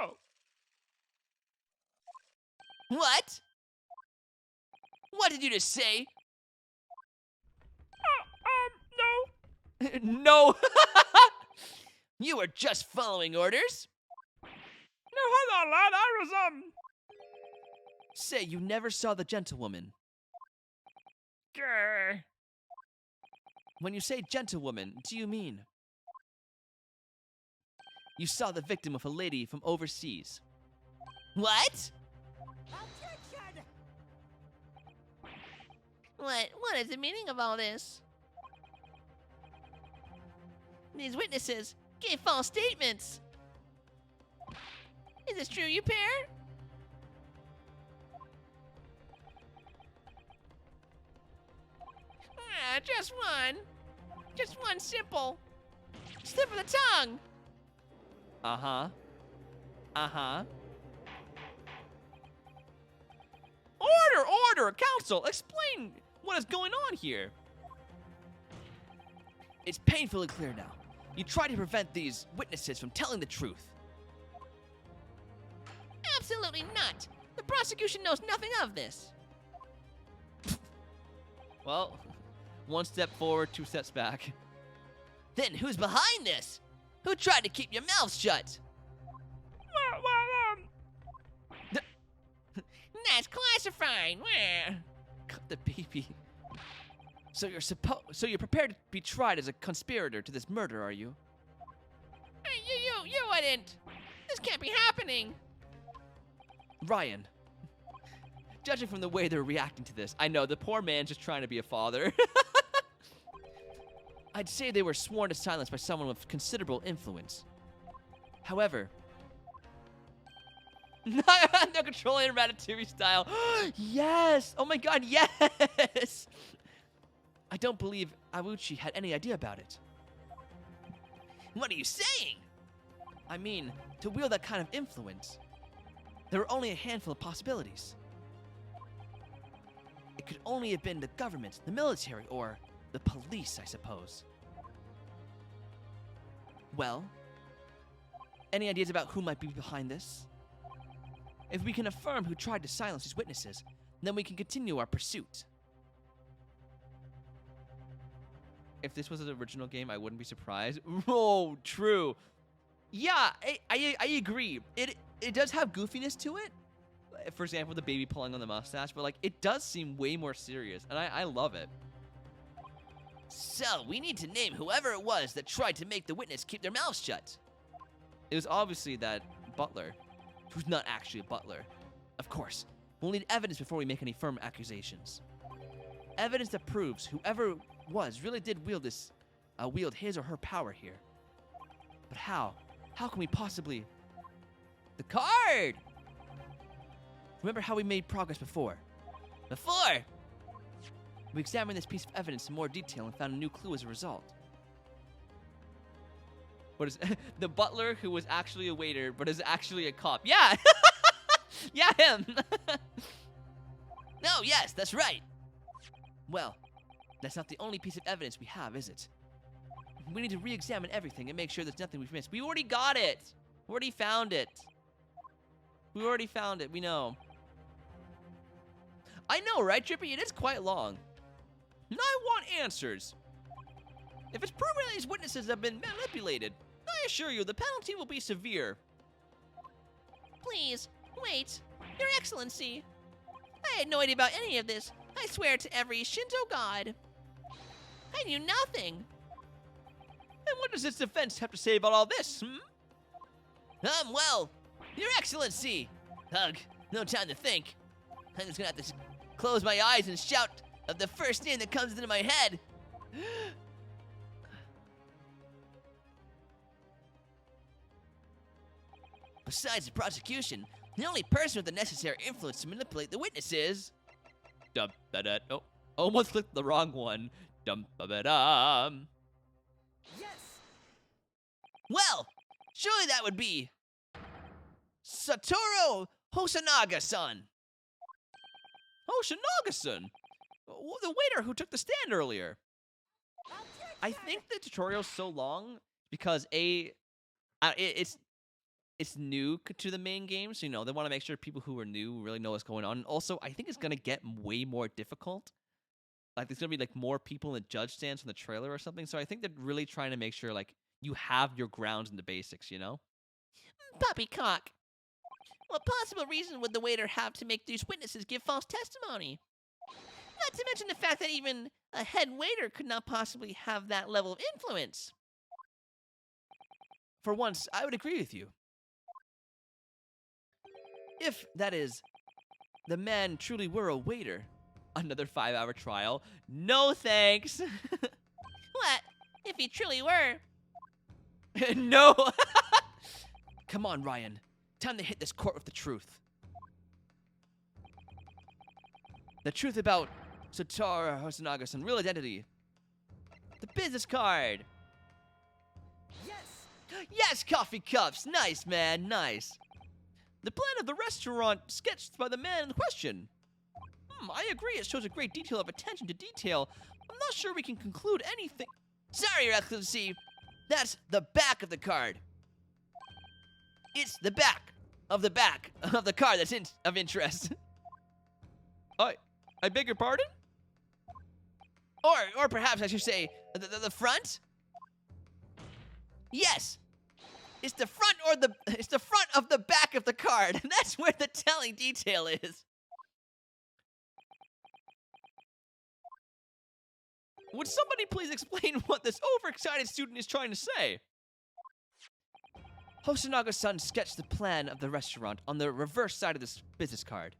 Oh, What? What did you just say? no. No! You were just following orders? No, hold on, lad. I was, Say you never saw the gentlewoman. grr. When you say gentlewoman, do you mean you saw the victim with a lady from overseas? What? Objection! What is the meaning of all this? These witnesses gave false statements. Is this true, you pair? Just one. Just one simple slip of the tongue. Uh-huh. Uh-huh. Order! Counsel, explain what is going on here. It's painfully clear now. You try to prevent these witnesses from telling the truth. Absolutely not. The prosecution knows nothing of this. Well, one step forward, two steps back. Then who's behind this? Who tried to keep your mouth shut? That's classified. Wah. Cut the baby. So you're prepared to be tried as a conspirator to this murder, are you? Hey, you wouldn't. This can't be happening. Ryan, judging from the way they're reacting to this, I know the poor man's just trying to be a father. I'd say they were sworn to silence by someone with considerable influence. However, no controlling Ratatouille style. Yes! Oh my god, yes! I don't believe Awuchi had any idea about it. What are you saying? I mean, to wield that kind of influence, there are only a handful of possibilities. It could only have been the government, the military, or the police, I suppose. Well, any ideas about who might be behind this? If we can affirm who tried to silence these witnesses, then we can continue our pursuit. If this was an original game, I wouldn't be surprised. Oh, true. Yeah, I agree. It does have goofiness to it. For example, the baby pulling on the mustache, but like it does seem way more serious, and I love it. So, we need to name whoever it was that tried to make the witness keep their mouths shut. It was obviously that butler, who's not actually a butler. Of course, we'll need evidence before we make any firm accusations. Evidence that proves whoever was really did wield his or her power here. But how? How can we possibly... The card! Remember how we made progress before? Before? We examined this piece of evidence in more detail and found a new clue as a result. What is the butler who was actually a waiter but is actually a cop? Yeah! Yeah, him! No, yes, that's right. Well, that's not the only piece of evidence we have, is it? We need to re-examine everything and make sure there's nothing we've missed. We already got it! We already found it. We already found it, we know. I know, right, Trippy? It is quite long. And I want answers. If it's proven that these witnesses have been manipulated, I assure you the penalty will be severe. Please, wait. Your Excellency. I had no idea about any of this. I swear to every Shinto god. I knew nothing. And what does its defense have to say about all this, Well, Your Excellency. Ugh, no time to think. I'm just gonna have to close my eyes and shout of the first name that comes into my head. Besides the prosecution, the only person with the necessary influence to manipulate the witness is... Dum-da-da. Oh, almost clicked the wrong one. Dum-ba-ba-dum. Yes! Well, surely that would be... Satoru Hosonaga-san. Hosonaga-san! The waiter who took the stand earlier. I think the tutorial's so long because it's new to the main game, so they want to make sure people who are new really know what's going on. And also, I think it's gonna get way more difficult. Like there's gonna be like more people in the judge stands from the trailer or something. So I think they're really trying to make sure like you have your grounds in the basics, Poppycock. What possible reason would the waiter have to make these witnesses give false testimony? Not to mention the fact that even a head waiter could not possibly have that level of influence. For once, I would agree with you. If, that is, the man truly were a waiter. Another 5-hour trial. No thanks. What? If he truly were. No. Come on, Ryan. Time to hit this court with the truth. The truth about Satoru Hosonaga-san's real identity. The business card. Yes! Yes, coffee cups. Nice, man. Nice. The plan of the restaurant sketched by the man in question. I agree. It shows a great detail of attention to detail. I'm not sure we can conclude anything. Sorry, Your Excellency. That's the back of the card. It's the back. of the back of the card that's of interest. I beg your pardon? Or perhaps I should say the front? Yes. It's the front of the back of the card. And that's where the telling detail is. Would somebody please explain what this overexcited student is trying to say? Hosonaga-san sketched the plan of the restaurant on the reverse side of this business card.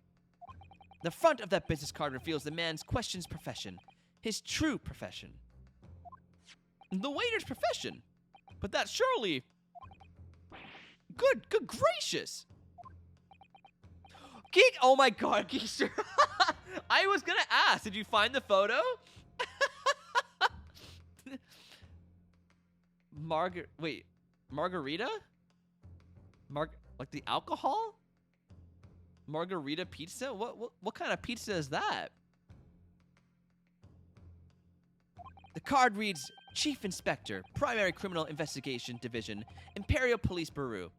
The front of that business card reveals the man's question's profession, his true profession. The waiter's profession? But that's surely... Good gracious! Geek, oh my god, Geekster. I was gonna ask, did you find the photo? Margarita? Like the alcohol? Margarita pizza? What kind of pizza is that? The card reads, Chief Inspector, Primary Criminal Investigation Division, Imperial Police Bureau.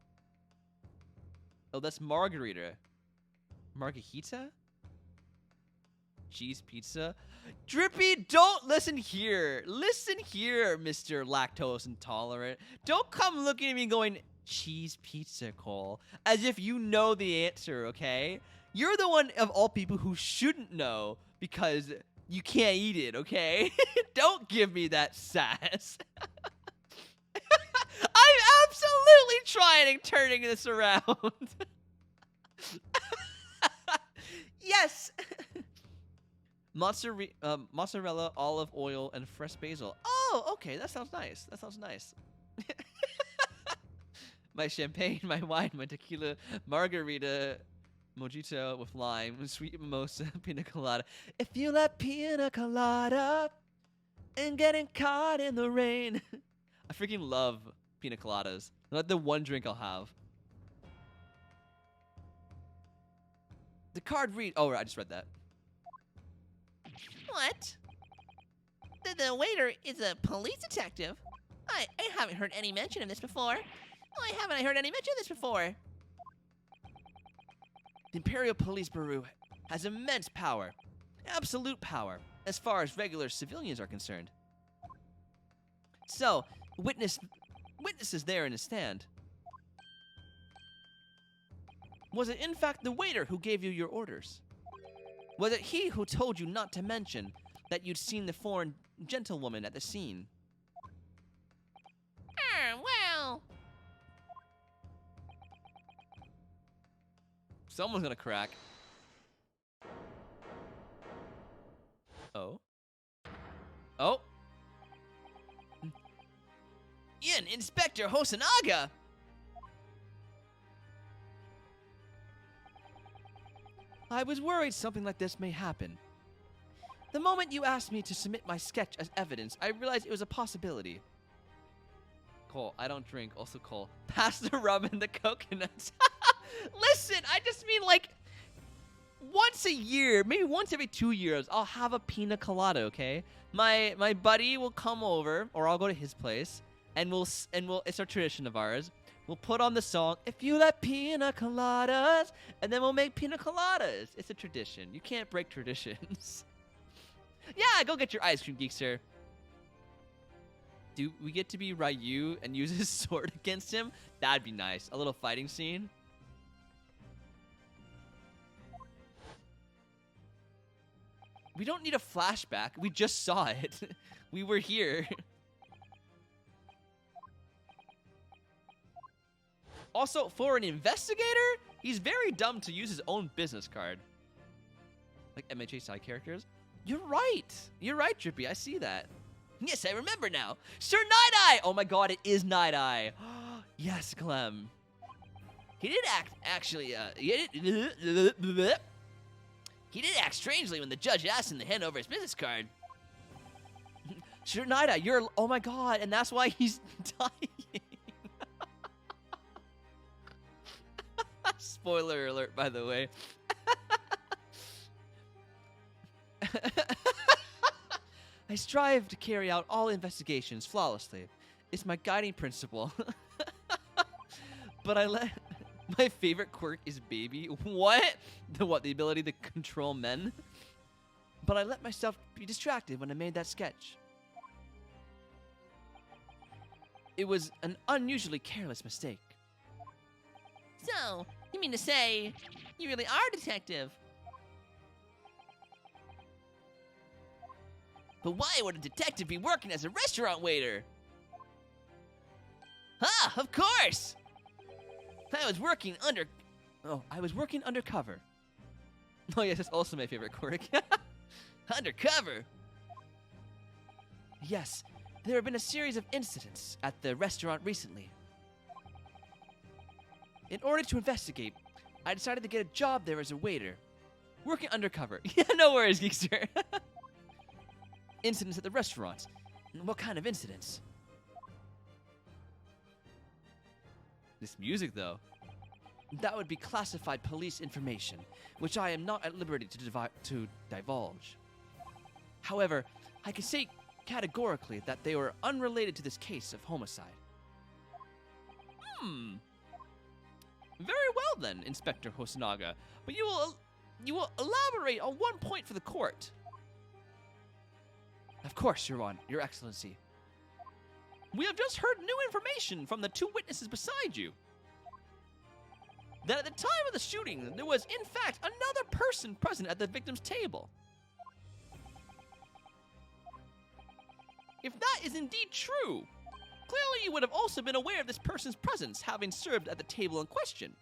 Oh, that's margarita. Margarita? Cheese pizza? Drippy, don't listen here. Listen here, Mr. Lactose Intolerant. Don't come looking at me going, cheese pizza, Cole, as if you know the answer, okay? You're the one of all people who shouldn't know because you can't eat it, okay? Don't give me that sass. I'm absolutely trying and turning this around. Yes. Mozzarella, olive oil, and fresh basil. Oh, okay, that sounds nice. That sounds nice. My champagne, my wine, my tequila, margarita, mojito with lime, sweet mimosa, pina colada. If you like pina colada and getting caught in the rain. I freaking love pina coladas. Not the one drink I'll have. The card read. Oh, I just read that. What? The waiter is a police detective? I haven't heard any mention of this before. Why haven't I heard any mention of this before? The Imperial Police Bureau has immense power, absolute power, as far as regular civilians are concerned. So, witnesses there in the stand. Was it in fact the waiter who gave you your orders? Was it he who told you not to mention that you'd seen the foreign gentlewoman at the scene? Well... Someone's gonna crack. Oh. Oh. Inspector Hosonaga! I was worried something like this may happen. The moment you asked me to submit my sketch as evidence, I realized it was a possibility. Cole, I don't drink. Also, Cole, pass the rum and the coconuts. Listen, I just mean like once a year, maybe once every 2 years, I'll have a pina colada, okay? My buddy will come over, or I'll go to his place, and we'll it's a tradition of ours. We'll put on the song, If You Like Pina Coladas, and then we'll make pina coladas. It's a tradition. You can't break traditions. Yeah, go get your ice cream, Geekster. Do we get to be Ryu and use his sword against him? That'd be nice. A little fighting scene. We don't need a flashback. We just saw it. We were here. Also, for an investigator, he's very dumb to use his own business card. Like MHA side characters. You're right. You're right, Drippy. I see that. Yes, I remember now. Sir Night-Eye! Oh my god, it is Night-Eye. Yes, Clem. He did act strangely when the judge asked him to hand over his business card. Sir Night-Eye, you're... Oh my god, and that's why he's dying. Spoiler alert, by the way. I strive to carry out all investigations flawlessly. It's my guiding principle. But My favorite quirk is baby. What? The ability to control men? But I let myself be distracted when I made that sketch. It was an unusually careless mistake. So, you mean to say you really are a detective? But why would a detective be working as a restaurant waiter? Ah, of course! I was working undercover. Oh yes, that's also my favorite quirk. undercover. Yes, there have been a series of incidents at the restaurant recently. In order to investigate, I decided to get a job there as a waiter, working undercover. Yeah, no worries, Geekster. Incidents at the restaurant. What kind of incidents? This music, though. That would be classified police information, which I am not at liberty to divulge. However, I can say categorically that they were unrelated to this case of homicide. Very well then, Inspector Hosonaga. But you will elaborate on one point for the court. Of course, Your Excellency. We have just heard new information from the two witnesses beside you. That at the time of the shooting, there was, in fact, another person present at the victim's table. If that is indeed true, clearly you would have also been aware of this person's presence, having served at the table in question.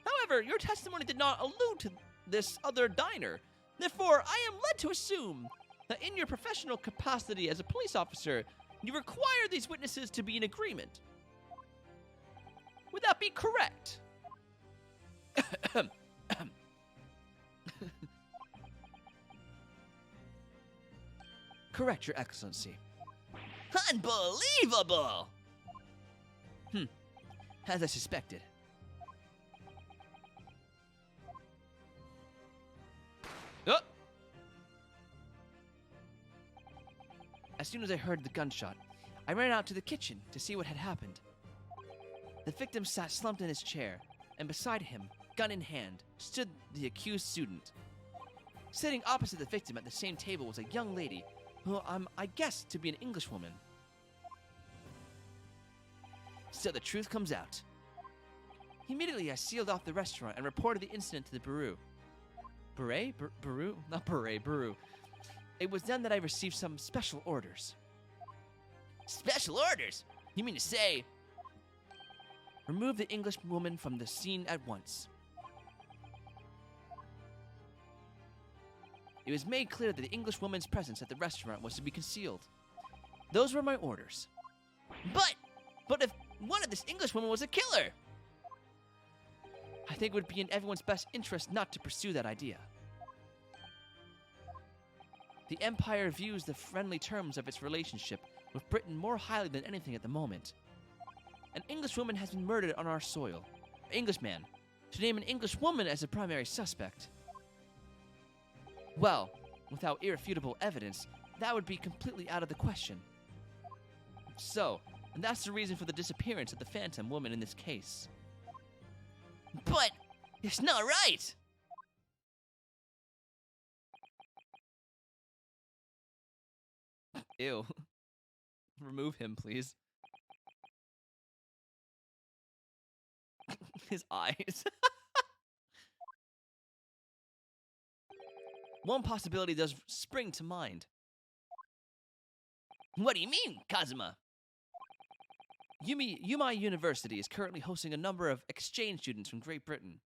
However, your testimony did not allude to this other diner. Therefore, I am led to assume that in your professional capacity as a police officer, you require these witnesses to be in agreement. Would that be correct? Correct, Your Excellency. Unbelievable! As I suspected. Oh! As soon as I heard the gunshot, I ran out to the kitchen to see what had happened. The victim sat slumped in his chair, and beside him, gun in hand, stood the accused student. Sitting opposite the victim at the same table was a young lady, who I guessed to be an Englishwoman. So the truth comes out. Immediately, I sealed off the restaurant and reported the incident to the bureau. Bureau. It was then that I received some special orders. Special orders? You mean to say... Remove the Englishwoman from the scene at once. It was made clear that the Englishwoman's presence at the restaurant was to be concealed. Those were my orders. But if one of this Englishwoman was a killer? I think it would be in everyone's best interest not to pursue that idea. The Empire views the friendly terms of its relationship with Britain more highly than anything at the moment. An Englishwoman has been murdered on our soil. An Englishman. To name an Englishwoman as a primary suspect. Well, without irrefutable evidence, that would be completely out of the question. So, and that's the reason for the disappearance of the phantom woman in this case. But it's not right! Ew. Remove him, please. His eyes. One possibility does spring to mind. What do you mean, Kazuma? Yumi University is currently hosting a number of exchange students from Great Britain.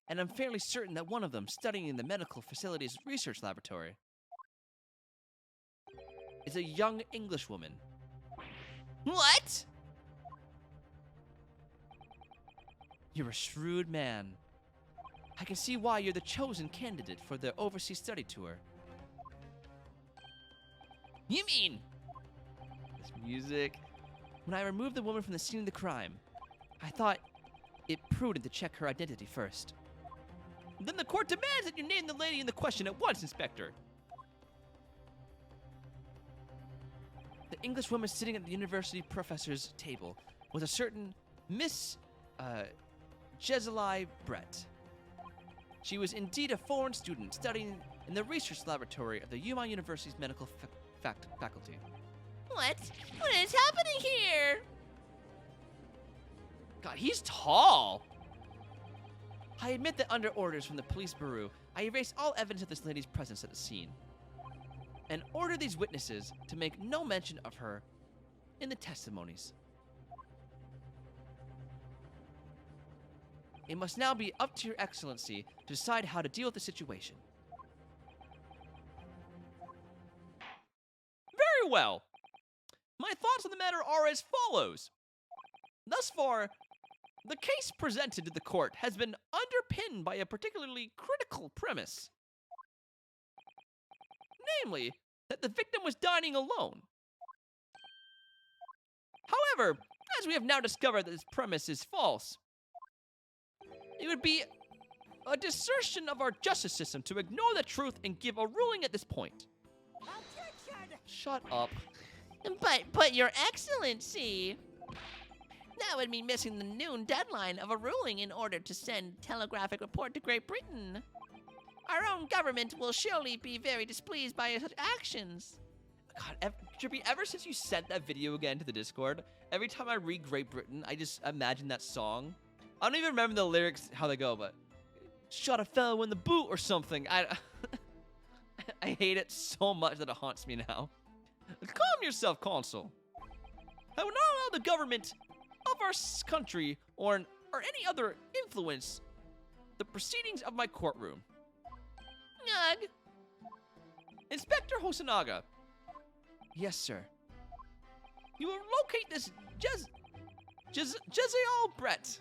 And I'm fairly certain that one of them, studying in the Medical Facilities Research Laboratory, is a young Englishwoman. What? You're a shrewd man. I can see why you're the chosen candidate for the overseas study tour. You mean... This music. When I removed the woman from the scene of the crime, I thought it prudent to check her identity first. Then the court demands that you name the lady in the question at once, Inspector. The Englishwoman sitting at the university professor's table was a certain Miss Jezeli Brett. She was indeed a foreign student studying in the research laboratory of the Yuma University's medical faculty. What? What is happening here? God, he's tall! I admit that under orders from the police bureau, I erased all evidence of this lady's presence at the scene, and ordered these witnesses to make no mention of her in the testimonies. It must now be up to Your Excellency to decide how to deal with the situation. Very well. My thoughts on the matter are as follows. Thus far, the case presented to the court has been underpinned by a particularly critical premise. Namely, that the victim was dining alone. However, as we have now discovered that this premise is false, it would be a desertion of our justice system to ignore the truth and give a ruling at this point. Shut up. But Your Excellency, that would mean missing the noon deadline of a ruling in order to send telegraphic report to Great Britain. Our own government will surely be very displeased by such actions. God, Trippy, ever since you sent that video again to the Discord, every time I read Great Britain, I just imagine that song. I don't even remember the lyrics, how they go, but shot a fellow in the boot or something. I hate it so much that it haunts me now. Calm yourself, Consul. I will not allow the government of our country or any other influence the proceedings of my courtroom. Ugh. Inspector Hosonaga. Yes, sir. You will locate this Jezeel Brett.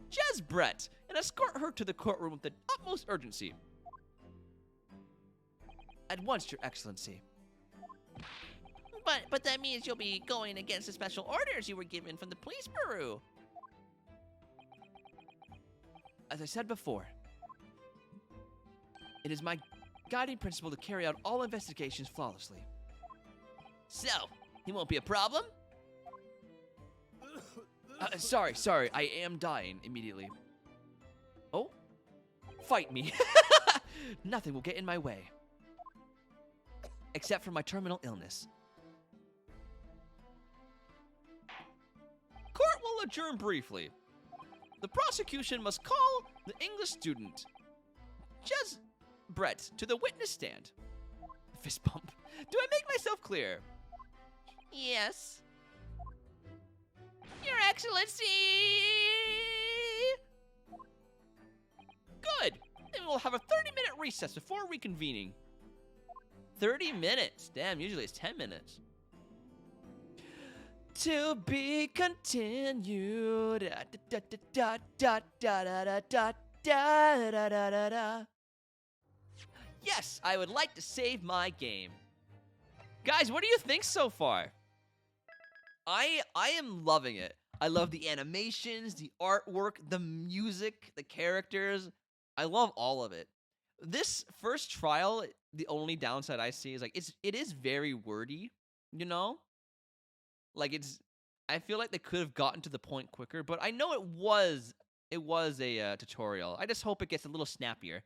Jez Brett, and escort her to the courtroom with the utmost urgency. At once, Your Excellency. But that means you'll be going against the special orders you were given from the police bureau. As I said before, it is my guiding principle to carry out all investigations flawlessly. So, he won't be a problem? Sorry, I am dying immediately. Oh? Fight me. Nothing will get in my way. Except for my terminal illness. Court will adjourn briefly. The prosecution must call the English student, Jez Brett, to the witness stand. Fist bump. Do I make myself clear? Yes. Your Excellency! Good. Then we'll have a 30-minute recess before reconvening. 30 minutes. Damn, usually it's 10 minutes. To be continued. Yes, I would like to save my game. Guys, what do you think so far? I am loving it. I love the animations, the artwork, the music, the characters. I love all of it. This first trial, the only downside I see is like it is very wordy, you know? Like I feel like they could have gotten to the point quicker, but I know it was a tutorial. I just hope it gets a little snappier.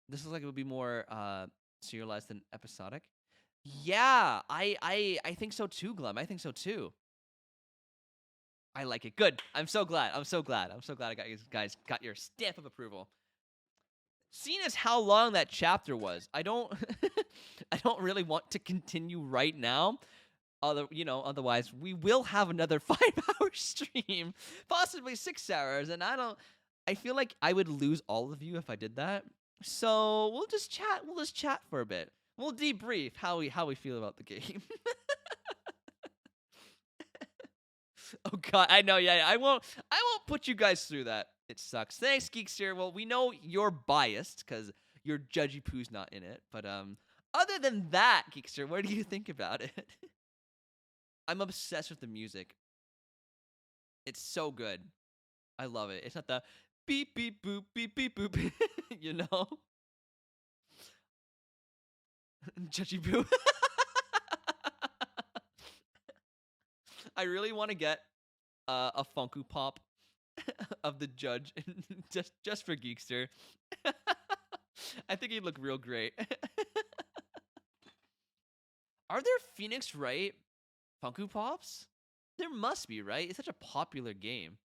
This looks like it would be more serialized than episodic. Yeah, I think so too, Glum. I think so too. I like it. Good. I'm so glad. I'm so glad I got you guys got your stamp of approval. Seeing as how long that chapter was, I don't I don't really want to continue right now. Otherwise we will have another 5-hour stream, possibly 6 hours, and I feel like I would lose all of you if I did that. So we'll just chat for a bit. We'll debrief how we feel about the game. Oh god, I know, yeah, I won't put you guys through that. It sucks. Thanks, Geekster. Well, we know you're biased because your Judgy Poo's not in it. But other than that, Geekster, what do you think about it? I'm obsessed with the music. It's so good. I love it. It's not the beep beep boop beep beep boop, you know? Judgy Poo. I really want to get a Funko Pop of the judge just for Geekster. I think he'd look real great. Are there Phoenix Wright Funko Pops? There must be, right? It's such a popular game.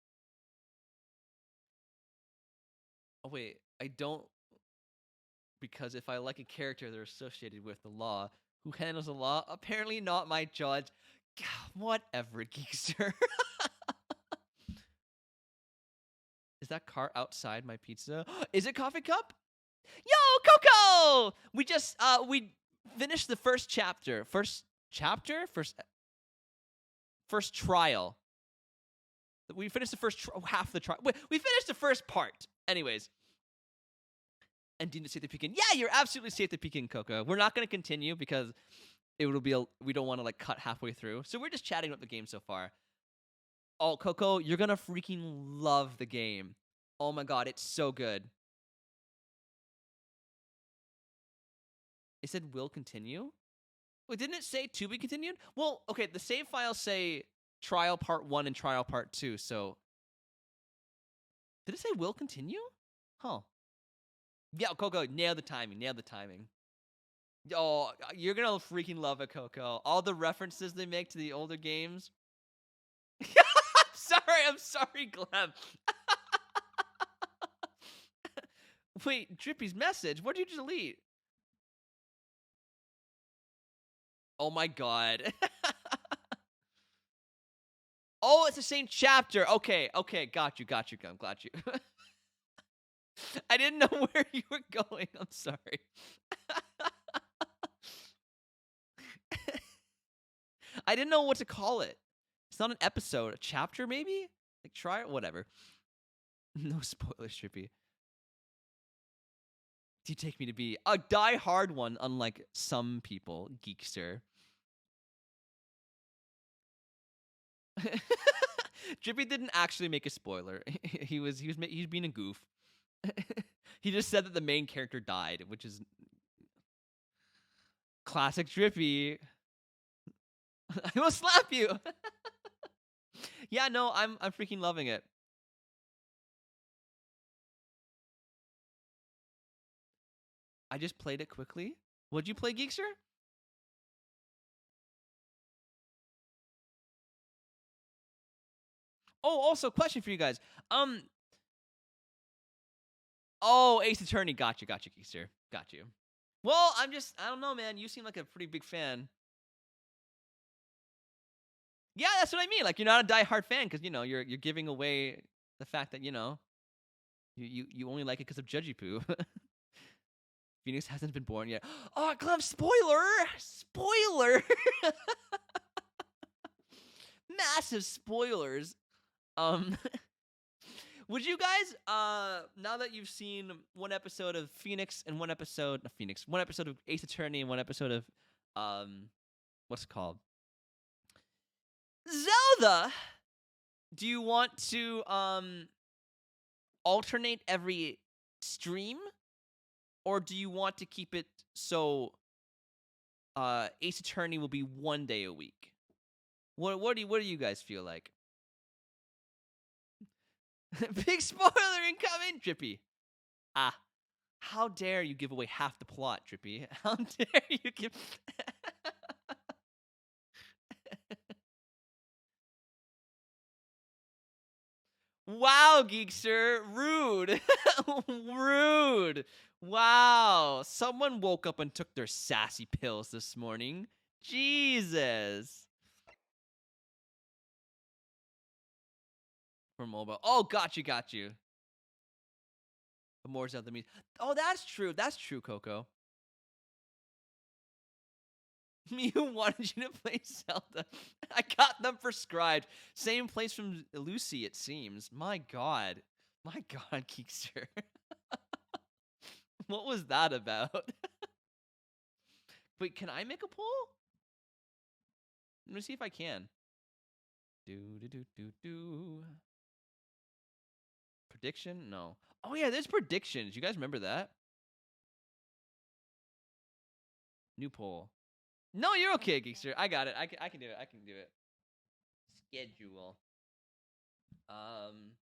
Oh wait, I don't, because if I like a character, they're associated with the law. Who handles the law? Apparently not my judge. God, whatever, Geekster. Is that car outside my pizza? Is it Coffee Cup? Yo, Coco! We just we finished the first chapter. First trial. We finished the first half of the trial. We finished the first part. Anyways. And deemed to safe to peek in. Yeah, you're absolutely safe to peek in, Coco. We're not going to continue because it will be we don't want to like cut halfway through. So we're just chatting about the game so far. Oh, Coco, you're going to freaking love the game. Oh my god, it's so good. It said will continue? Wait, didn't it say to be continued? Well, okay, the save files say trial part 1 and trial part 2, so... Did it say will continue? Huh. Yeah, Coco, nail the timing, Oh, you're gonna freaking love it, Coco. All the references they make to the older games. I'm sorry, Gleb. Wait, Drippy's message? What did you delete? Oh my god. Oh, it's the same chapter. Okay, got you. I'm glad you. I didn't know where you were going. I'm sorry. I didn't know what to call it. It's not an episode, a chapter maybe? Like try it, whatever. No spoilers, Trippy. Do you take me to be a die-hard one, unlike some people, Geekster? Drippy didn't actually make a spoiler. He's being a goof. He just said that the main character died, which is classic Drippy. I will slap you. Yeah, no, I'm freaking loving it. I just played it quickly. What'd you play, Geekster? Oh, also, question for you guys. Oh, Ace Attorney. Got you, Geekster. Got you. Well, I don't know, man. You seem like a pretty big fan. Yeah, that's what I mean. Like, you're not a diehard fan because, you know, you're giving away the fact that, you know, you only like it because of Judgy Poo. Phoenix hasn't been born yet. Oh, Clem, spoiler! Massive spoilers. Would you guys, now that you've seen one episode of Phoenix and one episode of Ace Attorney and one episode of, what's it called? Zelda! Do you want to, alternate every stream? Or do you want to keep it so, Ace Attorney will be 1 day a week? What do you guys feel like? Big spoiler incoming, Drippy. Ah, how dare you give away half the plot, Drippy? How dare you give... Wow, Geekster, rude. Rude. Wow, someone woke up and took their sassy pills this morning. Jesus. For mobile. Oh, got you. But more Zelda means. Oh, that's true, Coco. Mew wanted you to play Zelda. I got them prescribed. Same place from Lucy, it seems. My god, Geekster. What was that about? Wait, can I make a poll? Let me see if I can. Do. Prediction? No. Oh yeah, there's predictions. You guys remember that? New poll. No, you're okay, Geekster. I got it. I can do it. Schedule. Um,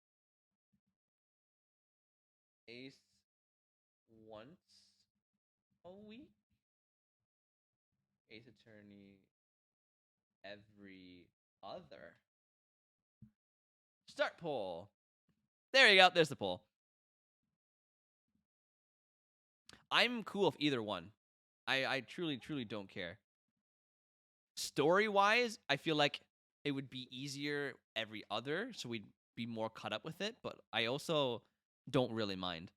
Ace once a week. Ace Attorney every other. Start poll. There you go. There's the poll. I'm cool with either one. I truly, truly don't care. Story-wise, I feel like it would be easier every other, so we'd be more caught up with it, but I also don't really mind.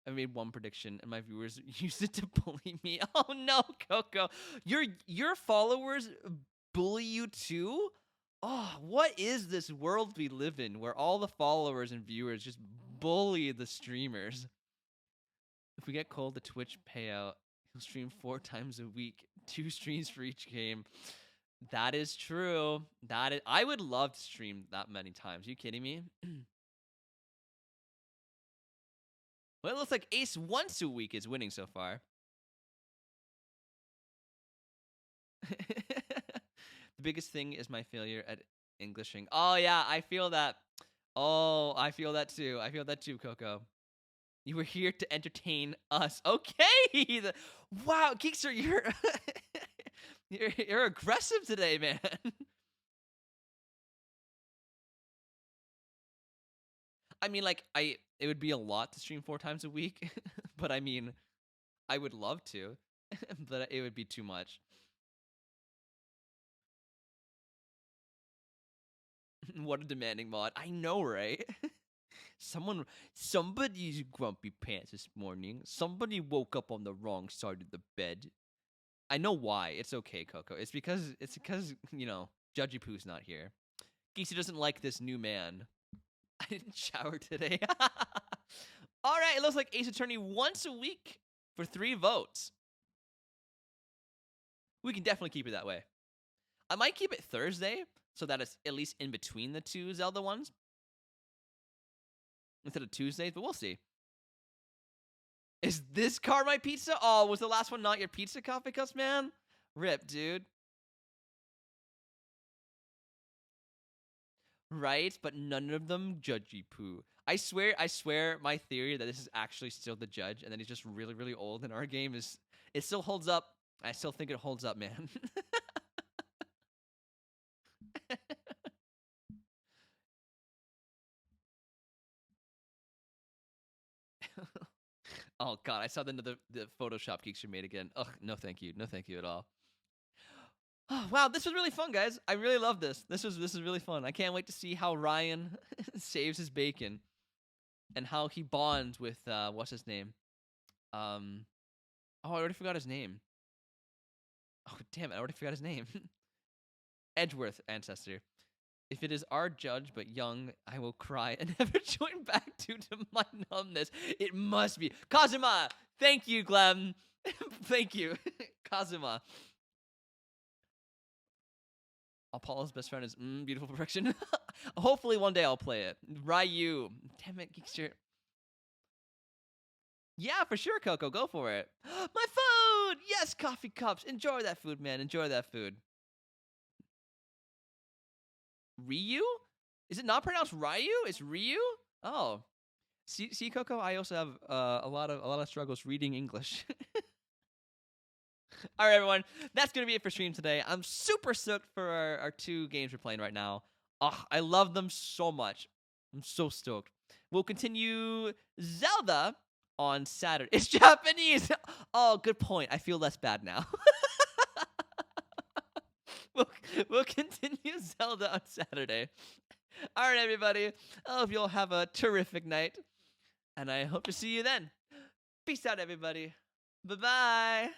I made one prediction, and my viewers used it to bully me. Oh no, Coco. Your followers bully you too? Oh, what is this world we live in where all the followers and viewers just bully the streamers? If we get Cole the Twitch payout, he'll stream 4 times a week, 2 streams for each game. That is true. I would love to stream that many times. Are you kidding me? Well, it looks like Ace once a week is winning so far. The biggest thing is my failure at Englishing. Oh, yeah, I feel that. Oh, I feel that too. I feel that too, Coco. You were here to entertain us. Okay! Wow, Geekster, you're aggressive today, man. I mean, like, it would be a lot to stream 4 times a week, but I mean, I would love to, but it would be too much. What a demanding mod. I know, right? Somebody's grumpy pants this morning. Somebody woke up on the wrong side of the bed. I know why. It's okay, Coco. It's because you know, Judgy Poo's not here. Geeksy doesn't like this new man. I didn't shower today. All right, it looks like Ace Attorney once a week for 3 votes. We can definitely keep it that way. I might keep it Thursday so that it's at least in between the 2 Zelda ones instead of Tuesdays, but we'll see. Is this car my pizza? Oh, was the last one not your pizza, Coffee Cups, man? Rip, dude. Right, but none of them Judgy Poo. I swear, my theory that this is actually still the judge, and then he's just really, really old in our game it still holds up. I still think it holds up, man. Oh god, I saw the Photoshop geeks you made again. Ugh, no thank you at all. Oh, wow, this was really fun, guys. I really love this. This is really fun. I can't wait to see how Ryan saves his bacon, and how he bonds with what's his name? Oh, I already forgot his name. Oh damn it, I already forgot his name. Edgeworth Ancestor. If it is our judge but young, I will cry and never join back due to my numbness. It must be Kazuma. Thank you, Glem. Thank you, Kazuma. Apollo's best friend is beautiful perfection. Hopefully one day I'll play it. Ryu. Damn it, Geekster. Yeah, for sure, Coco. Go for it. My food! Yes, Coffee Cups. Enjoy that food, man. Enjoy that food. Ryu? Is it not pronounced Ryu? It's Ryu? Oh. See, Coco, I also have a lot of struggles reading English. All right, everyone. That's going to be it for stream today. I'm super stoked for our 2 games we're playing right now. Oh, I love them so much. I'm so stoked. We'll continue Zelda on Saturday. It's Japanese. Oh, good point. I feel less bad now. We'll continue Zelda on Saturday. All right, everybody. I hope you'll have a terrific night, and I hope to see you then. Peace out, everybody. Bye-bye.